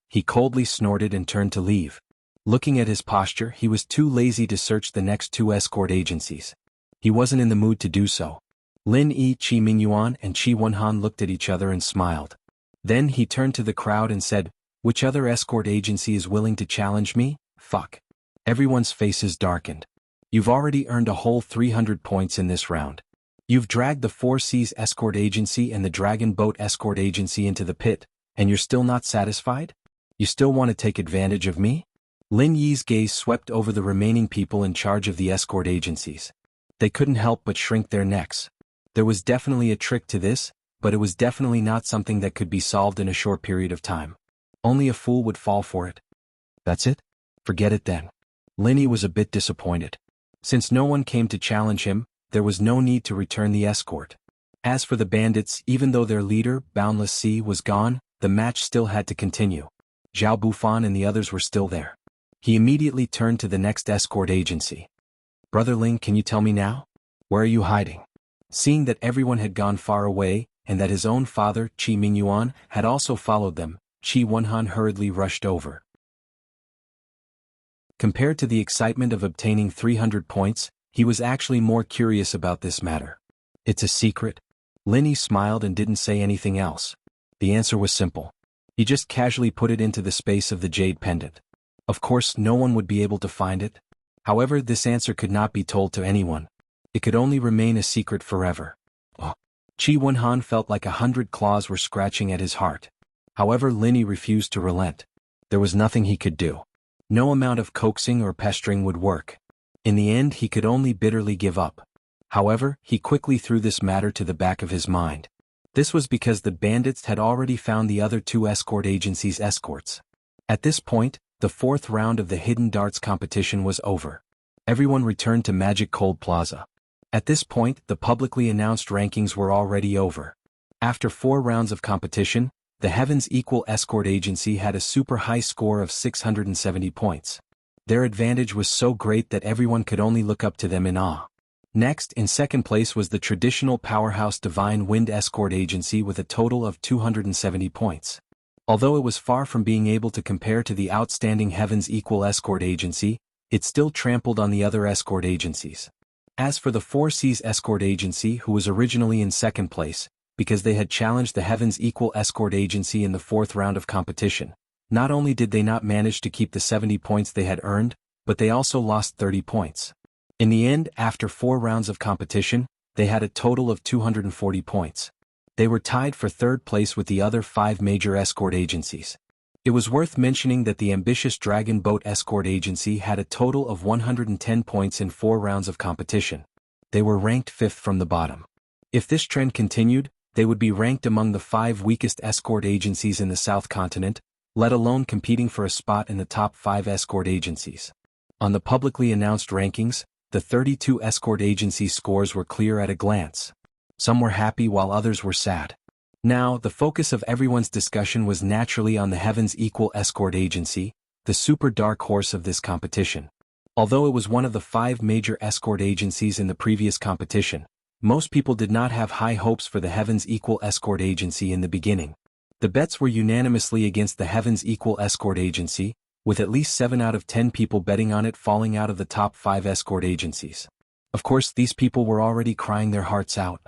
He coldly snorted and turned to leave. Looking at his posture, he was too lazy to search the next 2 escort agencies. He wasn't in the mood to do so. Lin Yi, Qi Mingyuan and Qi Wenhan looked at each other and smiled. Then he turned to the crowd and said, which other escort agency is willing to challenge me? Fuck. Everyone's faces darkened. You've already earned a whole 300 points in this round. You've dragged the 4 Seas Escort Agency and the Dragon Boat Escort Agency into the pit, and you're still not satisfied? You still want to take advantage of me? Lin Yi's gaze swept over the remaining people in charge of the escort agencies. They couldn't help but shrink their necks. There was definitely a trick to this, but it was definitely not something that could be solved in a short period of time. Only a fool would fall for it. That's it? Forget it then. Lin Yi was a bit disappointed. Since no one came to challenge him, there was no need to return the escort. As for the bandits, even though their leader, Boundless Sea, was gone, the match still had to continue. Zhao Bufan and the others were still there. He immediately turned to the next escort agency. Brother Ling, can you tell me now? Where are you hiding? Seeing that everyone had gone far away, and that his own father, Qi Mingyuan, had also followed them, Qi Wenhan hurriedly rushed over. Compared to the excitement of obtaining 300 points, he was actually more curious about this matter. It's a secret? Lin Yi smiled and didn't say anything else. The answer was simple. He just casually put it into the space of the jade pendant. Of course, no one would be able to find it. However, this answer could not be told to anyone. It could only remain a secret forever. Oh. Qi Wenhan felt like 100 claws were scratching at his heart. However, Lin Yi refused to relent. There was nothing he could do. No amount of coaxing or pestering would work. In the end, he could only bitterly give up. However, he quickly threw this matter to the back of his mind. This was because the bandits had already found the other 2 escort agencies' escorts. At this point, the 4th round of the Hidden Darts competition was over. Everyone returned to Magic Cold Plaza. At this point, the publicly announced rankings were already over. After 4 rounds of competition, the Heavens Equal Escort Agency had a super high score of 670 points. Their advantage was so great that everyone could only look up to them in awe. Next, in second place was the traditional powerhouse Divine Wind Escort Agency with a total of 270 points. Although it was far from being able to compare to the outstanding Heavens Equal Escort Agency, it still trampled on the other escort agencies. As for the 4 Seas Escort Agency, who was originally in second place, because they had challenged the Heavens Equal Escort Agency in the 4th round of competition, not only did they not manage to keep the 70 points they had earned, but they also lost 30 points. In the end, after 4 rounds of competition, they had a total of 240 points. They were tied for 3rd place with the other 5 major escort agencies. It was worth mentioning that the ambitious Dragon Boat Escort Agency had a total of 110 points in 4 rounds of competition. They were ranked 5th from the bottom. If this trend continued, they would be ranked among the 5 weakest escort agencies in the South Continent, let alone competing for a spot in the top 5 escort agencies. On the publicly announced rankings, the 32 escort agency scores were clear at a glance. Some were happy while others were sad. Now, the focus of everyone's discussion was naturally on the Heavens Equal Escort Agency, the super dark horse of this competition. Although it was one of the 5 major escort agencies in the previous competition, most people did not have high hopes for the Heavens Equal Escort Agency in the beginning. The bets were unanimously against the Heavens Equal Escort Agency, with at least 7 out of 10 people betting on it falling out of the top 5 escort agencies. Of course, these people were already crying their hearts out.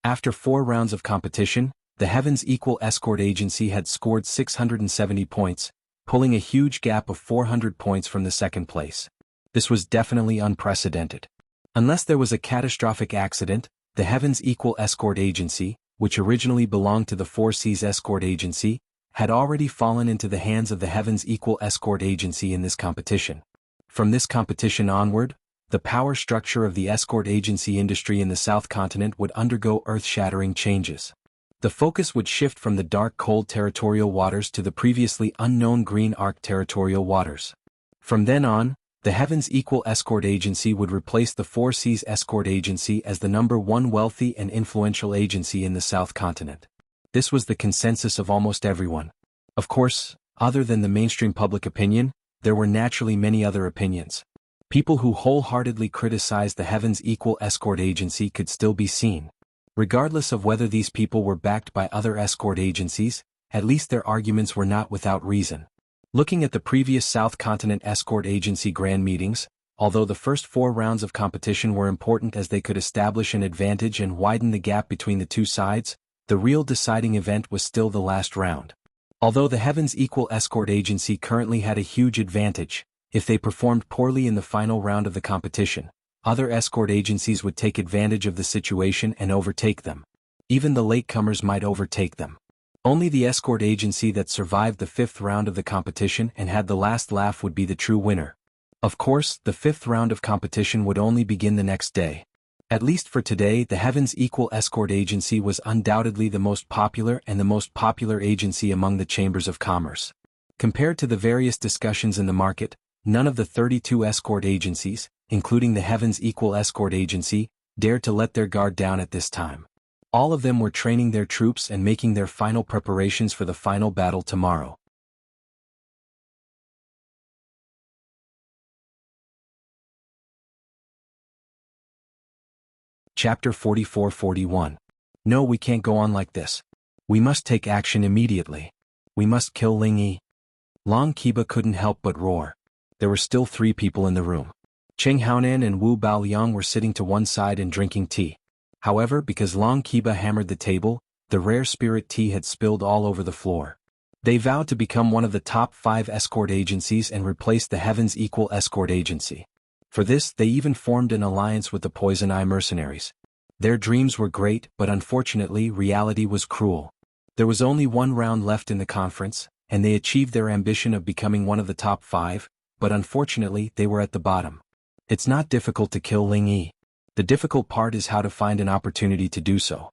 After 4 rounds of competition, the Heavens Equal Escort Agency had scored 670 points, pulling a huge gap of 400 points from the 2nd place. This was definitely unprecedented. Unless there was a catastrophic accident, the Heavens Equal Escort Agency, which originally belonged to the 4 Seas Escort Agency, had already fallen into the hands of the Heavens Equal Escort Agency in this competition. From this competition onward, the power structure of the escort agency industry in the South Continent would undergo earth-shattering changes. The focus would shift from the dark cold territorial waters to the previously unknown green arc territorial waters. From then on, the Heavens Equal Escort Agency would replace the Four Seas Escort Agency as the #1 wealthy and influential agency in the South Continent. This was the consensus of almost everyone. Of course, other than the mainstream public opinion, there were naturally many other opinions. People who wholeheartedly criticized the Heavens Equal Escort Agency could still be seen. Regardless of whether these people were backed by other escort agencies, at least their arguments were not without reason. Looking at the previous South Continent Escort Agency grand meetings, although the first 4 rounds of competition were important as they could establish an advantage and widen the gap between the two sides, the real deciding event was still the last round. Although the Heavens Equal Escort Agency currently had a huge advantage, if they performed poorly in the final round of the competition, other escort agencies would take advantage of the situation and overtake them. Even the latecomers might overtake them. Only the escort agency that survived the 5th round of the competition and had the last laugh would be the true winner. Of course, the 5th round of competition would only begin the next day. At least for today, the Heavens Equal Escort Agency was undoubtedly the most popular and the most popular agency among the chambers of commerce. Compared to the various discussions in the market, none of the 32 escort agencies, including the Heavens Equal Escort Agency, dared to let their guard down at this time. All of them were training their troops and making their final preparations for the final battle tomorrow. Chapter 44-41. No, we can't go on like this. We must take action immediately. We must kill Ling Yi. Long Qiba couldn't help but roar. There were still 3 people in the room. Cheng Haonan and Wu Baoliang were sitting to one side and drinking tea. However, because Long Qiba hammered the table, the rare spirit tea had spilled all over the floor. They vowed to become one of the top 5 escort agencies and replace the Heavens Equal Escort Agency. For this, they even formed an alliance with the Poison Eye mercenaries. Their dreams were great, but unfortunately, reality was cruel. There was only 1 round left in the conference, and they achieved their ambition of becoming one of the top 5, but unfortunately, they were at the bottom. It's not difficult to kill Ling Yi. The difficult part is how to find an opportunity to do so.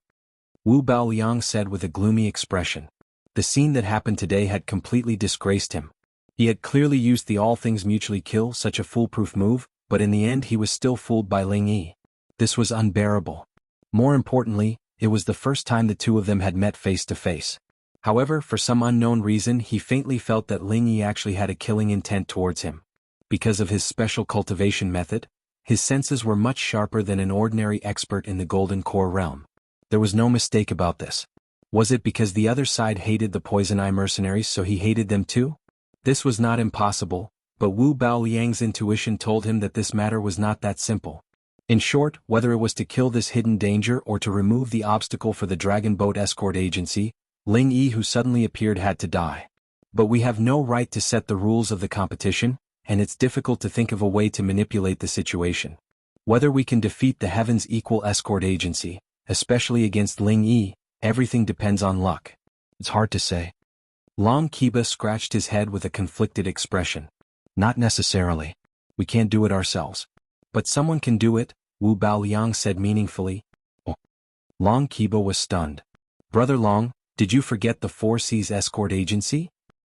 Wu Baoliang said with a gloomy expression. The scene that happened today had completely disgraced him. He had clearly used the all things mutually kill such a foolproof move, but in the end he was still fooled by Ling Yi. This was unbearable. More importantly, it was the first time the two of them had met face to face. However, for some unknown reason he faintly felt that Ling Yi actually had a killing intent towards him. Because of his special cultivation method, his senses were much sharper than an ordinary expert in the Golden Core realm. There was no mistake about this. Was it because the other side hated the Poison Eye mercenaries so he hated them too? This was not impossible, but Wu Baoliang's intuition told him that this matter was not that simple. In short, whether it was to kill this hidden danger or to remove the obstacle for the Dragon Boat Escort Agency, Ling Yi who suddenly appeared had to die. But we have no right to set the rules of the competition, and it's difficult to think of a way to manipulate the situation. Whether we can defeat the Heavens Equal Escort Agency, especially against Ling Yi, everything depends on luck. It's hard to say. Long Qiba scratched his head with a conflicted expression. Not necessarily. We can't do it ourselves. But someone can do it, Wu Baoliang said meaningfully. Oh. Long Qiba was stunned. Brother Long, did you forget the Four Seas Escort Agency?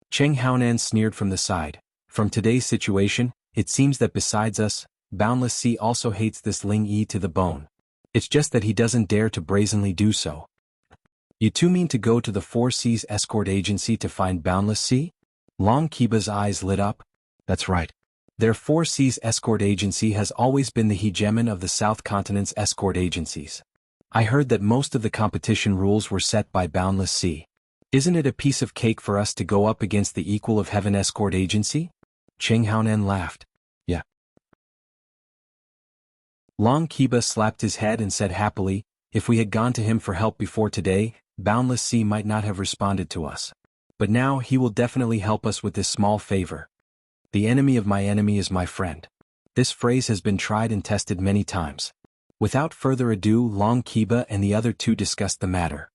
Cheng Haonan sneered from the side. From today's situation, it seems that besides us, Boundless Sea also hates this Ling Yi to the bone. It's just that he doesn't dare to brazenly do so. You two mean to go to the Four Seas Escort Agency to find Boundless Sea? Long Qiba's eyes lit up. That's right. Their Four Seas Escort Agency has always been the hegemon of the South Continent's escort agencies. I heard that most of the competition rules were set by Boundless Sea. Isn't it a piece of cake for us to go up against the Equal of Heaven Escort Agency? Cheng Haonan laughed. Yeah. Long Qiba slapped his head and said happily, if we had gone to him for help before today, Boundless Sea might not have responded to us. But now he will definitely help us with this small favor. The enemy of my enemy is my friend. This phrase has been tried and tested many times. Without further ado, Long Qiba and the other two discussed the matter.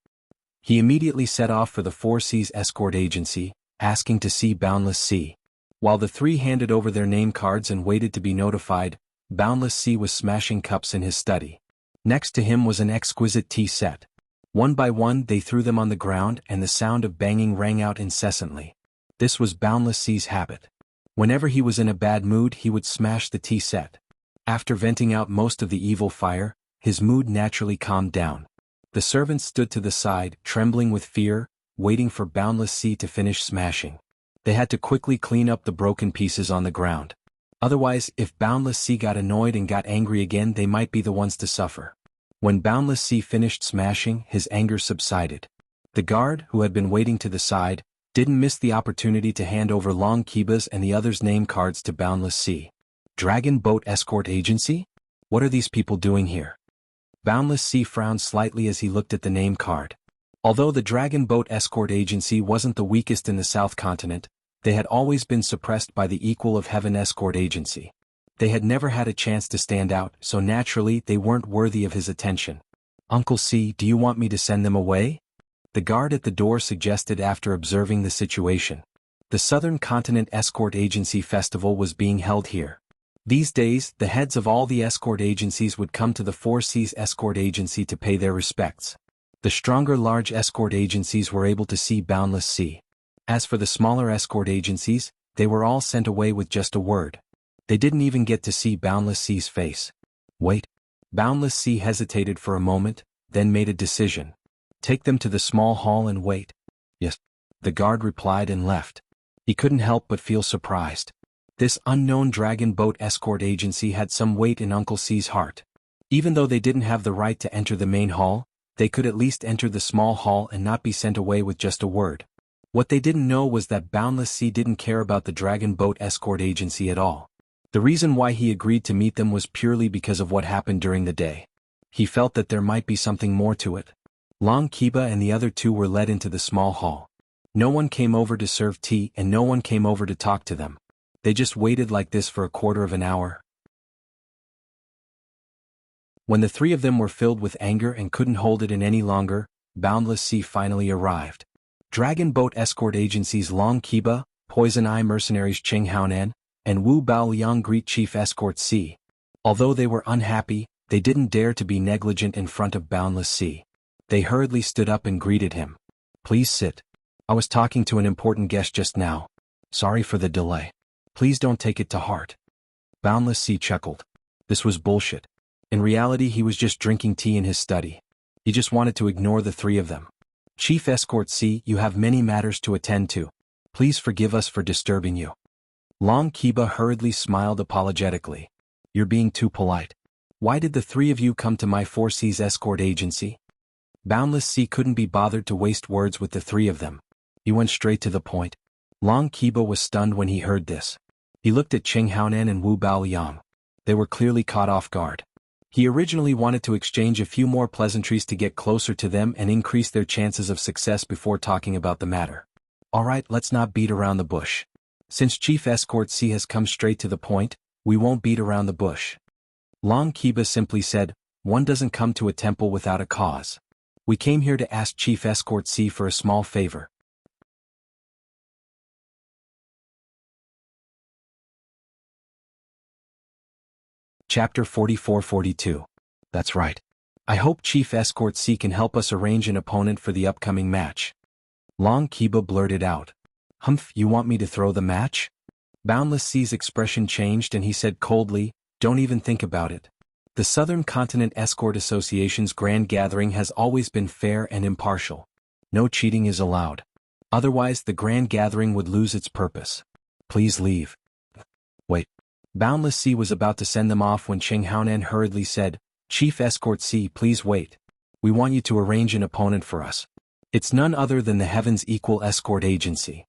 He immediately set off for the Four Seas Escort Agency, asking to see Boundless Sea. While the three handed over their name cards and waited to be notified, Boundless Sea was smashing cups in his study. Next to him was an exquisite tea set. One by one they threw them on the ground and the sound of banging rang out incessantly. This was Boundless Sea's habit. Whenever he was in a bad mood he would smash the tea set. After venting out most of the evil fire, his mood naturally calmed down. The servants stood to the side, trembling with fear, waiting for Boundless Sea to finish smashing. They had to quickly clean up the broken pieces on the ground. Otherwise, if Boundless Sea got annoyed and got angry again, they might be the ones to suffer. When Boundless Sea finished smashing, his anger subsided. The guard, who had been waiting to the side, didn't miss the opportunity to hand over Long Kiba's and the others' name cards to Boundless Sea. Dragon Boat Escort Agency? What are these people doing here? Boundless Sea frowned slightly as he looked at the name card. Although the Dragon Boat Escort Agency wasn't the weakest in the South Continent, they had always been suppressed by the equal of Heaven Escort Agency. They had never had a chance to stand out, so naturally they weren't worthy of his attention. Uncle C, do you want me to send them away? The guard at the door suggested after observing the situation. The Southern Continent Escort Agency Festival was being held here. These days, the heads of all the escort agencies would come to the Four Seas Escort Agency to pay their respects. The stronger large escort agencies were able to see Boundless Sea. As for the smaller escort agencies, they were all sent away with just a word. They didn't even get to see Boundless Sea's face. Wait. Boundless Sea hesitated for a moment, then made a decision. Take them to the small hall and wait. Yes. The guard replied and left. He couldn't help but feel surprised. This unknown Dragon Boat Escort Agency had some weight in Uncle C's heart. Even though they didn't have the right to enter the main hall, they could at least enter the small hall and not be sent away with just a word. What they didn't know was that Boundless Sea didn't care about the Dragon Boat Escort Agency at all. The reason why he agreed to meet them was purely because of what happened during the day. He felt that there might be something more to it. Long Kiba and the other two were led into the small hall. No one came over to serve tea and no one came over to talk to them. They just waited like this for a quarter of an hour. When the three of them were filled with anger and couldn't hold it in any longer, Boundless Sea finally arrived. Dragon Boat Escort Agencies Long Kiba, Poison Eye Mercenaries Ching Haonan, and Wu Bao Liang greet Chief Escort Sea. Although they were unhappy, they didn't dare to be negligent in front of Boundless Sea. They hurriedly stood up and greeted him. Please sit. I was talking to an important guest just now. Sorry for the delay. Please don't take it to heart. Boundless Sea chuckled. This was bullshit. In reality he was just drinking tea in his study. He just wanted to ignore the three of them. Chief Escort C, you have many matters to attend to. Please forgive us for disturbing you. Long Kiba hurriedly smiled apologetically. You're being too polite. Why did the three of you come to my Four Seas Escort Agency? Boundless Sea couldn't be bothered to waste words with the three of them. He went straight to the point. Long Kiba was stunned when he heard this. He looked at Ching Haonan and Wu Bao Liang. They were clearly caught off guard. He originally wanted to exchange a few more pleasantries to get closer to them and increase their chances of success before talking about the matter. Alright, let's not beat around the bush. Since Chief Escort C has come straight to the point, we won't beat around the bush. Long Kiba simply said, one doesn't come to a temple without a cause. We came here to ask Chief Escort C for a small favor. Chapter 44-42. That's right. I hope Chief Escort C can help us arrange an opponent for the upcoming match. Long Kiba blurted out. Humph, you want me to throw the match? Boundless Sea's expression changed and he said coldly, don't even think about it. The Southern Continent Escort Association's grand gathering has always been fair and impartial. No cheating is allowed. Otherwise the grand gathering would lose its purpose. Please leave. Wait. Boundless Sea was about to send them off when Ching Haonan hurriedly said, Chief Escort C, please wait. We want you to arrange an opponent for us. It's none other than the Heaven's Equal Escort Agency.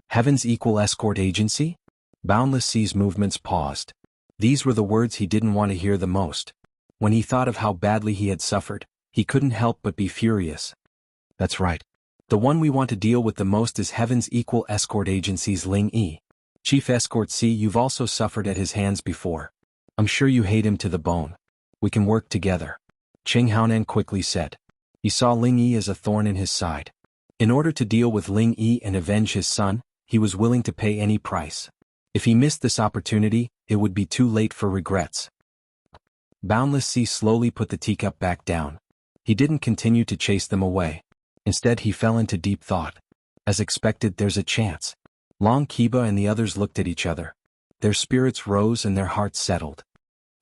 Heaven's Equal Escort Agency? Boundless Sea's movements paused. These were the words he didn't want to hear the most. When he thought of how badly he had suffered, he couldn't help but be furious. That's right. The one we want to deal with the most is Heaven's Equal Escort Agency's Ling Yi. Chief Escort C, you've also suffered at his hands before. I'm sure you hate him to the bone. We can work together. Ching Haonan quickly said. He saw Ling Yi as a thorn in his side. In order to deal with Ling Yi and avenge his son, he was willing to pay any price. If he missed this opportunity, it would be too late for regrets. Boundless Sea slowly put the teacup back down. He didn't continue to chase them away. Instead he fell into deep thought. As expected, there's a chance. Long Kiba and the others looked at each other. Their spirits rose and their hearts settled.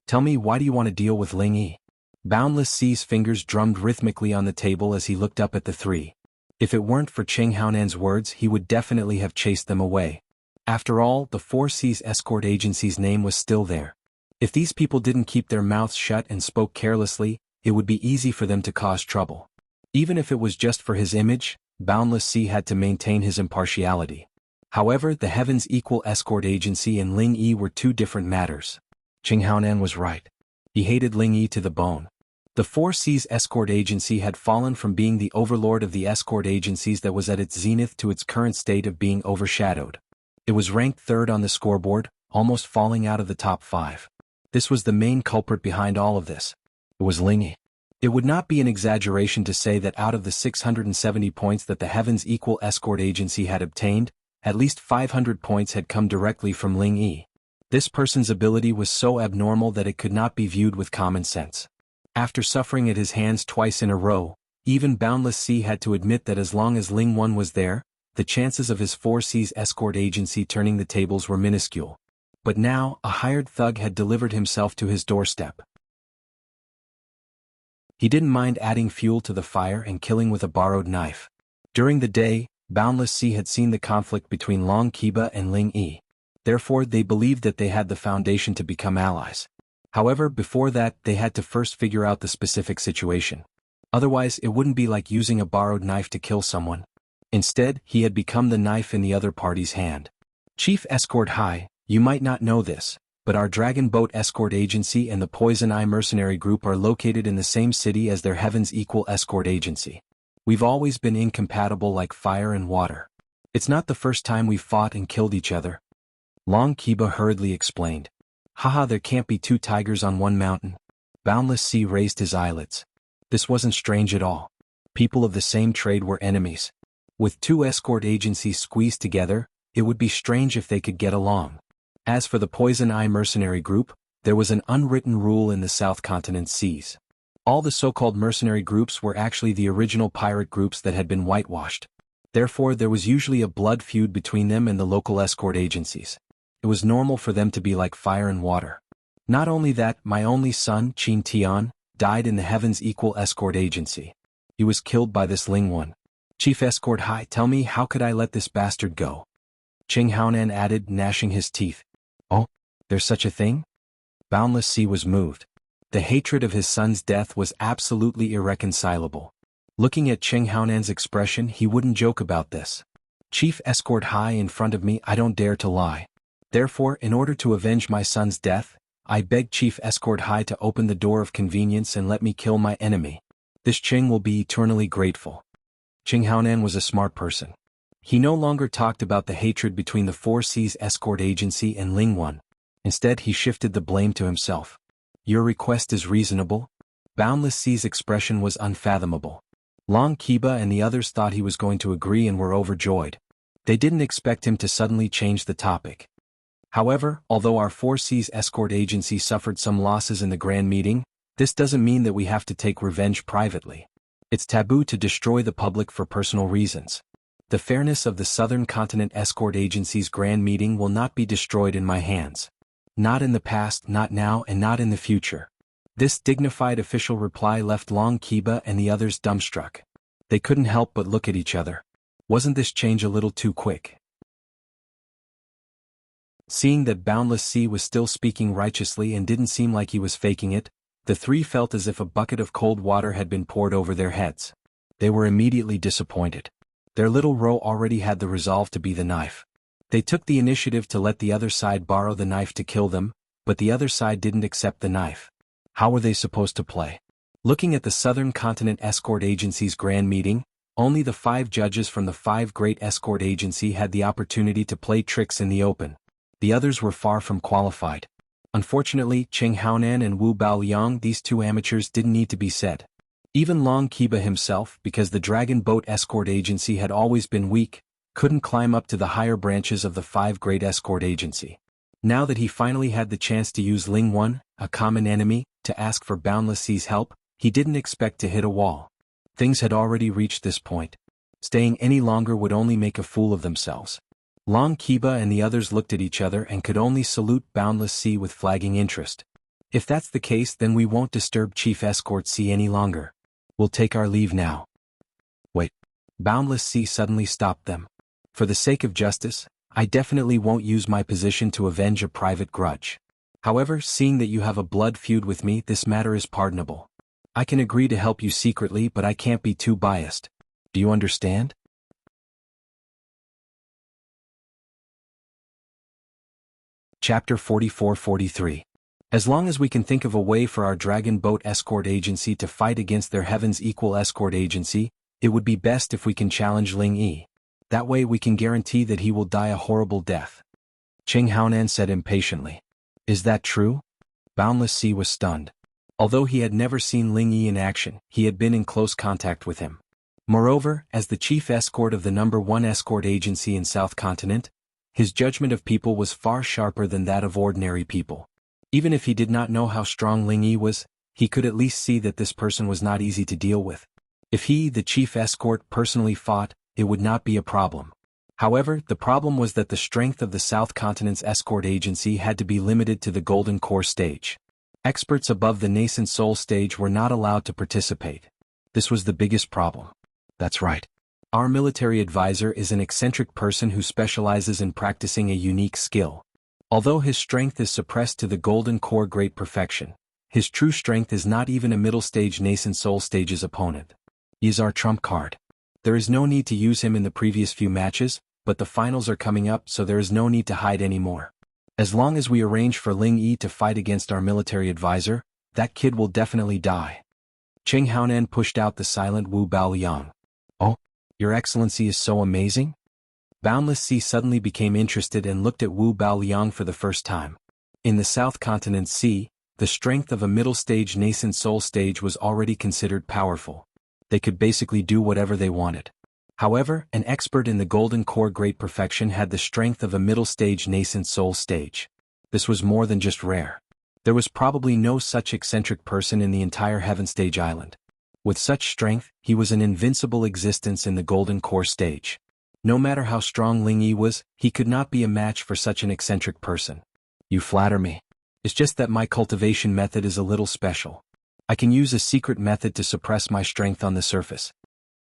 Tell me, why do you want to deal with Ling Yi? Boundless Sea's fingers drummed rhythmically on the table as he looked up at the three. If it weren't for Qing Haonan's words, he would definitely have chased them away. After all, the Four Seas escort agency's name was still there. If these people didn't keep their mouths shut and spoke carelessly, it would be easy for them to cause trouble. Even if it was just for his image, Boundless Sea had to maintain his impartiality. However, the Heaven's Equal Escort Agency and Ling Yi were two different matters. Qing Haonan was right. He hated Ling Yi to the bone. The Four Seas Escort Agency had fallen from being the overlord of the escort agencies that was at its zenith to its current state of being overshadowed. It was ranked third on the scoreboard, almost falling out of the top 5. This was the main culprit behind all of this. It was Ling Yi. It would not be an exaggeration to say that out of the 670 points that the Heaven's Equal Escort Agency had obtained, at least 500 points had come directly from Ling Yi. This person's ability was so abnormal that it could not be viewed with common sense. After suffering at his hands twice in a row, even Boundless Sea had to admit that as long as Ling One was there, the chances of his Four Seas escort agency turning the tables were minuscule. But now, a hired thug had delivered himself to his doorstep. He didn't mind adding fuel to the fire and killing with a borrowed knife. During the day, Boundless Sea had seen the conflict between Long Kiba and Ling Yi. Therefore, they believed that they had the foundation to become allies. However, before that, they had to first figure out the specific situation. Otherwise, it wouldn't be like using a borrowed knife to kill someone. Instead, he had become the knife in the other party's hand. Chief Escort High, you might not know this, but our Dragon Boat Escort Agency and the Poison Eye Mercenary Group are located in the same city as their Heaven's Equal Escort Agency. We've always been incompatible like fire and water. It's not the first time we've fought and killed each other. Long Kiba hurriedly explained. Haha, there can't be two tigers on one mountain. Boundless Sea raised his eyelids. This wasn't strange at all. People of the same trade were enemies. With two escort agencies squeezed together, it would be strange if they could get along. As for the Poison Eye Mercenary Group, there was an unwritten rule in the South Continent seas. All the so-called mercenary groups were actually the original pirate groups that had been whitewashed. Therefore, there was usually a blood feud between them and the local escort agencies. It was normal for them to be like fire and water. Not only that, my only son, Qin Tian, died in the Heaven's Equal Escort Agency. He was killed by this Ling One. Chief Escort High, tell me, how could I let this bastard go? Qing Haonan added, gnashing his teeth. Oh, there's such a thing? Boundless Sea was moved. The hatred of his son's death was absolutely irreconcilable. Looking at Qing Haonan's expression, he wouldn't joke about this. Chief Escort High, in front of me, I don't dare to lie. Therefore, in order to avenge my son's death, I beg Chief Escort High to open the door of convenience and let me kill my enemy. This Qing will be eternally grateful. Qing Haonan was a smart person. He no longer talked about the hatred between the Four Seas Escort Agency and Ling One. Instead, he shifted the blame to himself. Your request is reasonable? Boundless Sea's expression was unfathomable. Long Kiba and the others thought he was going to agree and were overjoyed. They didn't expect him to suddenly change the topic. However, although our Four Seas Escort Agency suffered some losses in the Grand Meeting, this doesn't mean that we have to take revenge privately. It's taboo to destroy the public for personal reasons. The fairness of the Southern Continent Escort Agency's Grand Meeting will not be destroyed in my hands. Not in the past, not now, and not in the future. This dignified official reply left Long Kiba and the others dumbstruck. They couldn't help but look at each other. Wasn't this change a little too quick? Seeing that Boundless Sea was still speaking righteously and didn't seem like he was faking it, the three felt as if a bucket of cold water had been poured over their heads. They were immediately disappointed. Their little Ro already had the resolve to be the knife. They took the initiative to let the other side borrow the knife to kill them, but the other side didn't accept the knife. How were they supposed to play? Looking at the Southern Continent Escort Agency's Grand Meeting, only the 5 judges from the 5 great escort agency had the opportunity to play tricks in the open. The others were far from qualified. Unfortunately, Qing Haonan and Wu Baoliang, these 2 amateurs, didn't need to be said. Even Long Kiba himself, because the Dragon Boat Escort Agency had always been weak, couldn't climb up to the higher branches of the 5 Great Escort Agency. Now that he finally had the chance to use Ling 1, a common enemy, to ask for Boundless Sea's help, he didn't expect to hit a wall. Things had already reached this point. Staying any longer would only make a fool of themselves. Long Kiba and the others looked at each other and could only salute Boundless Sea with flagging interest. If that's the case, then we won't disturb Chief Escort Sea any longer. We'll take our leave now. Wait. Boundless Sea suddenly stopped them. For the sake of justice, I definitely won't use my position to avenge a private grudge. However, seeing that you have a blood feud with me, this matter is pardonable. I can agree to help you secretly, but I can't be too biased. Do you understand? Chapter 44-43. As long as we can think of a way for our Dragon Boat Escort Agency to fight against their Heaven's Equal Escort Agency, it would be best if we can challenge Ling Yi. That way we can guarantee that he will die a horrible death. Qing Haonan said impatiently. Is that true? Boundless Sea was stunned. Although he had never seen Ling Yi in action, he had been in close contact with him. Moreover, as the chief escort of the number 1 escort agency in South Continent, his judgment of people was far sharper than that of ordinary people. Even if he did not know how strong Ling Yi was, he could at least see that this person was not easy to deal with. If he, the chief escort, personally fought, it would not be a problem. However, the problem was that the strength of the South Continent's escort agency had to be limited to the Golden Core stage. Experts above the nascent soul stage were not allowed to participate. This was the biggest problem. That's right. Our military advisor is an eccentric person who specializes in practicing a unique skill. Although his strength is suppressed to the Golden Core great perfection, his true strength is not even a middle stage nascent soul stage's opponent. He is our trump card. There is no need to use him in the previous few matches, but the finals are coming up, so there is no need to hide anymore. As long as we arrange for Ling Yi to fight against our military advisor, that kid will definitely die. Qing Haonan pushed out the silent Wu Baoliang. Oh, Your Excellency is so amazing? Boundless Sea suddenly became interested and looked at Wu Baoliang for the first time. In the South Continent Sea, the strength of a middle stage nascent soul stage was already considered powerful. They could basically do whatever they wanted. However, an expert in the Golden Core Great Perfection had the strength of a middle stage nascent soul stage. This was more than just rare. There was probably no such eccentric person in the entire Heaven Stage Island. With such strength, he was an invincible existence in the Golden Core stage. No matter how strong Ling Yi was, he could not be a match for such an eccentric person. You flatter me. It's just that my cultivation method is a little special. I can use a secret method to suppress my strength on the surface.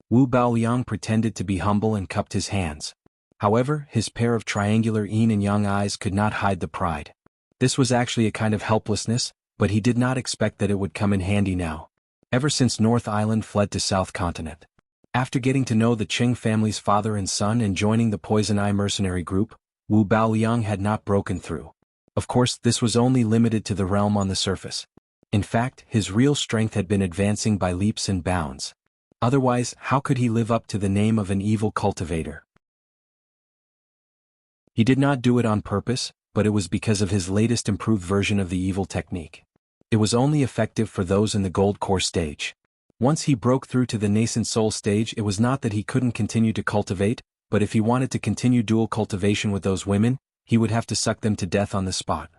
Wu Baoliang pretended to be humble and cupped his hands. However, his pair of triangular yin and yang eyes could not hide the pride. This was actually a kind of helplessness, but he did not expect that it would come in handy now. Ever since North Island fled to South Continent. After getting to know the Qing family's father and son and joining the Poison Eye mercenary group, Wu Baoliang had not broken through. Of course, this was only limited to the realm on the surface. In fact, his real strength had been advancing by leaps and bounds. Otherwise, how could he live up to the name of an evil cultivator? He did not do it on purpose, but it was because of his latest improved version of the evil technique. It was only effective for those in the Gold Core stage. Once he broke through to the nascent soul stage, it was not that he couldn't continue to cultivate, but if he wanted to continue dual cultivation with those women, he would have to suck them to death on the spot.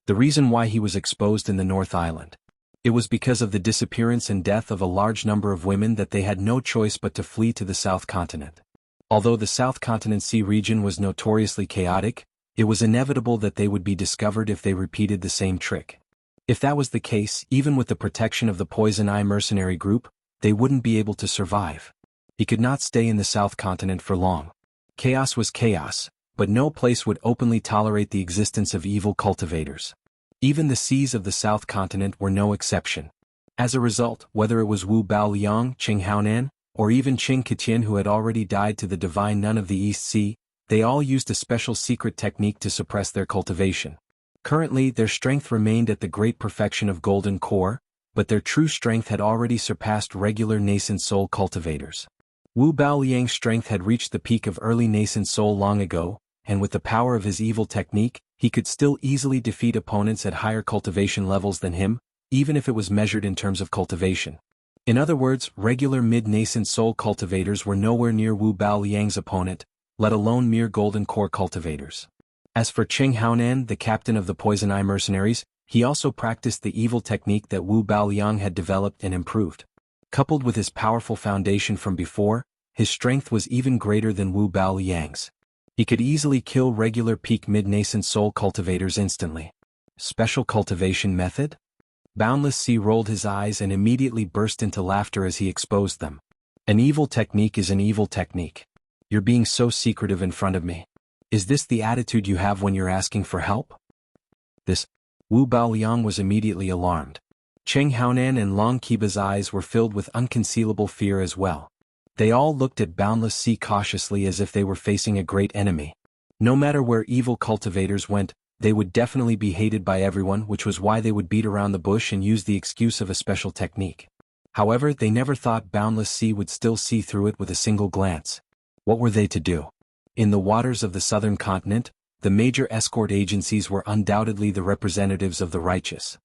The reason why he was exposed in the North Island. It was because of the disappearance and death of a large number of women that they had no choice but to flee to the South Continent. Although the South Continent Sea region was notoriously chaotic, it was inevitable that they would be discovered if they repeated the same trick. If that was the case, even with the protection of the Poison Eye mercenary group, they wouldn't be able to survive. He could not stay in the South Continent for long. Chaos was chaos, but no place would openly tolerate the existence of evil cultivators. Even the seas of the South Continent were no exception. As a result, whether it was Wu Baoliang, Qing Haonan, or even Qing Qitian who had already died to the divine nun of the East Sea, they all used a special secret technique to suppress their cultivation. Currently, their strength remained at the great perfection of Golden Core, but their true strength had already surpassed regular nascent soul cultivators. Wu Baoliang's strength had reached the peak of early nascent soul long ago, and with the power of his evil technique, he could still easily defeat opponents at higher cultivation levels than him, even if it was measured in terms of cultivation. In other words, regular mid-nascent soul cultivators were nowhere near Wu Baoliang's opponent, let alone mere golden core cultivators. As for Qing Haonan, the captain of the Poison Eye mercenaries, he also practiced the evil technique that Wu Baoliang had developed and improved. Coupled with his powerful foundation from before, his strength was even greater than Wu Baoliang's. He could easily kill regular peak mid-nascent soul cultivators instantly. Special cultivation method? Boundless Sea rolled his eyes and immediately burst into laughter as he exposed them. An evil technique is an evil technique. You're being so secretive in front of me. Is this the attitude you have when you're asking for help? Wu Baoliang was immediately alarmed. Cheng Haonan and Long Qiba's eyes were filled with unconcealable fear as well. They all looked at Boundless Sea cautiously as if they were facing a great enemy. No matter where evil cultivators went, they would definitely be hated by everyone, which was why they would beat around the bush and use the excuse of a special technique. However, they never thought Boundless Sea would still see through it with a single glance. What were they to do? In the waters of the southern continent, the major escort agencies were undoubtedly the representatives of the righteous.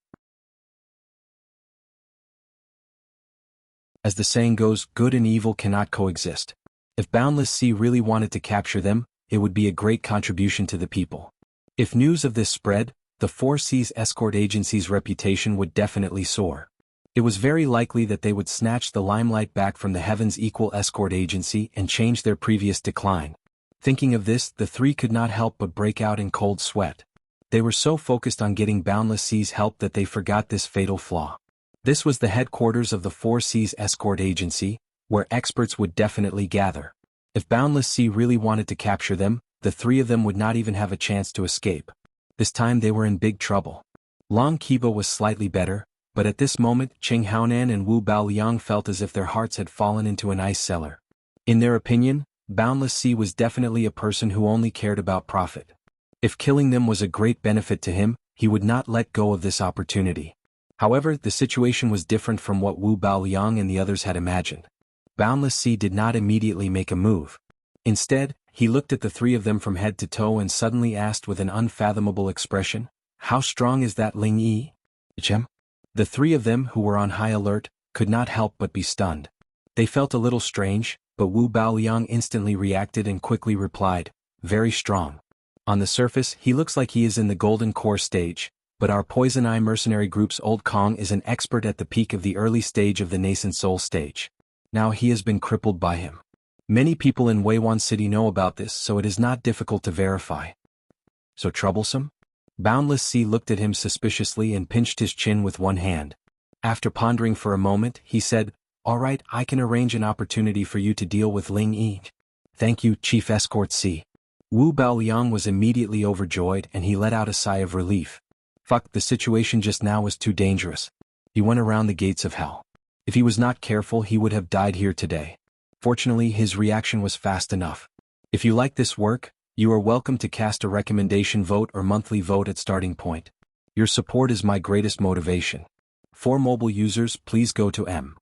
As the saying goes, good and evil cannot coexist. If Boundless Sea really wanted to capture them, it would be a great contribution to the people. If news of this spread, the Four Seas escort agency's reputation would definitely soar. It was very likely that they would snatch the limelight back from the Heaven's Equal escort agency and change their previous decline. Thinking of this, the three could not help but break out in cold sweat. They were so focused on getting Boundless Sea's help that they forgot this fatal flaw. This was the headquarters of the Four Seas escort agency, where experts would definitely gather. If Boundless Sea really wanted to capture them, the three of them would not even have a chance to escape. This time they were in big trouble. Long Qiba was slightly better, but at this moment Cheng Haonan and Wu Baoliang felt as if their hearts had fallen into an ice cellar. In their opinion, Boundless Sea was definitely a person who only cared about profit. If killing them was a great benefit to him, he would not let go of this opportunity. However, the situation was different from what Wu Baoliang and the others had imagined. Boundless Sea did not immediately make a move. Instead, he looked at the three of them from head to toe and suddenly asked with an unfathomable expression, "How strong is that Ling Yi?" The three of them, who were on high alert, could not help but be stunned. They felt a little strange, but Wu Baoliang instantly reacted and quickly replied, "Very strong. On the surface, he looks like he is in the Golden Core stage, but our Poison Eye mercenary group's Old Kong is an expert at the peak of the early stage of the nascent soul stage. Now he has been crippled by him. Many people in Weiwan City know about this, so it is not difficult to verify." "So troublesome?" Boundless Sea looked at him suspiciously and pinched his chin with one hand. After pondering for a moment, he said, "All right, I can arrange an opportunity for you to deal with Ling Yi." "Thank you, Chief Escort C." Wu Baoliang was immediately overjoyed and he let out a sigh of relief. Fuck, the situation just now was too dangerous. He went around the gates of hell. If he was not careful, he would have died here today. Fortunately, his reaction was fast enough. If you like this work, you are welcome to cast a recommendation vote or monthly vote at starting point. Your support is my greatest motivation. For mobile users, please go to M.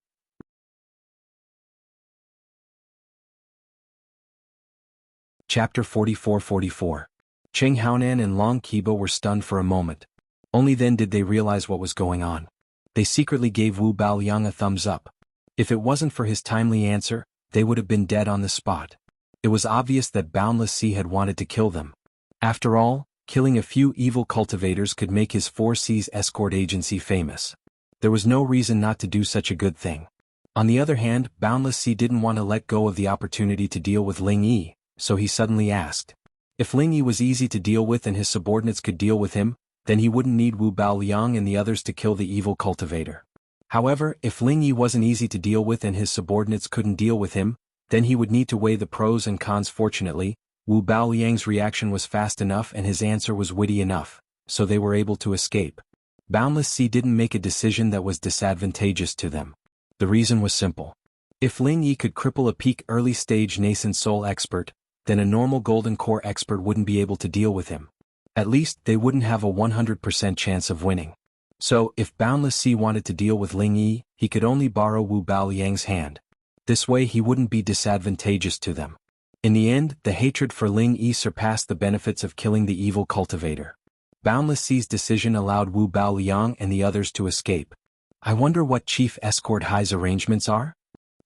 Chapter 44-44. Cheng Haonan and Long Qiba were stunned for a moment. Only then did they realize what was going on. They secretly gave Wu Baoliang a thumbs up. If it wasn't for his timely answer, they would have been dead on the spot. It was obvious that Boundless Sea had wanted to kill them. After all, killing a few evil cultivators could make his Four Seas escort agency famous. There was no reason not to do such a good thing. On the other hand, Boundless Sea didn't want to let go of the opportunity to deal with Ling Yi, so he suddenly asked. If Ling Yi was easy to deal with and his subordinates could deal with him, then he wouldn't need Wu Baoliang and the others to kill the evil cultivator. However, if Ling Yi wasn't easy to deal with and his subordinates couldn't deal with him, then he would need to weigh the pros and cons. Fortunately, Wu Baoliang's reaction was fast enough and his answer was witty enough, so they were able to escape. Boundless Sea didn't make a decision that was disadvantageous to them. The reason was simple. If Ling Yi could cripple a peak early stage nascent soul expert, then a normal Golden Core expert wouldn't be able to deal with him. At least, they wouldn't have a 100% chance of winning. So, if Boundless Sea wanted to deal with Ling Yi, he could only borrow Wu Baoliang's hand. This way he wouldn't be disadvantageous to them. In the end, the hatred for Ling Yi surpassed the benefits of killing the evil cultivator. Boundless Sea's decision allowed Wu Baoliang and the others to escape. I wonder what Chief Escort Hai's arrangements are?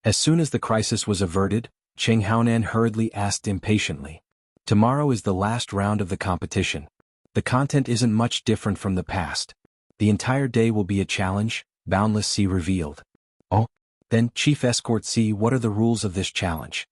As soon as the crisis was averted, Cheng Haonan hurriedly asked impatiently. Tomorrow is the last round of the competition. The content isn't much different from the past. The entire day will be a challenge, Boundless Sea revealed. Oh? Then, Chief Escort C, what are the rules of this challenge?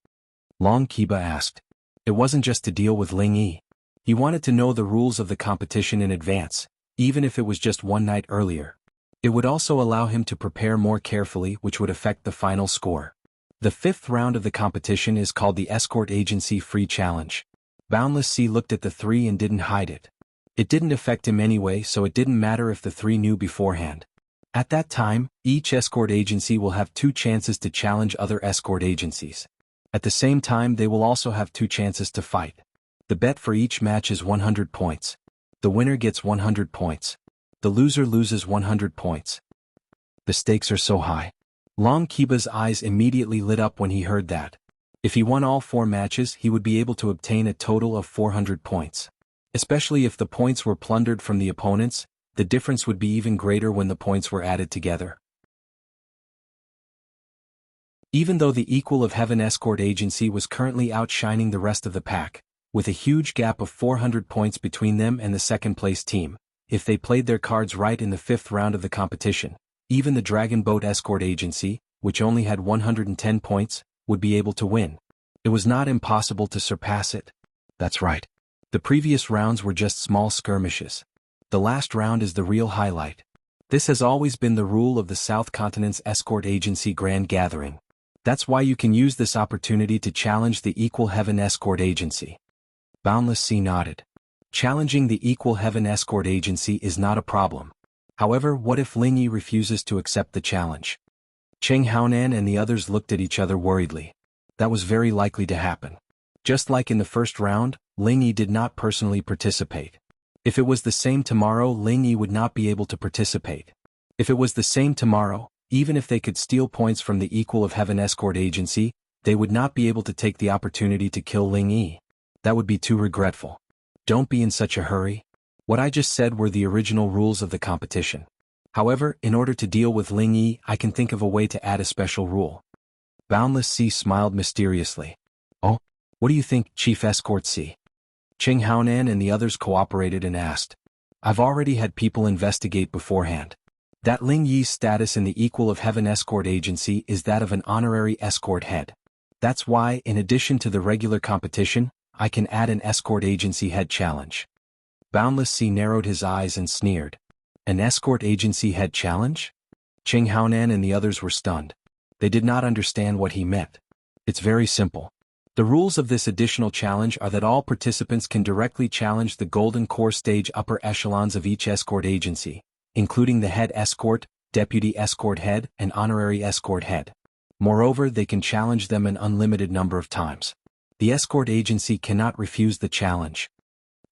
Long Kiba asked. It wasn't just to deal with Ling Yi. He wanted to know the rules of the competition in advance, even if it was just one night earlier. It would also allow him to prepare more carefully, which would affect the final score. The fifth round of the competition is called the Escort Agency Free Challenge. Boundless Sea looked at the three and didn't hide it. It didn't affect him anyway, so it didn't matter if the three knew beforehand. At that time, each escort agency will have 2 chances to challenge other escort agencies. At the same time, they will also have 2 chances to fight. The bet for each match is 100 points. The winner gets 100 points. The loser loses 100 points. The stakes are so high. Long Kiba's eyes immediately lit up when he heard that. If he won all 4 matches, he would be able to obtain a total of 400 points. Especially if the points were plundered from the opponents, the difference would be even greater when the points were added together. Even though the Equal of Heaven Escort Agency was currently outshining the rest of the pack, with a huge gap of 400 points between them and the second-place team, if they played their cards right in the 5th round of the competition, even the Dragon Boat Escort Agency, which only had 110 points, would be able to win. It was not impossible to surpass it. That's right. The previous rounds were just small skirmishes. The last round is the real highlight. This has always been the rule of the South Continent's Escort Agency Grand Gathering. That's why you can use this opportunity to challenge the Equal Heaven Escort Agency. Boundless Sea nodded. Challenging the Equal Heaven Escort Agency is not a problem. However, what if Ling Yi refuses to accept the challenge? Cheng Haonan and the others looked at each other worriedly. That was very likely to happen. Just like in the first round, Ling Yi did not personally participate. If it was the same tomorrow, Ling Yi would not be able to participate. If it was the same tomorrow, even if they could steal points from the Equal of Heaven Escort Agency, they would not be able to take the opportunity to kill Ling Yi. That would be too regretful. Don't be in such a hurry. What I just said were the original rules of the competition. However, in order to deal with Ling Yi, I can think of a way to add a special rule. Boundless Sea smiled mysteriously. Oh? What do you think, Chief Escort C? Cheng Haonan and the others cooperated and asked. I've already had people investigate beforehand. That Ling Yi's status in the Equal of Heaven Escort Agency is that of an honorary escort head. That's why, in addition to the regular competition, I can add an escort agency head challenge. Boundless Sea narrowed his eyes and sneered. An escort agency head challenge? Cheng Haonan and the others were stunned. They did not understand what he meant. It's very simple. The rules of this additional challenge are that all participants can directly challenge the Golden Core stage upper echelons of each escort agency, including the head escort, deputy escort head, and honorary escort head. Moreover, they can challenge them an unlimited number of times. The escort agency cannot refuse the challenge.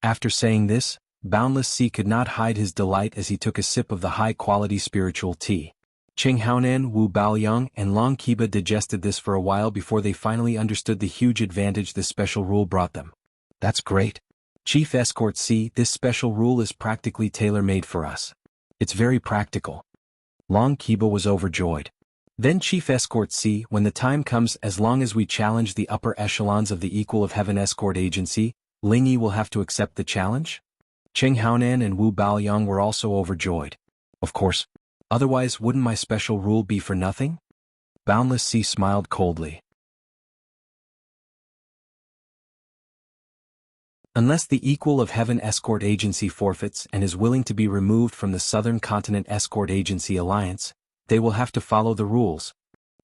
After saying this, Boundless Sea could not hide his delight as he took a sip of the high-quality spiritual tea. Cheng Haonan, Wu Baoyang, and Long Kiba digested this for a while before they finally understood the huge advantage this special rule brought them. That's great. Chief Escort C, this special rule is practically tailor-made for us. It's very practical. Long Kiba was overjoyed. Then Chief Escort C, when the time comes, as long as we challenge the upper echelons of the Equal of Heaven Escort Agency, Ling Yi will have to accept the challenge? Cheng Haonan and Wu Baoyang were also overjoyed. Of course. Otherwise, wouldn't my special rule be for nothing? Boundless Sea smiled coldly. Unless the Equal of Heaven Escort Agency forfeits and is willing to be removed from the Southern Continent Escort Agency Alliance, they will have to follow the rules.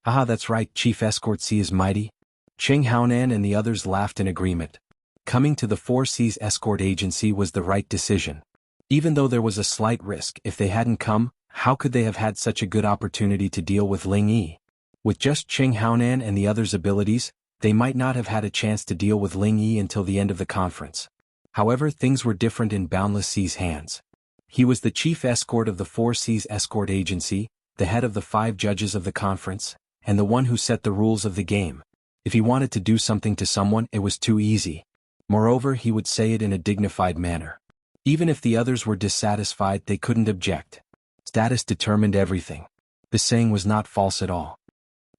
Ah, that's right, Chief Escort C is mighty. Cheng Haonan and the others laughed in agreement. Coming to the Four Seas Escort Agency was the right decision. Even though there was a slight risk if they hadn't come, how could they have had such a good opportunity to deal with Ling Yi? With just Cheng Haonan and the others' abilities, they might not have had a chance to deal with Ling Yi until the end of the conference. However, things were different in Boundless Sea's hands. He was the chief escort of the Four Seas Escort Agency, the head of the 5 judges of the conference, and the one who set the rules of the game. If he wanted to do something to someone, it was too easy. Moreover, he would say it in a dignified manner. Even if the others were dissatisfied, they couldn't object. Status determined everything. The saying was not false at all.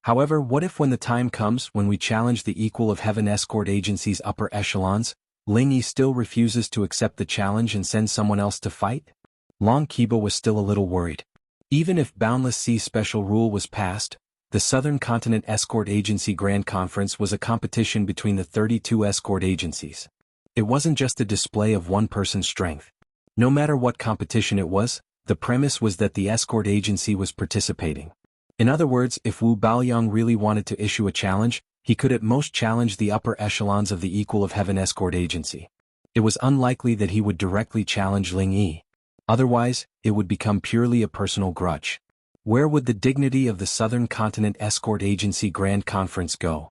However, what if when the time comes when we challenge the Equal of Heaven escort agency's upper echelons, Ling Yi still refuses to accept the challenge and sends someone else to fight? Long Kiba was still a little worried. Even if Boundless Sea special rule was passed, the Southern Continent Escort Agency Grand Conference was a competition between the 32 escort agencies. It wasn't just a display of one person's strength. No matter what competition it was, the premise was that the escort agency was participating. In other words, if Wu Baoyang really wanted to issue a challenge, he could at most challenge the upper echelons of the Equal of Heaven escort agency. It was unlikely that he would directly challenge Ling Yi. Otherwise, it would become purely a personal grudge. Where would the dignity of the Southern Continent Escort Agency Grand Conference go?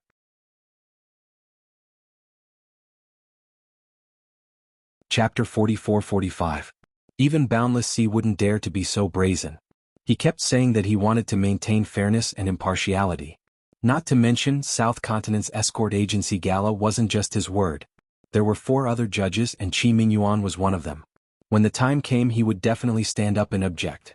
Chapter 44-45. Even Boundless Sea wouldn't dare to be so brazen. He kept saying that he wanted to maintain fairness and impartiality. Not to mention, South Continent's Escort Agency Gala wasn't just his word. There were 4 other judges and Qi Mingyuan was one of them. When the time came, he would definitely stand up and object.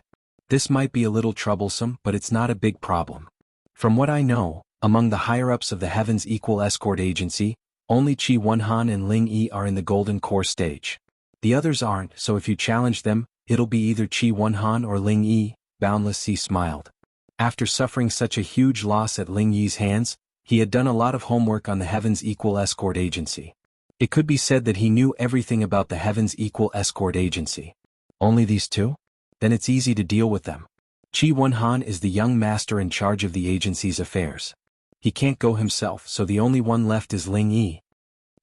This might be a little troublesome, but it's not a big problem. From what I know, among the higher-ups of the Heaven's Equal Escort Agency, only Qi Wenhan and Ling Yi are in the Golden Core stage. The others aren't, so if you challenge them, it'll be either Qi Wenhan or Ling Yi. Boundless Sea smiled. After suffering such a huge loss at Ling Yi's hands, he had done a lot of homework on the Heaven's Equal Escort Agency. It could be said that he knew everything about the Heaven's Equal Escort Agency. Only these 2? Then it's easy to deal with them. Qi Wenhan is the young master in charge of the agency's affairs. He can't go himself, so the only one left is Ling Yi.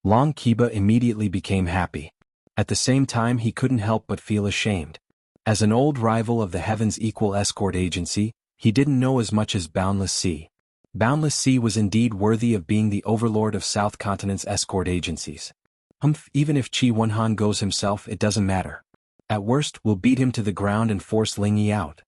Long Kiba immediately became happy. At the same time, he couldn't help but feel ashamed. As an old rival of the Heaven's Equal Escort Agency, he didn't know as much as Boundless Sea. Boundless Sea was indeed worthy of being the overlord of South Continent's escort agencies. Even if Qi Wenhan goes himself, it doesn't matter. At worst, we'll beat him to the ground and force Ling Yi out.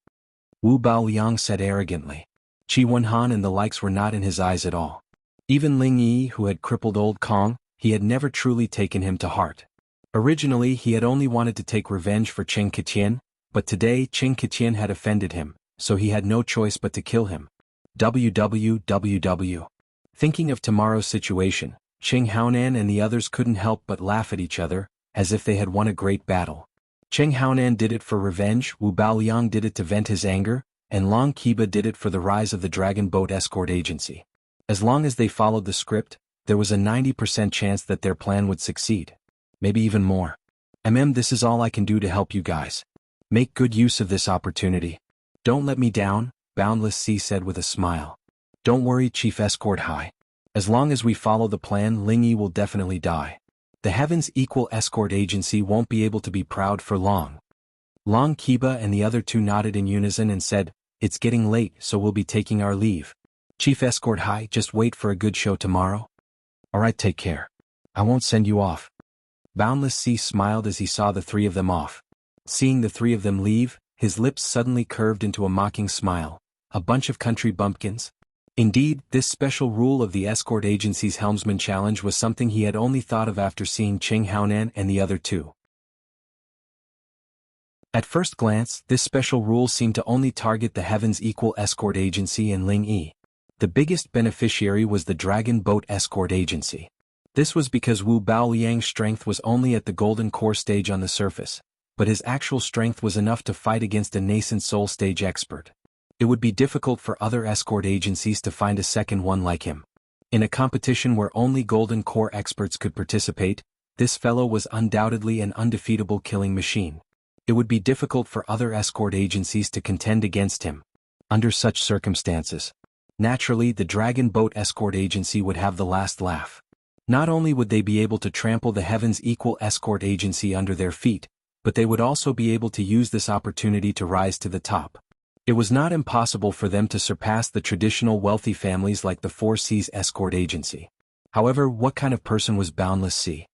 Wu Baoyang said arrogantly. Qi Wenhan and the likes were not in his eyes at all. Even Ling Yi, who had crippled old Kong, he had never truly taken him to heart. Originally, he had only wanted to take revenge for Cheng Qiqian, but today Cheng Qiqian had offended him, so he had no choice but to kill him. WWWW. Thinking of tomorrow's situation, Cheng Haonan and the others couldn't help but laugh at each other, as if they had won a great battle. Cheng Haonan did it for revenge, Wu Baoyang did it to vent his anger, and Long Kiba did it for the rise of the Dragon Boat Escort Agency. As long as they followed the script, there was a 90% chance that their plan would succeed. Maybe even more. This is all I can do to help you guys. Make good use of this opportunity. Don't let me down, Boundless Sea said with a smile. Don't worry, Chief Escort High. As long as we follow the plan, Ling Yi will definitely die. The Heaven's Equal Escort Agency won't be able to be proud for long. Long Kiba and the other 2 nodded in unison and said, It's getting late, so we'll be taking our leave. Chief Escort High, just wait for a good show tomorrow. Alright, take care. I won't send you off. Boundless Sea smiled as he saw the 3 of them off. Seeing the 3 of them leave, his lips suddenly curved into a mocking smile. A bunch of country bumpkins? Indeed, this special rule of the escort agency's helmsman challenge was something he had only thought of after seeing Cheng Haonan and the other 2. At first glance, this special rule seemed to only target the Heaven's Equal Escort Agency and Ling Yi. The biggest beneficiary was the Dragon Boat Escort Agency. This was because Wu Baoyang's strength was only at the Golden Core stage on the surface, but his actual strength was enough to fight against a nascent Soul Stage expert. It would be difficult for other escort agencies to find a second one like him. In a competition where only Golden Core experts could participate, this fellow was undoubtedly an undefeatable killing machine. It would be difficult for other escort agencies to contend against him. Under such circumstances, naturally the Dragon Boat Escort Agency would have the last laugh. Not only would they be able to trample the Heaven's Equal Escort Agency under their feet, but they would also be able to use this opportunity to rise to the top. It was not impossible for them to surpass the traditional wealthy families like the Four Seas Escort Agency. However, what kind of person was Boundless Sea?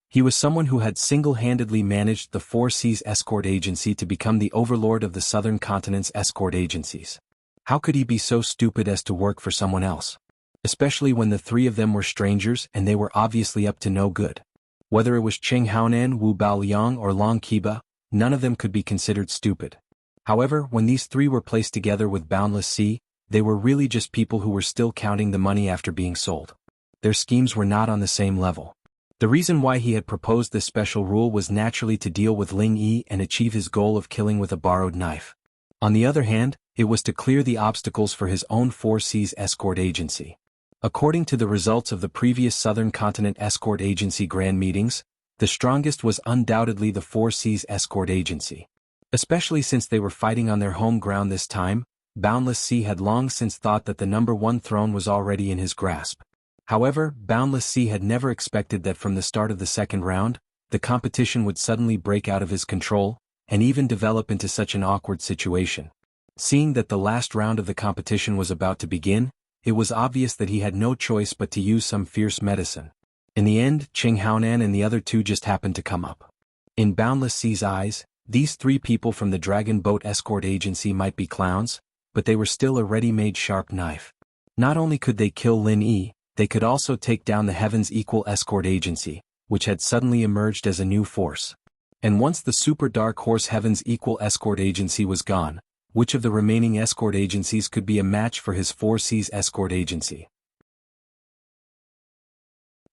He was someone who had single-handedly managed the Four Seas Escort Agency to become the overlord of the Southern Continent's escort agencies. How could he be so stupid as to work for someone else? Especially when the 3 of them were strangers and they were obviously up to no good. Whether it was Cheng Haonan, Wu Baoyang or Long Kiba, none of them could be considered stupid. However, when these 3 were placed together with Boundless Sea, they were really just people who were still counting the money after being sold. Their schemes were not on the same level. The reason why he had proposed this special rule was naturally to deal with Ling Yi and achieve his goal of killing with a borrowed knife. On the other hand, it was to clear the obstacles for his own 4C's escort agency. According to the results of the previous Southern Continent Escort Agency Grand Meetings, the strongest was undoubtedly the 4C's escort agency. Especially since they were fighting on their home ground this time, Boundless Sea had long since thought that the #1 throne was already in his grasp. However, Boundless Sea had never expected that from the start of the second round, the competition would suddenly break out of his control, and even develop into such an awkward situation. Seeing that the last round of the competition was about to begin, it was obvious that he had no choice but to use some fierce medicine. In the end, Qing Haonan and the other two just happened to come up. In Boundless Sea's eyes, these three people from the Dragon Boat Escort Agency might be clowns, but they were still a ready-made sharp knife. Not only could they kill Lin Yi, they could also take down the Heaven's Equal Escort Agency, which had suddenly emerged as a new force. And once the Super Dark Horse Heaven's Equal Escort Agency was gone, which of the remaining escort agencies could be a match for his 4C's escort agency?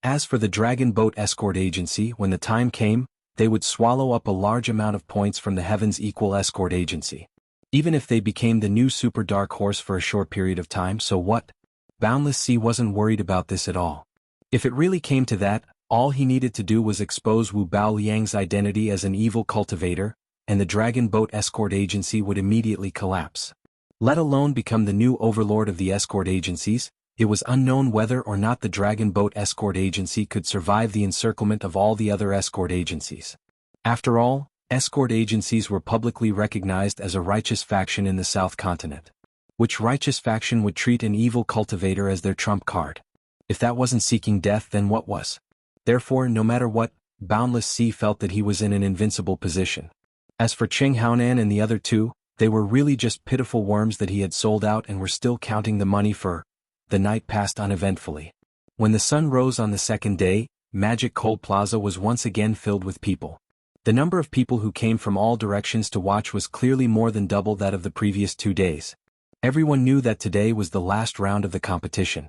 As for the Dragon Boat Escort Agency, when the time came, they would swallow up a large amount of points from the Heaven's Equal Escort Agency. Even if they became the new Super Dark Horse for a short period of time, so what? Boundless Sea wasn't worried about this at all. If it really came to that, all he needed to do was expose Wu Baoliang's identity as an evil cultivator, and the Dragon Boat Escort Agency would immediately collapse. Let alone become the new overlord of the escort agencies, it was unknown whether or not the Dragon Boat Escort Agency could survive the encirclement of all the other escort agencies. After all, escort agencies were publicly recognized as a righteous faction in the South Continent. Which righteous faction would treat an evil cultivator as their trump card? If that wasn't seeking death, then what was? Therefore, no matter what, Boundless Sea felt that he was in an invincible position. As for Qing Haonan and the other two, they were really just pitiful worms that he had sold out and were still counting the money for. The night passed uneventfully. When the sun rose on the second day, Magic Coal Plaza was once again filled with people. The number of people who came from all directions to watch was clearly more than double that of the previous 2 days. Everyone knew that today was the last round of the competition.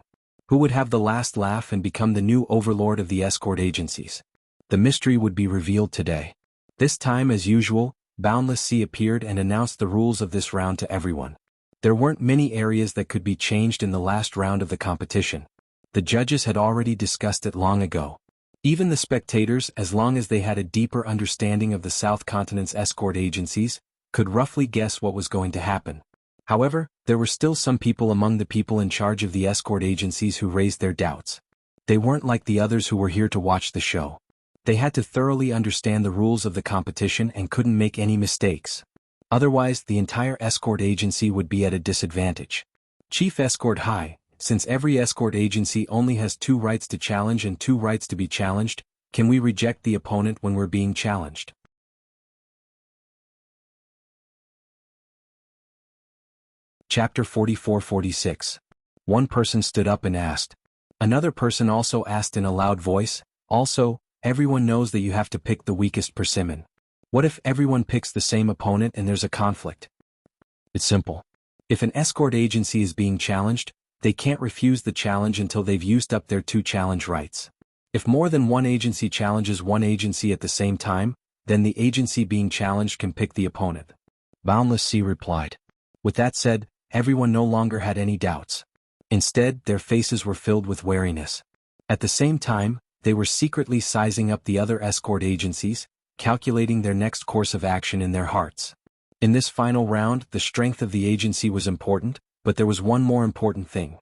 Who would have the last laugh and become the new overlord of the escort agencies? The mystery would be revealed today. This time, as usual, Boundless Sea appeared and announced the rules of this round to everyone. There weren't many areas that could be changed in the last round of the competition. The judges had already discussed it long ago. Even the spectators, as long as they had a deeper understanding of the South Continent's escort agencies, could roughly guess what was going to happen. However, there were still some people among the people in charge of the escort agencies who raised their doubts. They weren't like the others who were here to watch the show. They had to thoroughly understand the rules of the competition and couldn't make any mistakes. Otherwise, the entire escort agency would be at a disadvantage. Chief Escort High, since every escort agency only has 2 rights to challenge and 2 rights to be challenged, can we reject the opponent when we're being challenged? Chapter 44-46. One person stood up and asked. Another person also asked in a loud voice, also, everyone knows that you have to pick the weakest persimmon. What if everyone picks the same opponent and there's a conflict? It's simple. If an escort agency is being challenged, they can't refuse the challenge until they've used up their 2 challenge rights. If more than one agency challenges one agency at the same time, then the agency being challenged can pick the opponent. Boundless Sea replied. With that said, everyone no longer had any doubts. Instead, their faces were filled with wariness. At the same time, they were secretly sizing up the other escort agencies, calculating their next course of action in their hearts. In this final round, the strength of the agency was important, but there was one more important thing.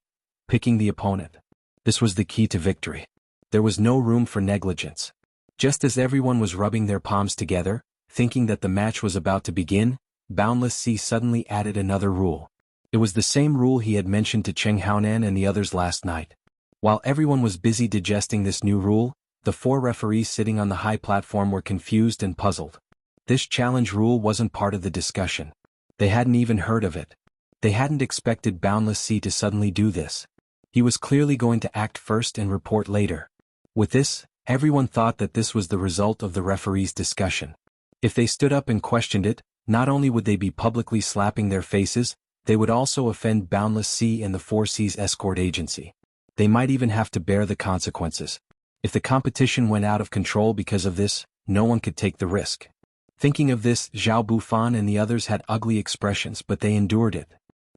Picking the opponent. This was the key to victory. There was no room for negligence. Just as everyone was rubbing their palms together, thinking that the match was about to begin, Boundless Sea suddenly added another rule. It was the same rule he had mentioned to Qing Haonan and the others last night. While everyone was busy digesting this new rule, the 4 referees sitting on the high platform were confused and puzzled. This challenge rule wasn't part of the discussion. They hadn't even heard of it. They hadn't expected Boundless Sea to suddenly do this. He was clearly going to act first and report later. With this, everyone thought that this was the result of the referees' discussion. If they stood up and questioned it, not only would they be publicly slapping their faces, They would also offend Boundless Sea and the Four Seas Escort Agency. They might even have to bear the consequences. If the competition went out of control because of this, no one could take the risk. Thinking of this, Zhao Bufan and the others had ugly expressions, but they endured it.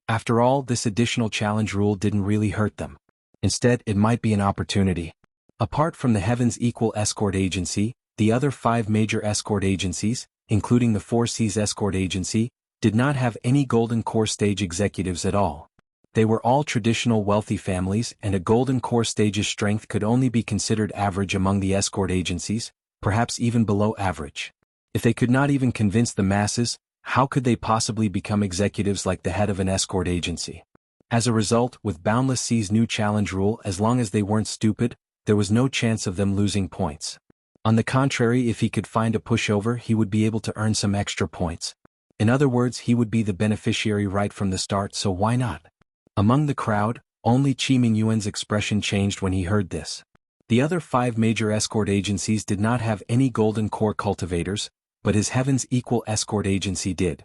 After all, this additional challenge rule didn't really hurt them. Instead, it might be an opportunity. Apart from the Heaven's Equal Escort Agency, the other 5 major escort agencies, including the Four Seas Escort Agency, did not have any Golden Core Stage executives at all. They were all traditional wealthy families, and a Golden Core Stage's strength could only be considered average among the escort agencies, perhaps even below average. If they could not even convince the masses, how could they possibly become executives like the head of an escort agency? As a result, with Boundless Sea's new challenge rule, as long as they weren't stupid, there was no chance of them losing points. On the contrary, if he could find a pushover, he would be able to earn some extra points. In other words, he would be the beneficiary right from the start, so why not? Among the crowd, only Qi Mingyuan's expression changed when he heard this. The other 5 major escort agencies did not have any Golden Core cultivators, but his Heaven's Equal Escort Agency did.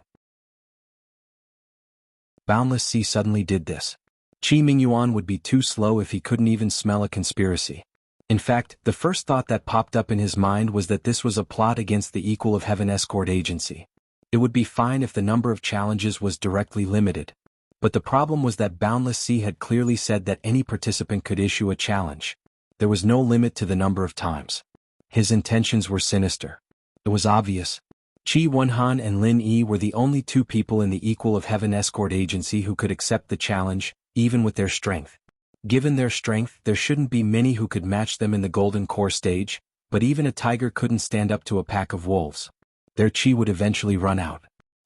Boundless Sea suddenly did this. Qi Mingyuan would be too slow if he couldn't even smell a conspiracy. In fact, the first thought that popped up in his mind was that this was a plot against the Equal of Heaven Escort Agency. It would be fine if the number of challenges was directly limited. But the problem was that Boundless Sea had clearly said that any participant could issue a challenge. There was no limit to the number of times. His intentions were sinister. It was obvious. Qi Wenhan and Lin Yi were the only 2 people in the Equal of Heaven Escort Agency who could accept the challenge, even with their strength. Given their strength, there shouldn't be many who could match them in the Golden Core Stage, but even a tiger couldn't stand up to a pack of wolves. Their qi would eventually run out.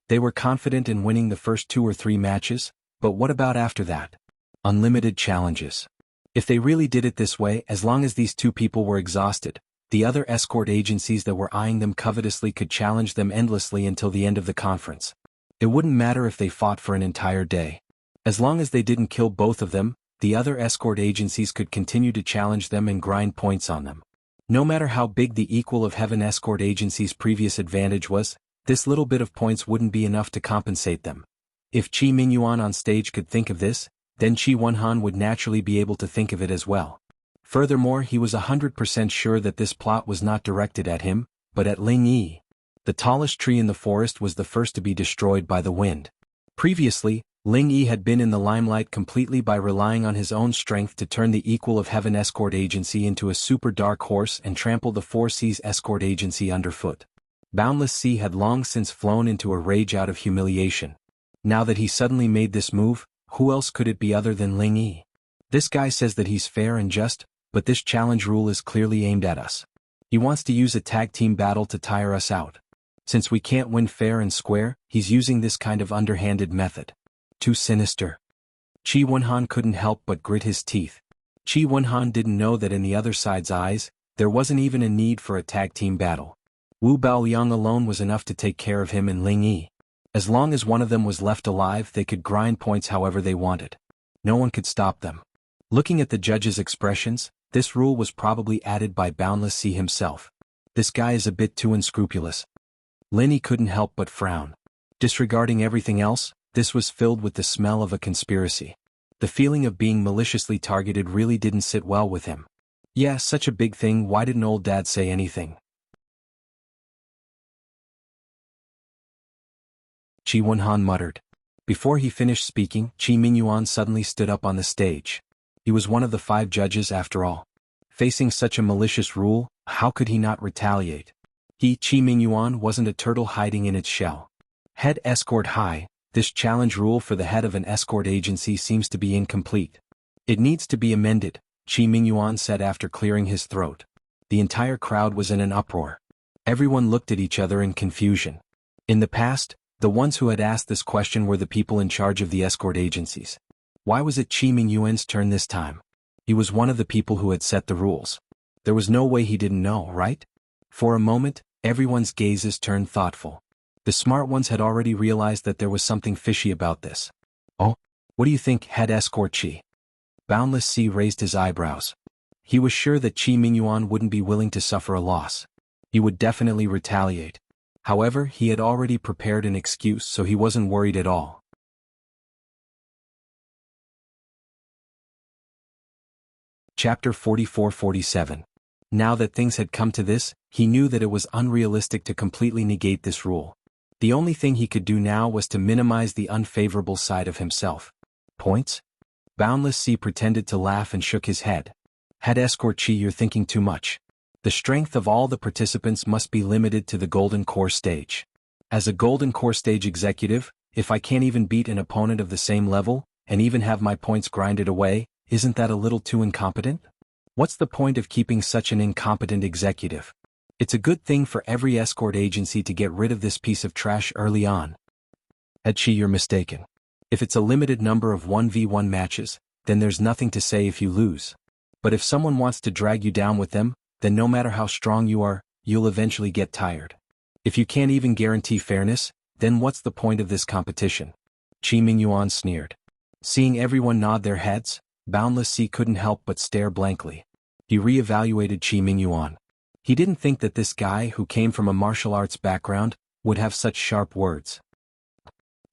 They were confident in winning the first 2 or 3 matches, but what about after that? Unlimited challenges. If they really did it this way, as long as these 2 people were exhausted, the other escort agencies that were eyeing them covetously could challenge them endlessly until the end of the conference. It wouldn't matter if they fought for an entire day. As long as they didn't kill both of them, the other escort agencies could continue to challenge them and grind points on them. No matter how big the Equal of Heaven Escort Agency's previous advantage was, this little bit of points wouldn't be enough to compensate them. If Qi Mingyuan on stage could think of this, then Qi Wenhan would naturally be able to think of it as well. Furthermore, he was 100% sure that this plot was not directed at him, but at Ling Yi. The tallest tree in the forest was the first to be destroyed by the wind. Previously, Ling Yi had been in the limelight completely by relying on his own strength to turn the Equal of Heaven Escort Agency into a super dark horse and trample the Four Seas Escort Agency underfoot. Boundless Sea had long since flown into a rage out of humiliation. Now that he suddenly made this move, who else could it be other than Ling Yi? This guy says that he's fair and just, but this challenge rule is clearly aimed at us. He wants to use a tag team battle to tire us out. Since we can't win fair and square, he's using this kind of underhanded method. Too sinister. Qi Wenhan couldn't help but grit his teeth. Qi Wenhan didn't know that in the other side's eyes, there wasn't even a need for a tag team battle. Wu Baoyang alone was enough to take care of him and Ling Yi. As long as one of them was left alive, they could grind points however they wanted. No one could stop them. Looking at the judge's expressions, this rule was probably added by Boundless Sea himself. This guy is a bit too unscrupulous. Lin Yi couldn't help but frown. Disregarding everything else, this was filled with the smell of a conspiracy. The feeling of being maliciously targeted really didn't sit well with him. Yeah, such a big thing, why didn't old dad say anything? Qi Wenhan muttered. Before he finished speaking, Qi Mingyuan suddenly stood up on the stage. He was one of the 5 judges after all. Facing such a malicious rule, how could he not retaliate? He, Qi Mingyuan, wasn't a turtle hiding in its shell. Head Escort High, this challenge rule for the head of an escort agency seems to be incomplete. It needs to be amended, Qi Mingyuan said after clearing his throat. The entire crowd was in an uproar. Everyone looked at each other in confusion. In the past, the ones who had asked this question were the people in charge of the escort agencies. Why was it Qi Mingyuan's turn this time? He was one of the people who had set the rules. There was no way he didn't know, right? For a moment, everyone's gazes turned thoughtful. The smart ones had already realized that there was something fishy about this. Oh? What do you think, Head Escort Qi? Boundless Sea raised his eyebrows. He was sure that Qi Mingyuan wouldn't be willing to suffer a loss. He would definitely retaliate. However, he had already prepared an excuse, so he wasn't worried at all. Chapter 44-47. Now that things had come to this, he knew that it was unrealistic to completely negate this rule. The only thing he could do now was to minimize the unfavorable side of himself. Points? Boundless Sea pretended to laugh and shook his head. Head Escort Chi, you're thinking too much. The strength of all the participants must be limited to the Golden Core stage. As a Golden Core stage executive, if I can't even beat an opponent of the same level, and even have my points grinded away, isn't that a little too incompetent? What's the point of keeping such an incompetent executive? It's a good thing for every escort agency to get rid of this piece of trash early on. Head Chi, you're mistaken. If it's a limited number of 1v1 matches, then there's nothing to say if you lose. But if someone wants to drag you down with them, then no matter how strong you are, you'll eventually get tired. If you can't even guarantee fairness, then what's the point of this competition? Chi Mingyuan sneered. Seeing everyone nod their heads, Boundless Sea couldn't help but stare blankly. He re-evaluated Chi Mingyuan. He didn't think that this guy who came from a martial arts background would have such sharp words.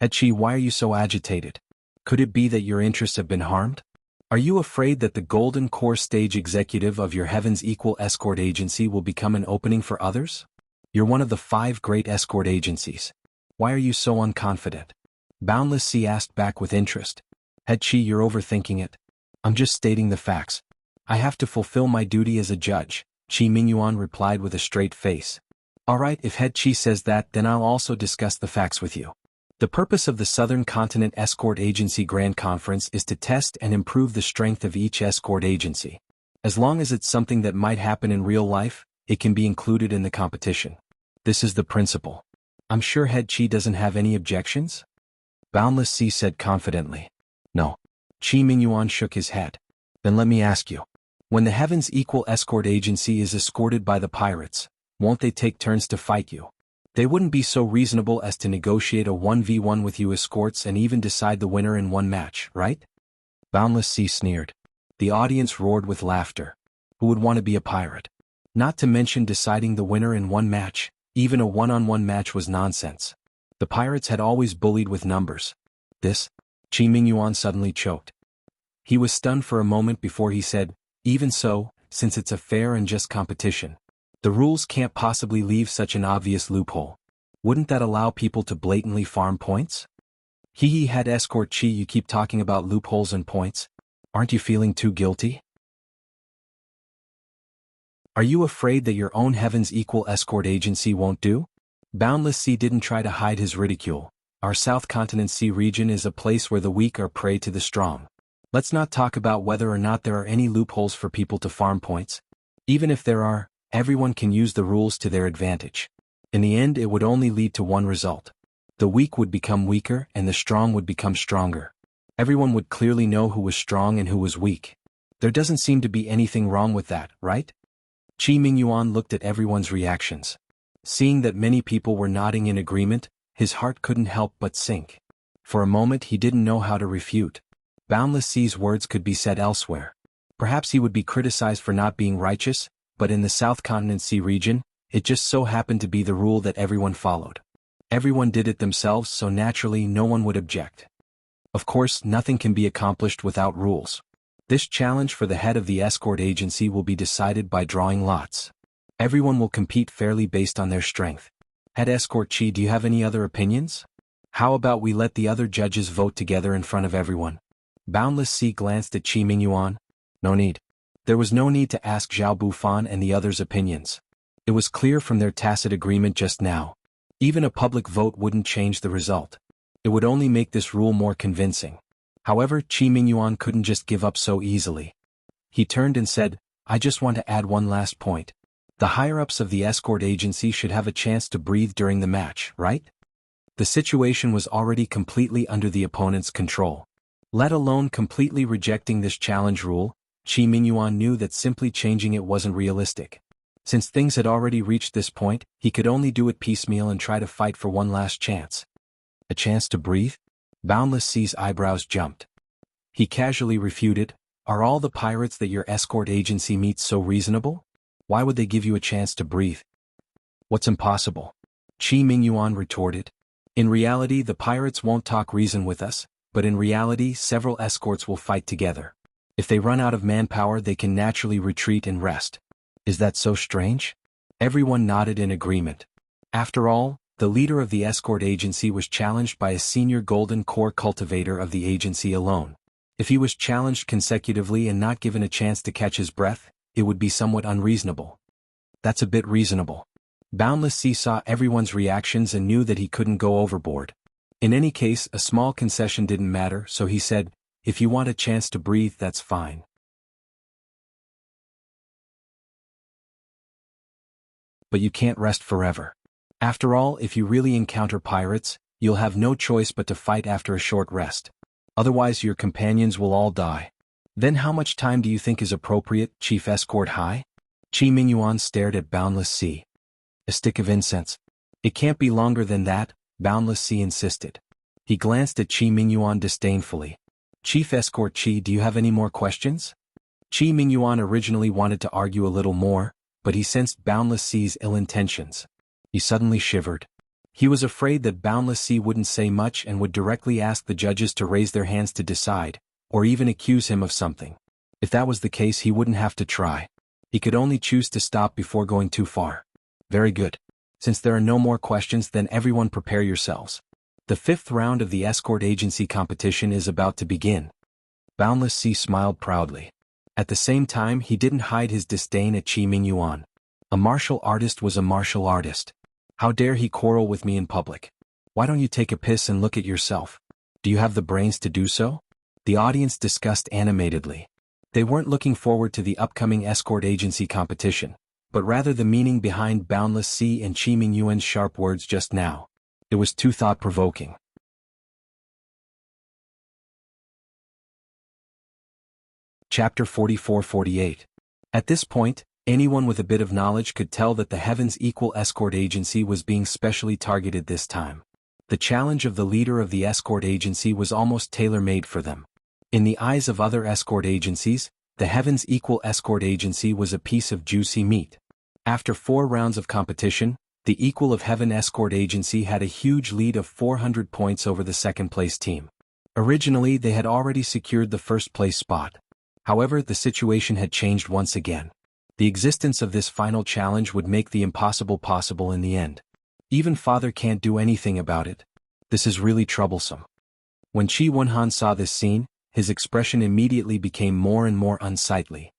Head Chi, why are you so agitated? Could it be that your interests have been harmed? Are you afraid that the Golden Core stage executive of your Heaven's Equal escort agency will become an opening for others? You're one of the 5 great escort agencies. Why are you so unconfident? Boundless Sea asked back with interest. Head Chi, you're overthinking it. I'm just stating the facts. I have to fulfill my duty as a judge, Chi Mingyuan replied with a straight face. Alright, if Head Chi says that, then I'll also discuss the facts with you. The purpose of the Southern Continent Escort Agency Grand Conference is to test and improve the strength of each escort agency. As long as it's something that might happen in real life, it can be included in the competition. This is the principle. I'm sure Head Chi doesn't have any objections? Boundless Sea said confidently. No. Chi Mingyuan shook his head. Then let me ask you. When the Heaven's Equal escort agency is escorted by the pirates, won't they take turns to fight you? They wouldn't be so reasonable as to negotiate a 1v1 with you escorts and even decide the winner in one match, right? Boundless Sea sneered. The audience roared with laughter. Who would want to be a pirate? Not to mention deciding the winner in one match, even a one-on-one match was nonsense. The pirates had always bullied with numbers. This? Chi Mingyuan suddenly choked. He was stunned for a moment before he said, even so, since it's a fair and just competition, the rules can't possibly leave such an obvious loophole. Wouldn't that allow people to blatantly farm points? He had Escort Chi, you keep talking about loopholes and points. Aren't you feeling too guilty? Are you afraid that your own Heaven's Equal escort agency won't do? Boundless Sea didn't try to hide his ridicule. Our South Continent Sea region is a place where the weak are prey to the strong. Let's not talk about whether or not there are any loopholes for people to farm points. Even if there are, everyone can use the rules to their advantage. In the end, it would only lead to one result. The weak would become weaker and the strong would become stronger. Everyone would clearly know who was strong and who was weak. There doesn't seem to be anything wrong with that, right? Chi Mingyuan looked at everyone's reactions. Seeing that many people were nodding in agreement, his heart couldn't help but sink. For a moment he didn't know how to refute. Boundless Sea's words could be said elsewhere. Perhaps he would be criticized for not being righteous, but in the South Continent Sea region, it just so happened to be the rule that everyone followed. Everyone did it themselves, so naturally no one would object. Of course, nothing can be accomplished without rules. This challenge for the head of the escort agency will be decided by drawing lots. Everyone will compete fairly based on their strength. Head Escort Chi, do you have any other opinions? How about we let the other judges vote together in front of everyone? Boundless Sea glanced at Chi Mingyuan. No need. There was no need to ask Zhao Bufan and the others' opinions. It was clear from their tacit agreement just now. Even a public vote wouldn't change the result. It would only make this rule more convincing. However, Chi Mingyuan couldn't just give up so easily. He turned and said, I just want to add one last point. The higher-ups of the escort agency should have a chance to breathe during the match, right? The situation was already completely under the opponent's control. Let alone completely rejecting this challenge rule, Chi Mingyuan knew that simply changing it wasn't realistic. Since things had already reached this point, he could only do it piecemeal and try to fight for one last chance. A chance to breathe? Boundless Sea's eyebrows jumped. He casually refuted, are all the pirates that your escort agency meets so reasonable? Why would they give you a chance to breathe? What's impossible? Chi Mingyuan retorted. In reality, the pirates won't talk reason with us, but in reality, several escorts will fight together. If they run out of manpower, they can naturally retreat and rest. Is that so strange? Everyone nodded in agreement. After all, the leader of the escort agency was challenged by a senior golden core cultivator of the agency alone. If he was challenged consecutively and not given a chance to catch his breath, it would be somewhat unreasonable. That's a bit reasonable. Boundless Sea saw everyone's reactions and knew that he couldn't go overboard. In any case, a small concession didn't matter, so he said, "If you want a chance to breathe, that's fine. But you can't rest forever. After all, if you really encounter pirates, you'll have no choice but to fight after a short rest. Otherwise your companions will all die." "Then how much time do you think is appropriate, Chief Escort High?" Chi Mingyuan stared at Boundless Sea. "A stick of incense. It can't be longer than that," Boundless Sea insisted. He glanced at Chi Mingyuan disdainfully. "Chief Escort Chi, do you have any more questions?" Chi Mingyuan originally wanted to argue a little more, but he sensed Boundless Sea's ill intentions. He suddenly shivered. He was afraid that Boundless Sea wouldn't say much and would directly ask the judges to raise their hands to decide, or even accuse him of something. If that was the case, he wouldn't have to try. He could only choose to stop before going too far. "Very good. Since there are no more questions, then everyone prepare yourselves. The 5th round of the escort agency competition is about to begin." Boundless Sea smiled proudly. At the same time, he didn't hide his disdain at Chi Mingyuan. A martial artist was a martial artist. How dare he quarrel with me in public? Why don't you take a piss and look at yourself? Do you have the brains to do so? The audience discussed animatedly. They weren't looking forward to the upcoming escort agency competition, but rather the meaning behind Boundless Sea and Chi Mingyuan's sharp words just now. It was too thought-provoking. Chapter 44-48. At this point, anyone with a bit of knowledge could tell that the Heavens Equal Escort Agency was being specially targeted this time. The challenge of the leader of the escort agency was almost tailor-made for them. In the eyes of other escort agencies, the Heavens Equal Escort Agency was a piece of juicy meat. After 4 rounds of competition, the Equal of Heaven Escort Agency had a huge lead of 400 points over the second-place team. Originally, they had already secured the first-place spot. However, the situation had changed once again. The existence of this final challenge would make the impossible possible in the end. Even Father can't do anything about it. This is really troublesome. When Chi Wunhan saw this scene, his expression immediately became more and more unsightly.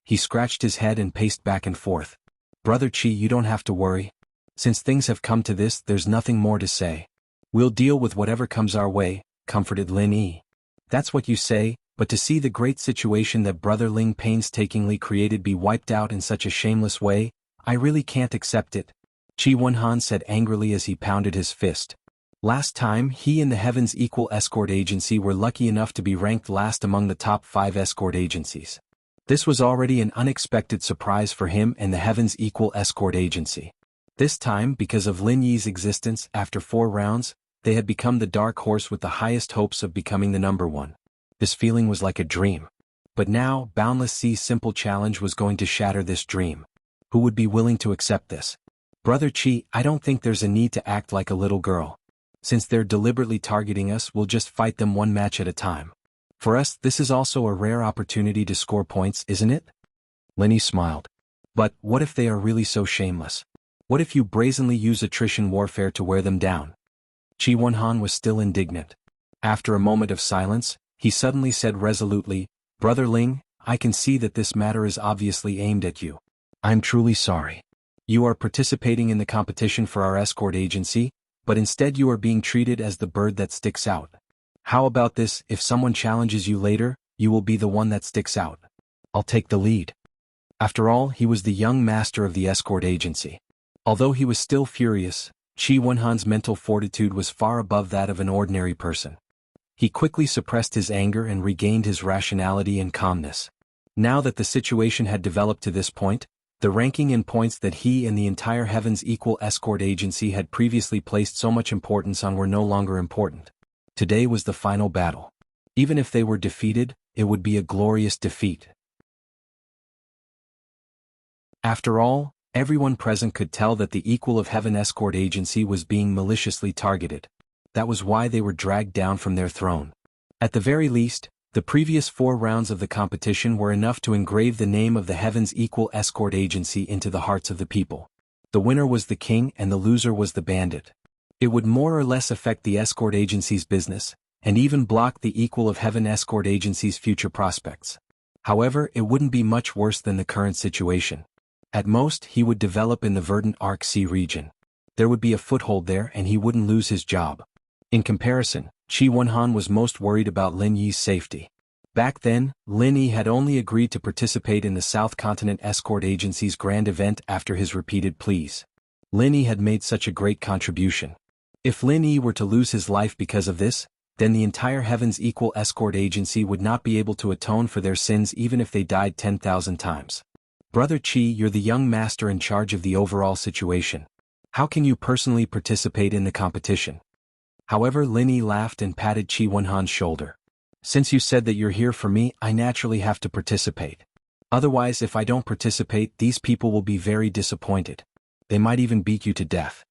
He scratched his head and paced back and forth. "Brother Chi, you don't have to worry. Since things have come to this, there's nothing more to say. We'll deal with whatever comes our way," comforted Lin Yi. "That's what you say, but to see the great situation that Brother Ling painstakingly created be wiped out in such a shameless way, I really can't accept it," Chi Wunhan said angrily as he pounded his fist. Last time, he and the Heavens Equal Escort Agency were lucky enough to be ranked last among the top 5 escort agencies. This was already an unexpected surprise for him and the Heavens Equal Escort Agency. This time, because of Lin Yi's existence, after 4 rounds, they had become the dark horse with the highest hopes of becoming the number 1. This feeling was like a dream. But now, Boundless Sea's simple challenge was going to shatter this dream. Who would be willing to accept this? "Brother Chi, I don't think there's a need to act like a little girl. Since they're deliberately targeting us, we'll just fight them 1 match at a time. For us, this is also a rare opportunity to score points, isn't it?" Linny smiled. "But what if they are really so shameless? What if you brazenly use attrition warfare to wear them down?" Chi Wunhan was still indignant. After a moment of silence, he suddenly said resolutely, "Brother Ling, I can see that this matter is obviously aimed at you. I'm truly sorry. You are participating in the competition for our escort agency, but instead you are being treated as the bird that sticks out. How about this, if someone challenges you later, you will be the one that sticks out. I'll take the lead." After all, he was the young master of the escort agency. Although he was still furious, Chi Wunhan's mental fortitude was far above that of an ordinary person. He quickly suppressed his anger and regained his rationality and calmness. Now that the situation had developed to this point, the ranking in points that he and the entire Heavens Equal Escort Agency had previously placed so much importance on were no longer important. Today was the final battle. Even if they were defeated, it would be a glorious defeat. After all, everyone present could tell that the Equal of Heaven Escort Agency was being maliciously targeted. That was why they were dragged down from their throne. At the very least, The previous 4 rounds of the competition were enough to engrave the name of the Heaven's Equal Escort Agency into the hearts of the people. The winner was the king and the loser was the bandit. It would more or less affect the escort agency's business, and even block the Equal of Heaven Escort Agency's future prospects. However, it wouldn't be much worse than the current situation. At most, he would develop in the verdant Arc Sea region. There would be a foothold there and he wouldn't lose his job. In comparison, Qi Wenhan was most worried about Lin Yi's safety. Back then, Lin Yi had only agreed to participate in the South Continent Escort Agency's grand event after his repeated pleas. Lin Yi had made such a great contribution. If Lin Yi were to lose his life because of this, then the entire Heaven's Equal Escort Agency would not be able to atone for their sins even if they died 10,000 times. Brother Qi, you're the young master in charge of the overall situation. How can you personally participate in the competition? However, Lin Yi laughed and patted Qi Wenhan's shoulder. Since you said that you're here for me, I naturally have to participate. Otherwise, if I don't participate, these people will be very disappointed. They might even beat you to death.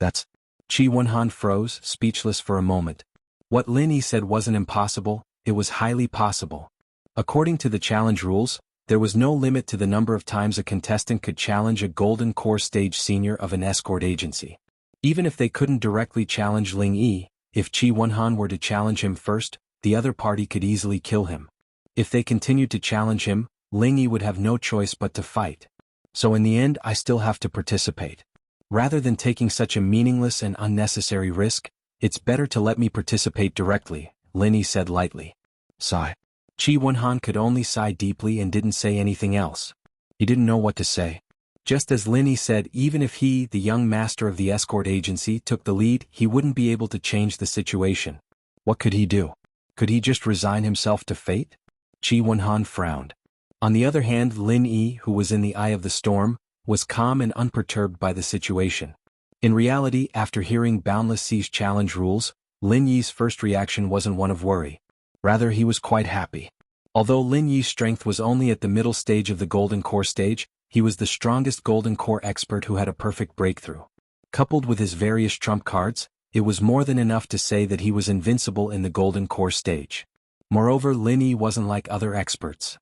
That's... Qi Wenhan froze, speechless for a moment. What Lin Yi said wasn't impossible, it was highly possible. According to the challenge rules, there was no limit to the number of times a contestant could challenge a Golden Core Stage senior of an escort agency. Even if they couldn't directly challenge Lin Yi, if Qi Wenhan were to challenge him first, the other party could easily kill him. If they continued to challenge him, Lin Yi would have no choice but to fight. So in the end, I still have to participate. Rather than taking such a meaningless and unnecessary risk, it's better to let me participate directly, Lin Yi said lightly. Sigh. Qi Wenhan could only sigh deeply and didn't say anything else. He didn't know what to say. Just as Lin Yi said, even if he, the young master of the escort agency, took the lead, he wouldn't be able to change the situation. What could he do? Could he just resign himself to fate? Qi Wenhan frowned. On the other hand, Lin Yi, who was in the eye of the storm, was calm and unperturbed by the situation. In reality, after hearing Boundless Sea's challenge rules, Lin Yi's first reaction wasn't one of worry. Rather, he was quite happy. Although Lin Yi's strength was only at the middle stage of the Golden Core stage, he was the strongest Golden Core expert who had a perfect breakthrough. Coupled with his various trump cards, it was more than enough to say that he was invincible in the Golden Core stage. Moreover, Lin Yi wasn't like other experts.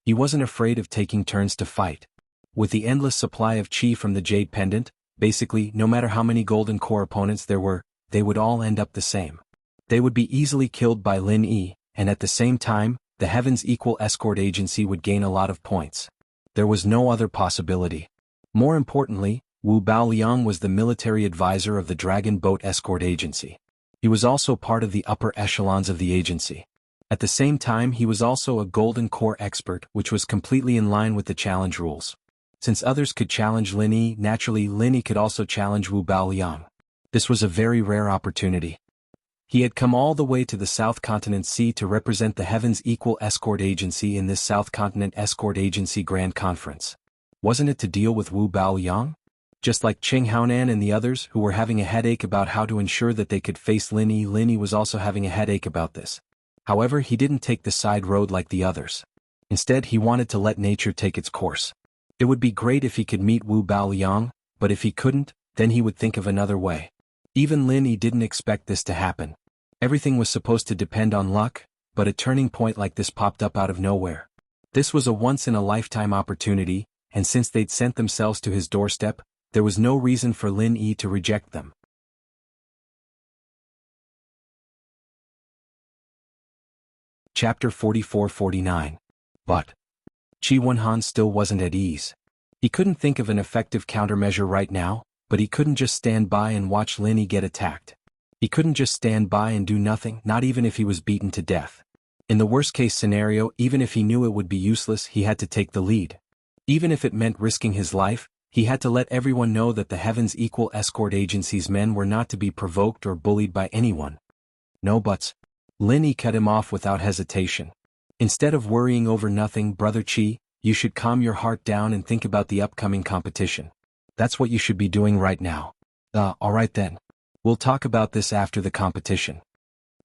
He wasn't afraid of taking turns to fight. With the endless supply of Qi from the Jade Pendant, basically, no matter how many Golden Core opponents there were, they would all end up the same. They would be easily killed by Lin Yi, and at the same time, the Heaven's Equal Escort Agency would gain a lot of points. There was no other possibility. More importantly, Wu Baoliang was the military advisor of the Dragon Boat Escort Agency. He was also part of the upper echelons of the agency. At the same time, he was also a Golden Core expert, which was completely in line with the challenge rules. Since others could challenge Lin Yi, naturally Lin Yi could also challenge Wu Baoliang. This was a very rare opportunity. He had come all the way to the South Continent Sea to represent the Heaven's Equal Escort Agency in this South Continent Escort Agency Grand Conference. Wasn't it to deal with Wu Baoliang? Just like Qing Haonan and the others who were having a headache about how to ensure that they could face Lin Yi was also having a headache about this. However, he didn't take the side road like the others. Instead, he wanted to let nature take its course. It would be great if he could meet Wu Baoliang, but if he couldn't, then he would think of another way. Even Lin Yi didn't expect this to happen. Everything was supposed to depend on luck, but a turning point like this popped up out of nowhere. This was a once-in-a-lifetime opportunity, and since they'd sent themselves to his doorstep, there was no reason for Lin Yi to reject them. Chapter 44-49. But Qi Wenhan still wasn't at ease. He couldn't think of an effective countermeasure right now, but he couldn't just stand by and watch Lin Yi get attacked. He couldn't just stand by and do nothing, not even if he was beaten to death. In the worst-case scenario, even if he knew it would be useless, he had to take the lead. Even if it meant risking his life, he had to let everyone know that the Heaven's Equal Escort Agency's men were not to be provoked or bullied by anyone. No buts. Lin Yi cut him off without hesitation. Instead of worrying over nothing, Brother Qi, you should calm your heart down and think about the upcoming competition. That's what you should be doing right now. Alright then. We'll talk about this after the competition.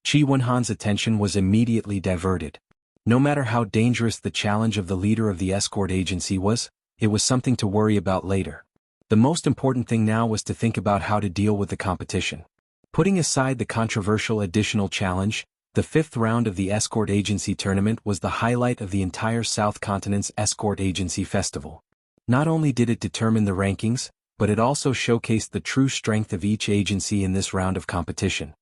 Qi Wenhan's attention was immediately diverted. No matter how dangerous the challenge of the leader of the escort agency was, it was something to worry about later. The most important thing now was to think about how to deal with the competition. Putting aside the controversial additional challenge, the fifth round of the Escort Agency Tournament was the highlight of the entire South Continent's Escort Agency Festival. Not only did it determine the rankings, but it also showcased the true strength of each agency in this round of competition.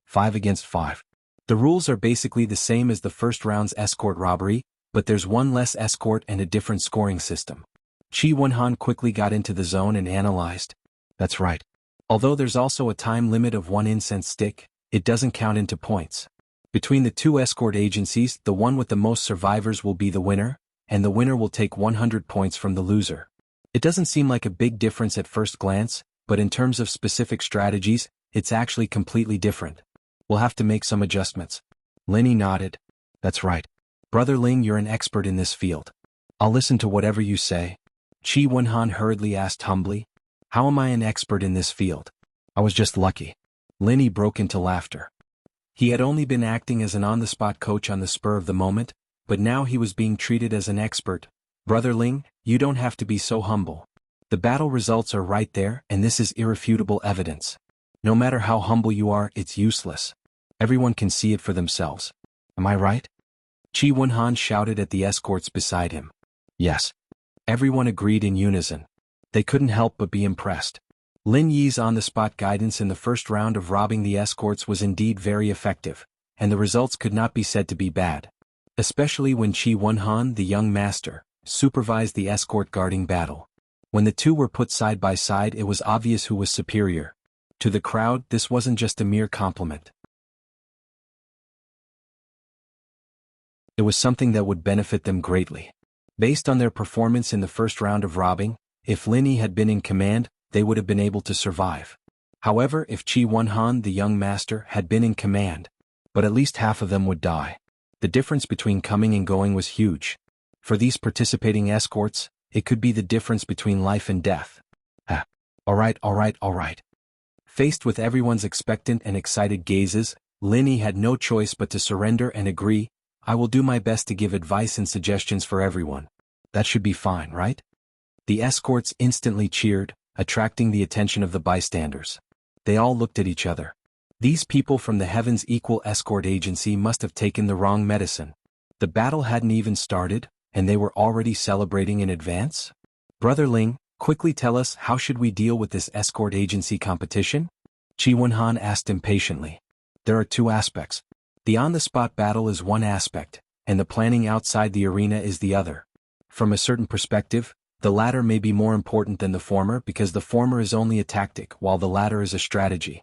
5 against 5. The rules are basically the same as the first round's escort robbery, but there's one less escort and a different scoring system. Chi Wonhan quickly got into the zone and analyzed. That's right. Although there's also a time limit of 1 incense stick, it doesn't count into points. Between the two escort agencies, the one with the most survivors will be the winner, and the winner will take 100 points from the loser. It doesn't seem like a big difference at first glance, but in terms of specific strategies, it's actually completely different. We'll have to make some adjustments. Linny nodded. That's right. Brother Ling, you're an expert in this field. I'll listen to whatever you say. Chi Wonhan hurriedly asked humbly. How am I an expert in this field? I was just lucky. Linny broke into laughter. He had only been acting as an on-the-spot coach on the spur of the moment, but now he was being treated as an expert. Brother Ling, you don't have to be so humble. The battle results are right there, and this is irrefutable evidence. No matter how humble you are, it's useless. Everyone can see it for themselves. Am I right? Chi Wonhan shouted at the escorts beside him. Yes. Everyone agreed in unison. They couldn't help but be impressed. Lin Yi's on-the-spot guidance in the first round of robbing the escorts was indeed very effective, and the results could not be said to be bad. Especially when Chi Wonhan, the young master, supervised the escort guarding battle. When the two were put side by side, it was obvious who was superior. To the crowd, this wasn't just a mere compliment. It was something that would benefit them greatly. Based on their performance in the first round of robbing, if Lin Yi had been in command, they would have been able to survive. However, if Chi Wonhan, the young master, had been in command, but at least half of them would die. The difference between coming and going was huge. For these participating escorts, it could be the difference between life and death. All right. Faced with everyone's expectant and excited gazes, Lin Yi had no choice but to surrender and agree. I will do my best to give advice and suggestions for everyone. That should be fine, right? The escorts instantly cheered, attracting the attention of the bystanders. They all looked at each other. These people from the Heaven's Equal Escort Agency must have taken the wrong medicine. The battle hadn't even started, and they were already celebrating in advance? Brother Ling, quickly tell us, how should we deal with this escort agency competition? Chi Wonhan asked impatiently. There are two aspects. The on-the-spot battle is one aspect, and the planning outside the arena is the other. From a certain perspective, the latter may be more important than the former because the former is only a tactic while the latter is a strategy.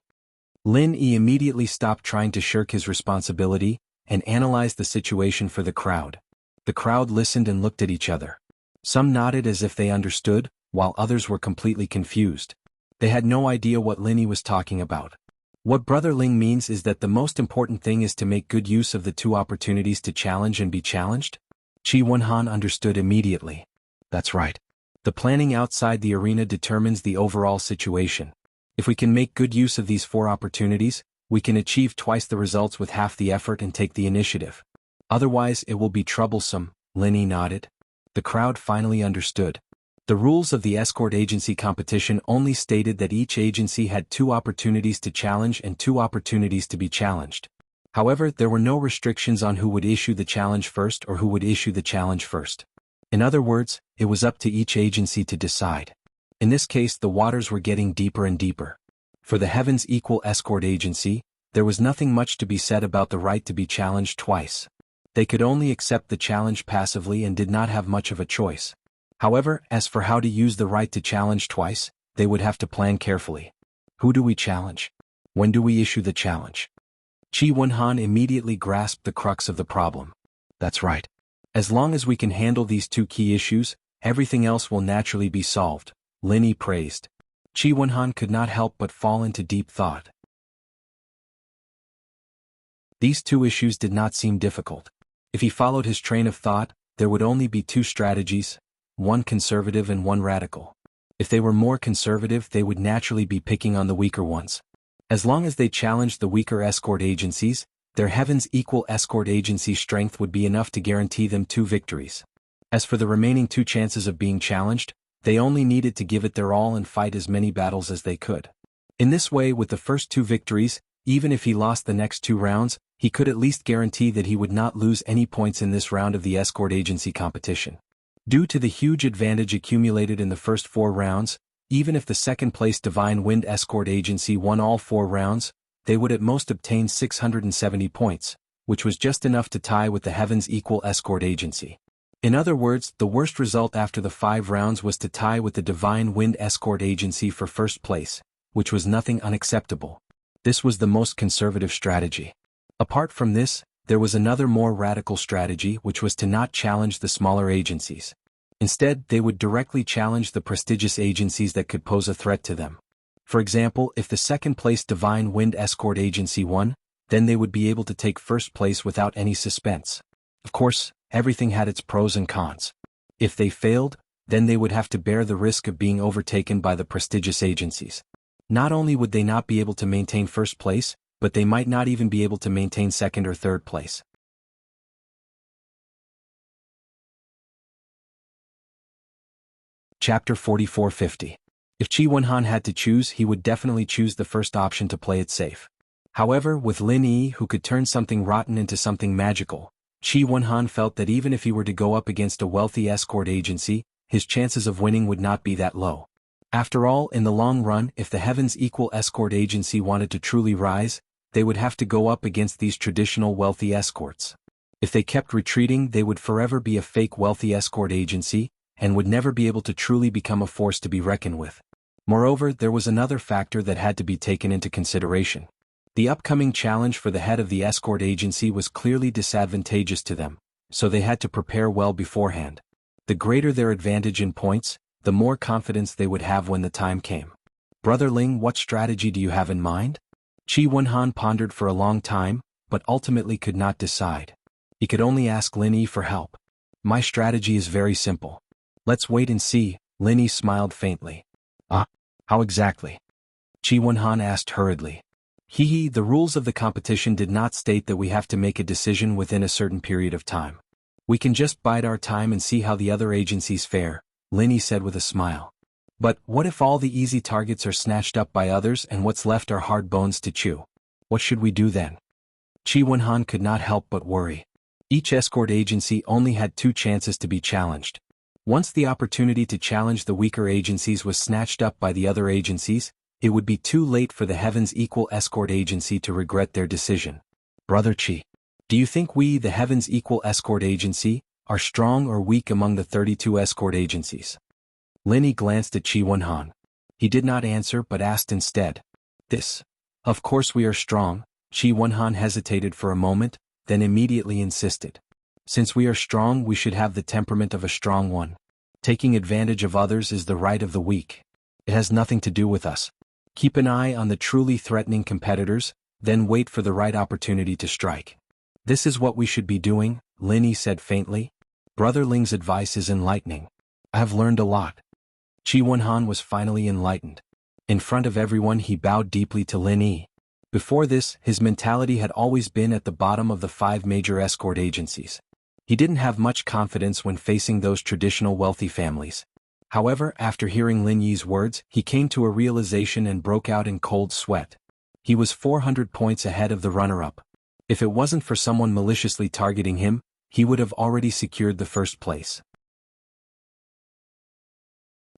Lin Yi immediately stopped trying to shirk his responsibility and analyzed the situation for the crowd. The crowd listened and looked at each other. Some nodded as if they understood, while others were completely confused. They had no idea what Lin Yi was talking about. What Brother Ling means is that the most important thing is to make good use of the two opportunities to challenge and be challenged? Chi Wonhan understood immediately. That's right. The planning outside the arena determines the overall situation. If we can make good use of these 4 opportunities, we can achieve twice the results with half the effort and take the initiative. Otherwise, it will be troublesome, Lin Yi nodded. The crowd finally understood. The rules of the escort agency competition only stated that each agency had 2 opportunities to challenge and 2 opportunities to be challenged. However, there were no restrictions on who would issue the challenge first or who would issue the challenge first. In other words, it was up to each agency to decide. In this case, the waters were getting deeper and deeper. For the Heaven's Equal Escort Agency, there was nothing much to be said about the right to be challenged twice. They could only accept the challenge passively and did not have much of a choice. However, as for how to use the right to challenge twice, they would have to plan carefully. Who do we challenge? When do we issue the challenge? Chi Wonhan immediately grasped the crux of the problem. That's right. As long as we can handle these 2 key issues, everything else will naturally be solved, Lin Yi praised. Chi Wonhan could not help but fall into deep thought. These 2 issues did not seem difficult. If he followed his train of thought, there would only be 2 strategies, one conservative and one radical. If they were more conservative, they would naturally be picking on the weaker ones. As long as they challenged the weaker escort agencies, their Heaven's Equal Escort Agency strength would be enough to guarantee them 2 victories. As for the remaining 2 chances of being challenged, they only needed to give it their all and fight as many battles as they could. In this way, with the first 2 victories, even if he lost the next 2 rounds, he could at least guarantee that he would not lose any points in this round of the escort agency competition. Due to the huge advantage accumulated in the first 4 rounds, even if the second-place Divine Wind Escort Agency won all 4 rounds, they would at most obtain 670 points, which was just enough to tie with the Heaven's Equal Escort Agency. In other words, the worst result after the 5 rounds was to tie with the Divine Wind Escort Agency for first place, which was nothing unacceptable. This was the most conservative strategy. Apart from this, there was another more radical strategy, which was to not challenge the smaller agencies. Instead, they would directly challenge the prestigious agencies that could pose a threat to them. For example, if the second-place Divine Wind Escort Agency won, then they would be able to take first place without any suspense. Of course, everything had its pros and cons. If they failed, then they would have to bear the risk of being overtaken by the prestigious agencies. Not only would they not be able to maintain first place, but they might not even be able to maintain second or third place. Chapter 4450. If Qi Wenhan had to choose, he would definitely choose the first option to play it safe. However, with Lin Yi, who could turn something rotten into something magical, Qi Wenhan felt that even if he were to go up against a wealthy escort agency, his chances of winning would not be that low. After all, in the long run, if the Heaven's Equal Escort Agency wanted to truly rise, they would have to go up against these traditional wealthy escorts. If they kept retreating, they would forever be a fake wealthy escort agency, and would never be able to truly become a force to be reckoned with. Moreover, there was another factor that had to be taken into consideration. The upcoming challenge for the head of the escort agency was clearly disadvantageous to them, so they had to prepare well beforehand. The greater their advantage in points, the more confidence they would have when the time came. Brother Ling, what strategy do you have in mind? Qi Wenhan pondered for a long time, but ultimately could not decide. He could only ask Lin Yi for help. My strategy is very simple. Let's wait and see, Lin Yi smiled faintly. How exactly? Qi Wenhan asked hurriedly. The rules of the competition did not state that we have to make a decision within a certain period of time. We can just bide our time and see how the other agencies fare, Lin Yi said with a smile. But what if all the easy targets are snatched up by others and what's left are hard bones to chew? What should we do then? Qi Wenhan could not help but worry. Each escort agency only had 2 chances to be challenged. Once the opportunity to challenge the weaker agencies was snatched up by the other agencies, it would be too late for the Heaven's Equal Escort Agency to regret their decision. Brother Qi, do you think we, the Heaven's Equal Escort Agency, are strong or weak among the 32 escort agencies? Lin Yi glanced at Qi Wenhan. He did not answer but asked instead. Of course we are strong. Qi Wenhan hesitated for a moment, then immediately insisted. Since we are strong, we should have the temperament of a strong one. Taking advantage of others is the right of the weak. It has nothing to do with us. Keep an eye on the truly threatening competitors, then wait for the right opportunity to strike. This is what we should be doing, Lin Yi said faintly. Brother Ling's advice is enlightening. I have learned a lot. Qi Wenhan was finally enlightened. In front of everyone he bowed deeply to Lin Yi. Before this, his mentality had always been at the bottom of the 5 major escort agencies. He didn't have much confidence when facing those traditional wealthy families. However, after hearing Lin Yi's words, he came to a realization and broke out in cold sweat. He was 400 points ahead of the runner-up. If it wasn't for someone maliciously targeting him, he would have already secured the first place.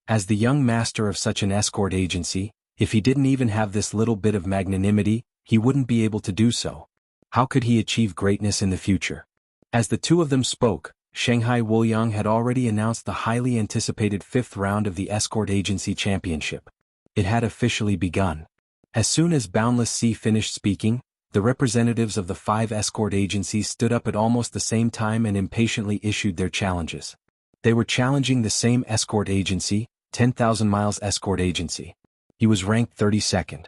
As the young master of such an escort agency, if he didn't even have this little bit of magnanimity, he wouldn't be able to do so. How could he achieve greatness in the future? As the 2 of them spoke, Shanghai Wuliang had already announced the highly anticipated 5th round of the Escort Agency Championship. It had officially begun. As soon as Boundless Sea finished speaking, the representatives of the 5 escort agencies stood up at almost the same time and impatiently issued their challenges. They were challenging the same escort agency, 10,000 Miles Escort Agency. He was ranked 32nd.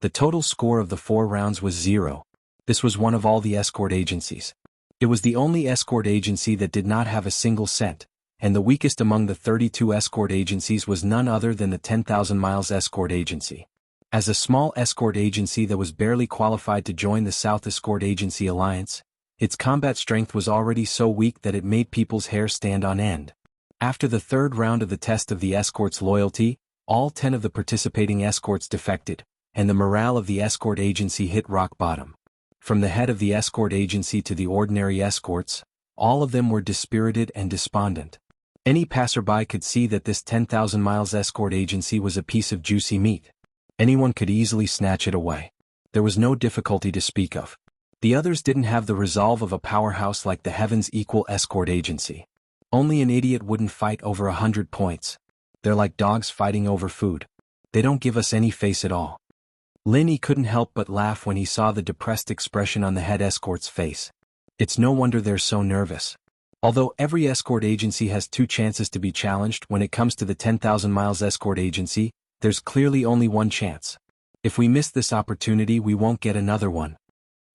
The total score of the 4 rounds was 0. This was one of all the escort agencies. It was the only escort agency that did not have a single cent, and the weakest among the 32 escort agencies was none other than the 10,000 Miles Escort Agency. As a small escort agency that was barely qualified to join the South Escort Agency Alliance, its combat strength was already so weak that it made people's hair stand on end. After the 3rd round of the test of the escort's loyalty, all 10 of the participating escorts defected, and the morale of the escort agency hit rock bottom. From the head of the escort agency to the ordinary escorts, all of them were dispirited and despondent. Any passerby could see that this 10,000 miles escort agency was a piece of juicy meat. Anyone could easily snatch it away. There was no difficulty to speak of. The others didn't have the resolve of a powerhouse like the Heavens Equal Escort Agency. Only an idiot wouldn't fight over 100 points. They're like dogs fighting over food. They don't give us any face at all. Linny couldn't help but laugh when he saw the depressed expression on the head escort's face. It's no wonder they're so nervous. Although every escort agency has 2 chances to be challenged when it comes to the 10,000 miles escort agency, there's clearly only one chance. If we miss this opportunity, we won't get another one.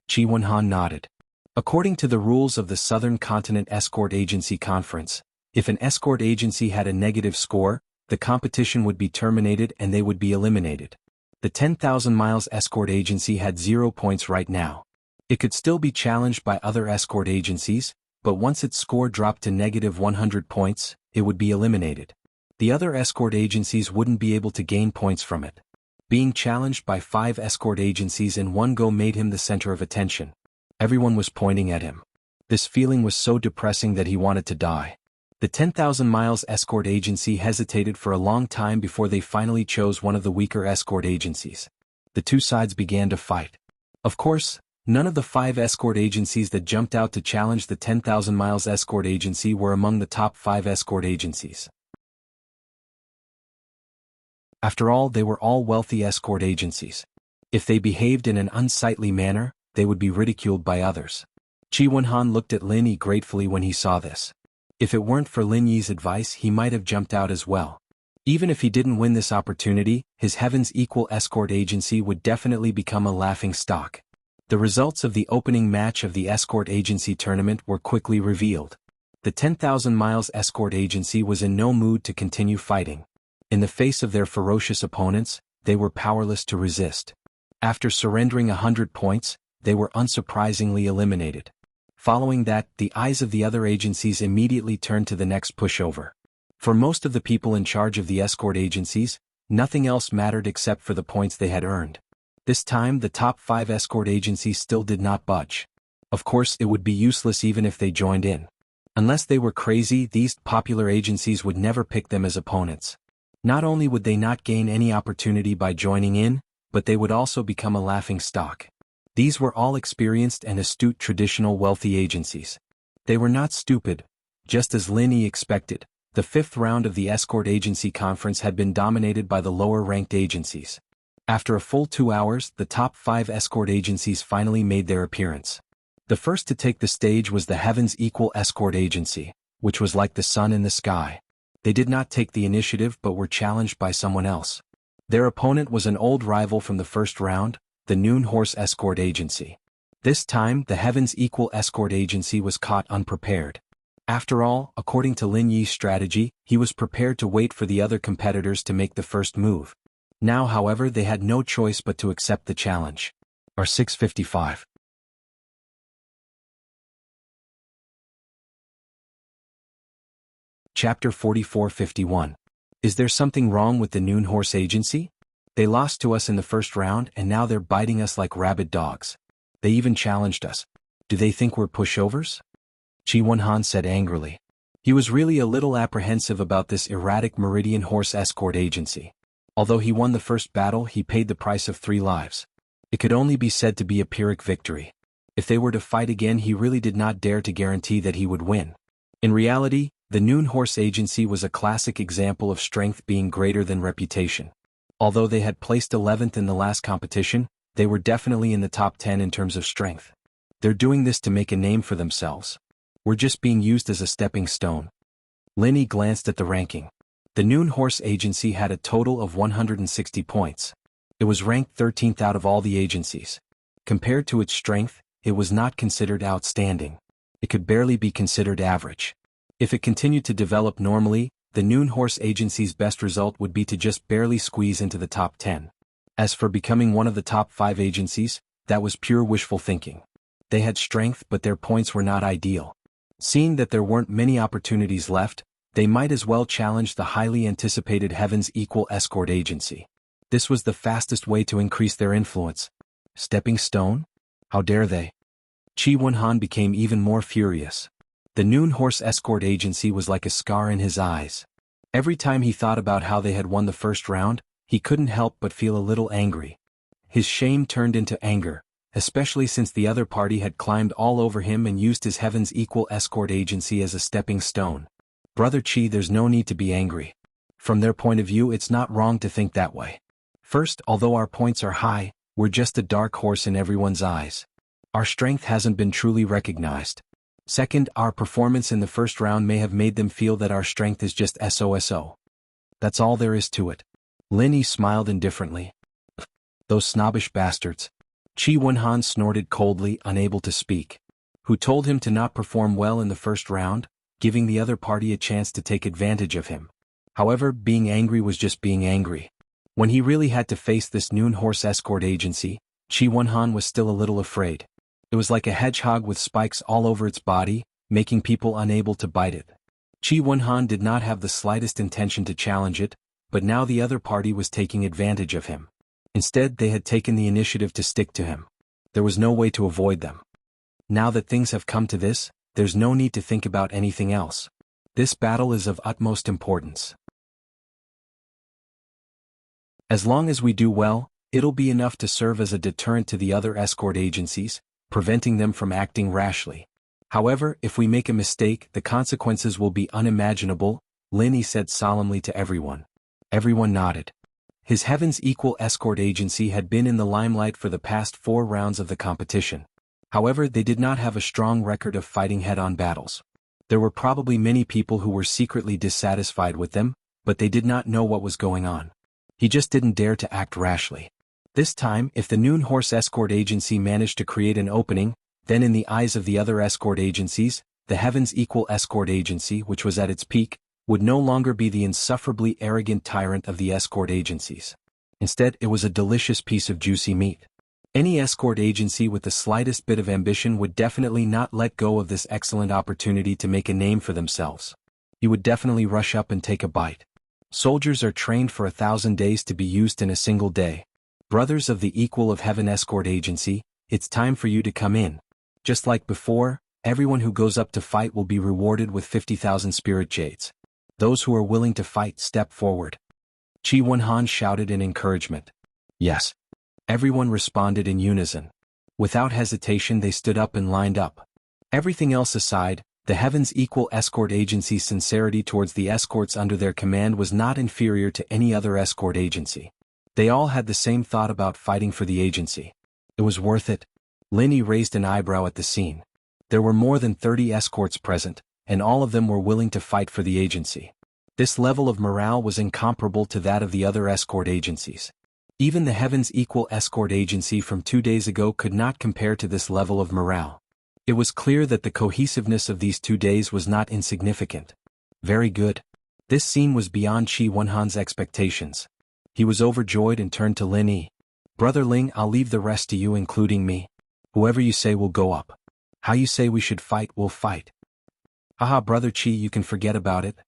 Chi Wenhan nodded. According to the rules of the Southern Continent Escort Agency Conference, if an escort agency had a negative score, the competition would be terminated and they would be eliminated. The 10,000 miles escort agency had 0 points right now. It could still be challenged by other escort agencies, but once its score dropped to negative 100 points, it would be eliminated. The other escort agencies wouldn't be able to gain points from it. Being challenged by 5 escort agencies in one go made him the center of attention. Everyone was pointing at him. This feeling was so depressing that he wanted to die. The 10,000 miles escort agency hesitated for a long time before they finally chose one of the weaker escort agencies. The 2 sides began to fight. Of course, none of the 5 escort agencies that jumped out to challenge the 10,000 miles escort agency were among the top 5 escort agencies. After all, they were all wealthy escort agencies. If they behaved in an unsightly manner, they would be ridiculed by others. Chi Wenhan looked at Lin Yi gratefully when he saw this. If it weren't for Lin Yi's advice, he might have jumped out as well. Even if he didn't win this opportunity, his Heavens Equal Escort Agency would definitely become a laughing stock. The results of the opening match of the Escort Agency tournament were quickly revealed. The 10,000 miles Escort Agency was in no mood to continue fighting. In the face of their ferocious opponents, they were powerless to resist. After surrendering 100 points, they were unsurprisingly eliminated. Following that, the eyes of the other agencies immediately turned to the next pushover. For most of the people in charge of the escort agencies, nothing else mattered except for the points they had earned. This time, the top 5 escort agencies still did not budge. Of course, it would be useless even if they joined in. Unless they were crazy, these popular agencies would never pick them as opponents. Not only would they not gain any opportunity by joining in, but they would also become a laughing stock. These were all experienced and astute traditional wealthy agencies. They were not stupid. Just as Lin Yi expected, the 5th round of the escort agency conference had been dominated by the lower-ranked agencies. After a full 2 hours, the top 5 escort agencies finally made their appearance. The first to take the stage was the Heavens Equal Escort Agency, which was like the sun in the sky. They did not take the initiative but were challenged by someone else. Their opponent was an old rival from the first round, the Noon Horse Escort Agency. This time, the Heavens Equal Escort Agency was caught unprepared. After all, according to Lin Yi's strategy, he was prepared to wait for the other competitors to make the first move. Now, however, they had no choice but to accept the challenge. R655. Chapter 4451. Is there something wrong with the Noon Horse Agency? They lost to us in the first round and now they're biting us like rabid dogs. They even challenged us. Do they think we're pushovers? Chi Wenhan said angrily. He was really a little apprehensive about this erratic Meridian Horse Escort Agency. Although he won the first battle, he paid the price of 3 lives. It could only be said to be a Pyrrhic victory. If they were to fight again, he really did not dare to guarantee that he would win. In reality, the Noon Horse Agency was a classic example of strength being greater than reputation. Although they had placed 11th in the last competition, they were definitely in the top 10 in terms of strength. They're doing this to make a name for themselves. We're just being used as a stepping stone. Lin Yi glanced at the ranking. The Noon Horse Agency had a total of 160 points. It was ranked 13th out of all the agencies. Compared to its strength, it was not considered outstanding. It could barely be considered average. If it continued to develop normally, the Noon Horse Agency's best result would be to just barely squeeze into the top 10. As for becoming one of the top 5 agencies, that was pure wishful thinking. They had strength but their points were not ideal. Seeing that there weren't many opportunities left, they might as well challenge the highly anticipated Heavens Equal Escort Agency. This was the fastest way to increase their influence. Stepping stone? How dare they? Chi Wunhan became even more furious. The Noon Horse Escort Agency was like a scar in his eyes. Every time he thought about how they had won the first round, he couldn't help but feel a little angry. His shame turned into anger, especially since the other party had climbed all over him and used his Heaven's Equal Escort Agency as a stepping stone. Brother Chi, there's no need to be angry. From their point of view, it's not wrong to think that way. First, although our points are high, we're just a dark horse in everyone's eyes. Our strength hasn't been truly recognized. Second, our performance in the first round may have made them feel that our strength is just SOSO. That's all there is to it. Lin Yi smiled indifferently. Those snobbish bastards. Chi Wunhan snorted coldly, unable to speak. Who told him to not perform well in the first round, giving the other party a chance to take advantage of him. However, being angry was just being angry. When he really had to face this Noon Horse Escort Agency, Chi Wunhan was still a little afraid. It was like a hedgehog with spikes all over its body, making people unable to bite it. Chi Wunhan did not have the slightest intention to challenge it, but now the other party was taking advantage of him. Instead, they had taken the initiative to stick to him. There was no way to avoid them. Now that things have come to this, there's no need to think about anything else. This battle is of utmost importance. As long as we do well, it'll be enough to serve as a deterrent to the other escort agencies, preventing them from acting rashly. However, if we make a mistake, the consequences will be unimaginable, Lin Yi said solemnly to everyone. Everyone nodded. His Heaven's Equal Escort Agency had been in the limelight for the past 4 rounds of the competition. However, they did not have a strong record of fighting head-on battles. There were probably many people who were secretly dissatisfied with them, but they did not know what was going on. He just didn't dare to act rashly. This time, if the Noon Horse Escort Agency managed to create an opening, then in the eyes of the other escort agencies, the Heaven's Equal Escort Agency, which was at its peak, would no longer be the insufferably arrogant tyrant of the escort agencies. Instead, it was a delicious piece of juicy meat. Any escort agency with the slightest bit of ambition would definitely not let go of this excellent opportunity to make a name for themselves. He would definitely rush up and take a bite. Soldiers are trained for 1,000 days to be used in a single day. Brothers of the Equal of Heaven Escort Agency, it's time for you to come in. Just like before, everyone who goes up to fight will be rewarded with 50,000 spirit jades. Those who are willing to fight step forward. Chi Wunhan shouted in encouragement. Yes. Everyone responded in unison. Without hesitation they stood up and lined up. Everything else aside, the Heaven's Equal Escort Agency's sincerity towards the escorts under their command was not inferior to any other escort agency. They all had the same thought about fighting for the agency. It was worth it. Lin Yi raised an eyebrow at the scene. There were more than 30 escorts present, and all of them were willing to fight for the agency. This level of morale was incomparable to that of the other escort agencies. Even the Heaven's Equal Escort Agency from 2 days ago could not compare to this level of morale. It was clear that the cohesiveness of these 2 days was not insignificant. Very good. This scene was beyond Chi Wunhan's expectations. He was overjoyed and turned to Lin Yi. Brother Ling, I'll leave the rest to you, including me. Whoever you say will go up. How you say we should fight, we'll fight. Haha, Brother Chi, you can forget about it.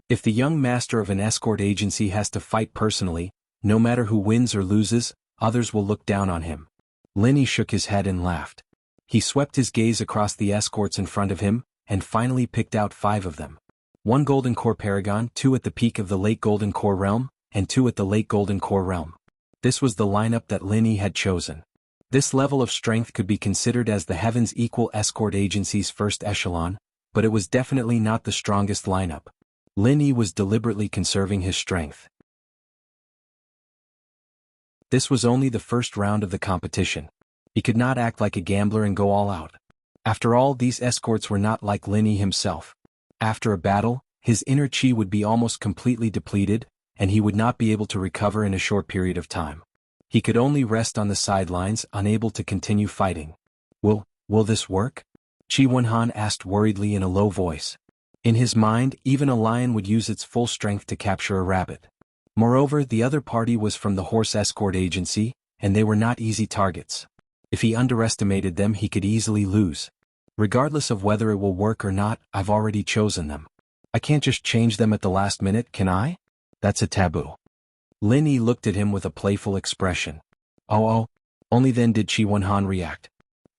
If the young master of an escort agency has to fight personally, no matter who wins or loses, others will look down on him. Lin Yi shook his head and laughed. He swept his gaze across the escorts in front of him, and finally picked out 5 of them. 1 Golden Core Paragon, 2 at the peak of the Late Golden Core Realm, and 2 at the Late Golden Core Realm. This was the lineup that Lin Yi had chosen. This level of strength could be considered as the Heaven's Equal Escort Agency's first echelon, but it was definitely not the strongest lineup. Lin Yi was deliberately conserving his strength. This was only the first round of the competition. He could not act like a gambler and go all out. After all, these escorts were not like Lin Yi himself. After a battle, his inner chi would be almost completely depleted, and he would not be able to recover in a short period of time. He could only rest on the sidelines, unable to continue fighting. Will this work? Chi Wunhan asked worriedly in a low voice. In his mind, even a lion would use its full strength to capture a rabbit. Moreover, the other party was from the Horse Escort Agency, and they were not easy targets. If he underestimated them, he could easily lose. Regardless of whether it will work or not, I've already chosen them. I can't just change them at the last minute, can I? That's a taboo. Lin Yi looked at him with a playful expression. Oh, only then did Qi Wenhan react.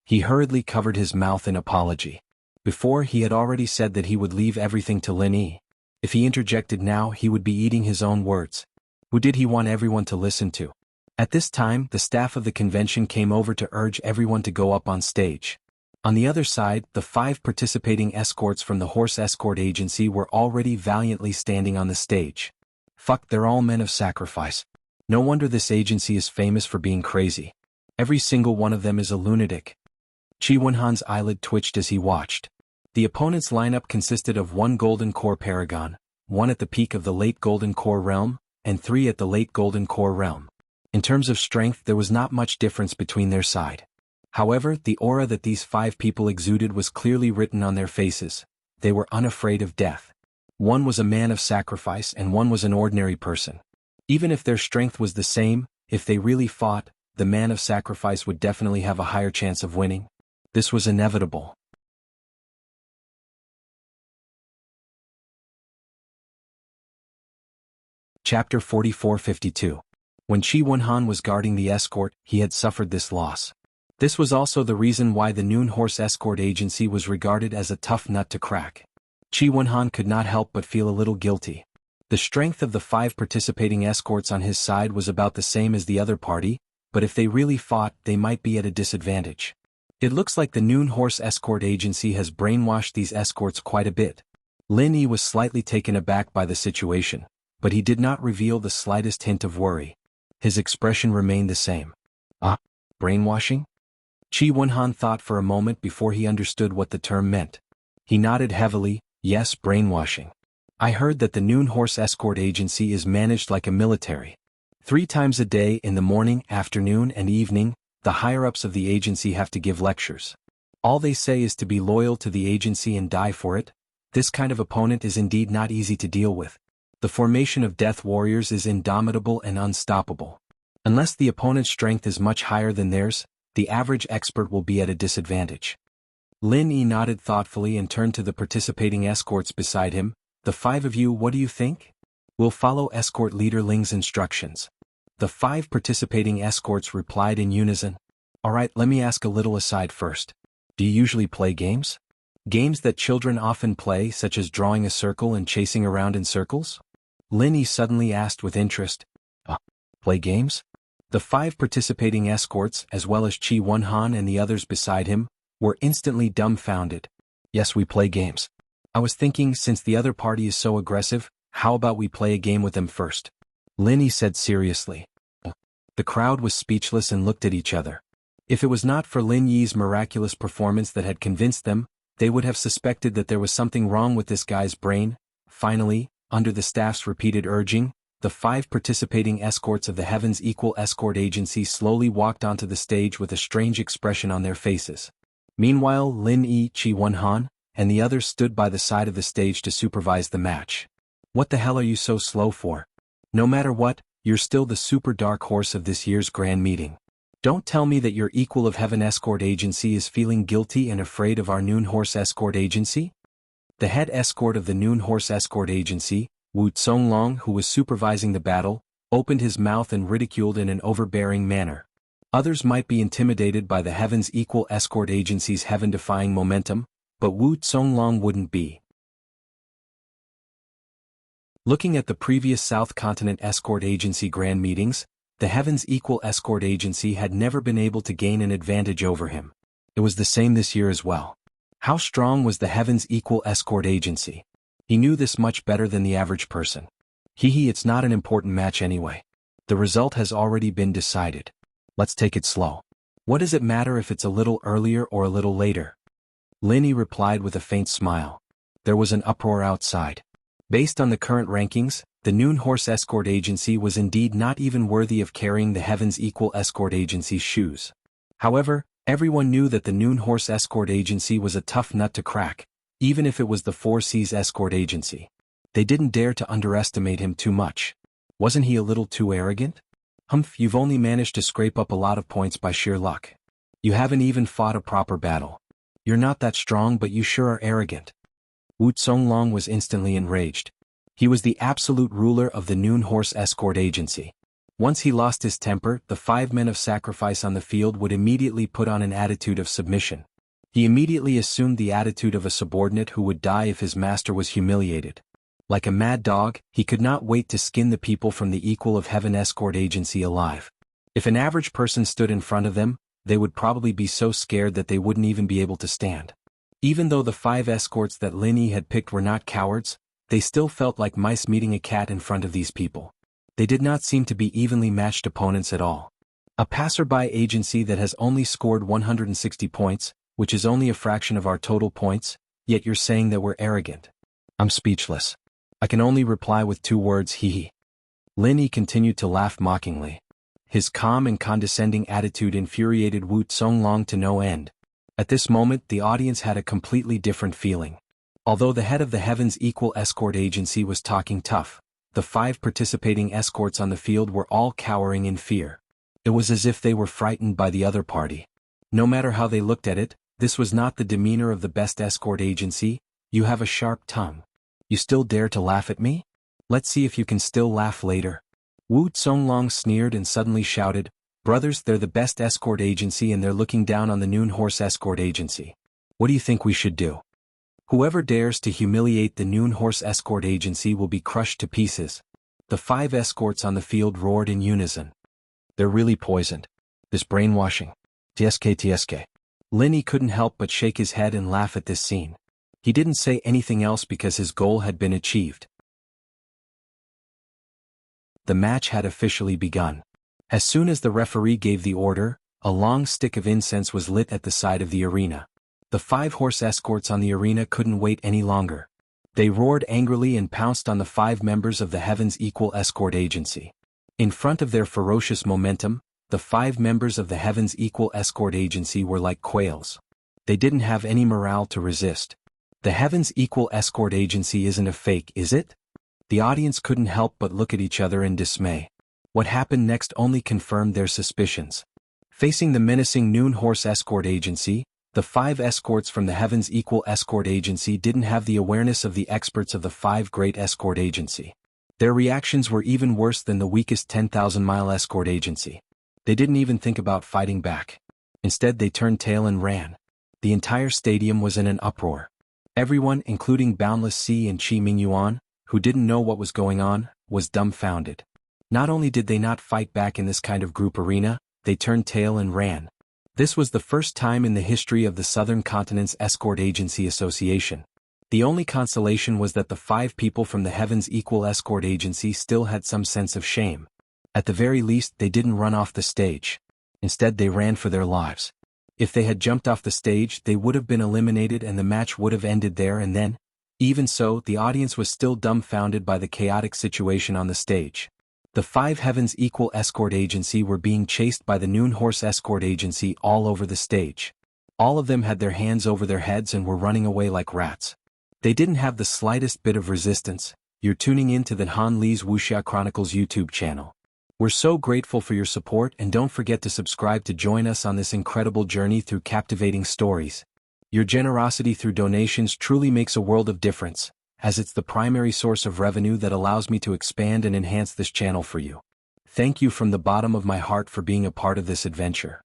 He hurriedly covered his mouth in apology. Before, he had already said that he would leave everything to Lin Yi. If he interjected now, he would be eating his own words. Who did he want everyone to listen to? At this time, the staff of the convention came over to urge everyone to go up on stage. On the other side, the 5 participating escorts from the horse escort agency were already valiantly standing on the stage. Fuck, they're all men of sacrifice. No wonder this agency is famous for being crazy. Every single one of them is a lunatic. Qi Wenhan's eyelid twitched as he watched. The opponent's lineup consisted of 1 Golden Core Paragon, 1 at the peak of the late Golden Core realm, and 3 at the late Golden Core realm. In terms of strength, there was not much difference between their side. However, the aura that these 5 people exuded was clearly written on their faces. They were unafraid of death. One was a man of sacrifice and one was an ordinary person. Even if their strength was the same, if they really fought, the man of sacrifice would definitely have a higher chance of winning. This was inevitable. Chapter 44-52. When Qi Wenhan was guarding the escort, he had suffered this loss. This was also the reason why the Noon Horse Escort Agency was regarded as a tough nut to crack. Qi Wenhan could not help but feel a little guilty. The strength of the 5 participating escorts on his side was about the same as the other party, but if they really fought, they might be at a disadvantage. It looks like the Noon Horse Escort Agency has brainwashed these escorts quite a bit. Lin Yi was slightly taken aback by the situation, but he did not reveal the slightest hint of worry. His expression remained the same. Brainwashing? Qi Wenhan thought for a moment before he understood what the term meant. He nodded heavily. Yes, brainwashing. I heard that the Noon Horse Escort Agency is managed like a military. 3 times a day, in the morning, afternoon, and evening, the higher-ups of the agency have to give lectures. All they say is to be loyal to the agency and die for it. This kind of opponent is indeed not easy to deal with. The formation of Death Warriors is indomitable and unstoppable. Unless the opponent's strength is much higher than theirs, the average expert will be at a disadvantage. Lin Yi nodded thoughtfully and turned to the participating escorts beside him. The 5 of you, what do you think? We'll follow escort leader Ling's instructions. The 5 participating escorts replied in unison. Alright, let me ask a little aside first. Do you usually play games? Games that children often play, such as drawing a circle and chasing around in circles? Lin Yi suddenly asked with interest. Play games? The 5 participating escorts, as well as Qi Wenhan and the others beside him, were instantly dumbfounded. Yes, we play games. I was thinking, since the other party is so aggressive, how about we play a game with them first? Lin Yi said seriously. The crowd was speechless and looked at each other. If it was not for Lin Yi's miraculous performance that had convinced them, they would have suspected that there was something wrong with this guy's brain. Finally, under the staff's repeated urging, the 5 participating escorts of the Heaven's Equal Escort Agency slowly walked onto the stage with a strange expression on their faces. Meanwhile, Lin Yi, Qi Wenhan, and the others stood by the side of the stage to supervise the match. What the hell are you so slow for? No matter what, you're still the super dark horse of this year's grand meeting. Don't tell me that your equal of Heaven Escort Agency is feeling guilty and afraid of our Noon Horse Escort Agency? The head escort of the Noon Horse Escort Agency, Wu Zonglong, who was supervising the battle, opened his mouth and ridiculed in an overbearing manner. Others might be intimidated by the Heaven's Equal Escort Agency's heaven-defying momentum, but Wu Zonglong wouldn't be. Looking at the previous South Continent Escort Agency grand meetings, the Heaven's Equal Escort Agency had never been able to gain an advantage over him. It was the same this year as well. How strong was the Heaven's Equal Escort Agency? He knew this much better than the average person. It's not an important match anyway. The result has already been decided. Let's take it slow. What does it matter if it's a little earlier or a little later? Lin Yi replied with a faint smile. There was an uproar outside. Based on the current rankings, the Noon Horse Escort Agency was indeed not even worthy of carrying the Heaven's Equal Escort Agency's shoes. However, everyone knew that the Noon Horse Escort Agency was a tough nut to crack, even if it was the 4 Seas Escort Agency. They didn't dare to underestimate him too much. Wasn't he a little too arrogant? You've only managed to scrape up a lot of points by sheer luck. You haven't even fought a proper battle. You're not that strong, but you sure are arrogant. Wu Zonglong was instantly enraged. He was the absolute ruler of the Noon Horse Escort Agency. Once he lost his temper, the 5 men of sacrifice on the field would immediately put on an attitude of submission. He immediately assumed the attitude of a subordinate who would die if his master was humiliated. Like a mad dog, he could not wait to skin the people from the Equal of Heaven Escort Agency alive. If an average person stood in front of them, they would probably be so scared that they wouldn't even be able to stand. Even though the 5 escorts that Lin Yi had picked were not cowards, they still felt like mice meeting a cat in front of these people. They did not seem to be evenly matched opponents at all. A passerby agency that has only scored 160 points, which is only a fraction of our total points, yet you're saying that we're arrogant. I'm speechless. I can only reply with 2 words, hee hee. Lin Yi continued to laugh mockingly. His calm and condescending attitude infuriated Wu Zonglong to no end. At this moment the audience had a completely different feeling. Although the head of the Heaven's Equal Escort Agency was talking tough, the 5 participating escorts on the field were all cowering in fear. It was as if they were frightened by the other party. No matter how they looked at it, this was not the demeanor of the best escort agency. You have a sharp tongue. You still dare to laugh at me? Let's see if you can still laugh later. Wu Zonglong sneered and suddenly shouted, "Brothers, they're the best escort agency and they're looking down on the Noon Horse Escort Agency. What do you think we should do? Whoever dares to humiliate the Noon Horse Escort Agency will be crushed to pieces." The 5 escorts on the field roared in unison. They're really poisoned. This brainwashing. TSK. Lin Yi couldn't help but shake his head and laugh at this scene. He didn't say anything else because his goal had been achieved. The match had officially begun. As soon as the referee gave the order, a long stick of incense was lit at the side of the arena. The 5 horse escorts on the arena couldn't wait any longer. They roared angrily and pounced on the 5 members of the Heaven's Equal Escort Agency. In front of their ferocious momentum, the 5 members of the Heaven's Equal Escort Agency were like quails. They didn't have any morale to resist. The Heaven's Equal Escort Agency isn't a fake, is it? The audience couldn't help but look at each other in dismay. What happened next only confirmed their suspicions. Facing the menacing Noon Horse Escort Agency, the 5 escorts from the Heaven's Equal Escort Agency didn't have the awareness of the experts of the 5 Great Escort Agency. Their reactions were even worse than the weakest 10,000-mile escort agency. They didn't even think about fighting back. Instead they turned tail and ran. The entire stadium was in an uproar. Everyone, including Boundless Sea and Qi Mingyuan, who didn't know what was going on, was dumbfounded. Not only did they not fight back in this kind of group arena, they turned tail and ran. This was the first time in the history of the Southern Continent's Escort Agency Association. The only consolation was that the 5 people from the Heaven's Equal Escort Agency still had some sense of shame. At the very least, they didn't run off the stage. Instead, they ran for their lives. If they had jumped off the stage, they would have been eliminated and the match would have ended there and then. Even so, the audience was still dumbfounded by the chaotic situation on the stage. The 5 Heaven's Equal Escort Agency were being chased by the Noon Horse Escort Agency all over the stage. All of them had their hands over their heads and were running away like rats. They didn't have the slightest bit of resistance. You're tuning in to the Han Li's Wuxia Chronicles YouTube channel. We're so grateful for your support and don't forget to subscribe to join us on this incredible journey through captivating stories. Your generosity through donations truly makes a world of difference, as it's the primary source of revenue that allows me to expand and enhance this channel for you. Thank you from the bottom of my heart for being a part of this adventure.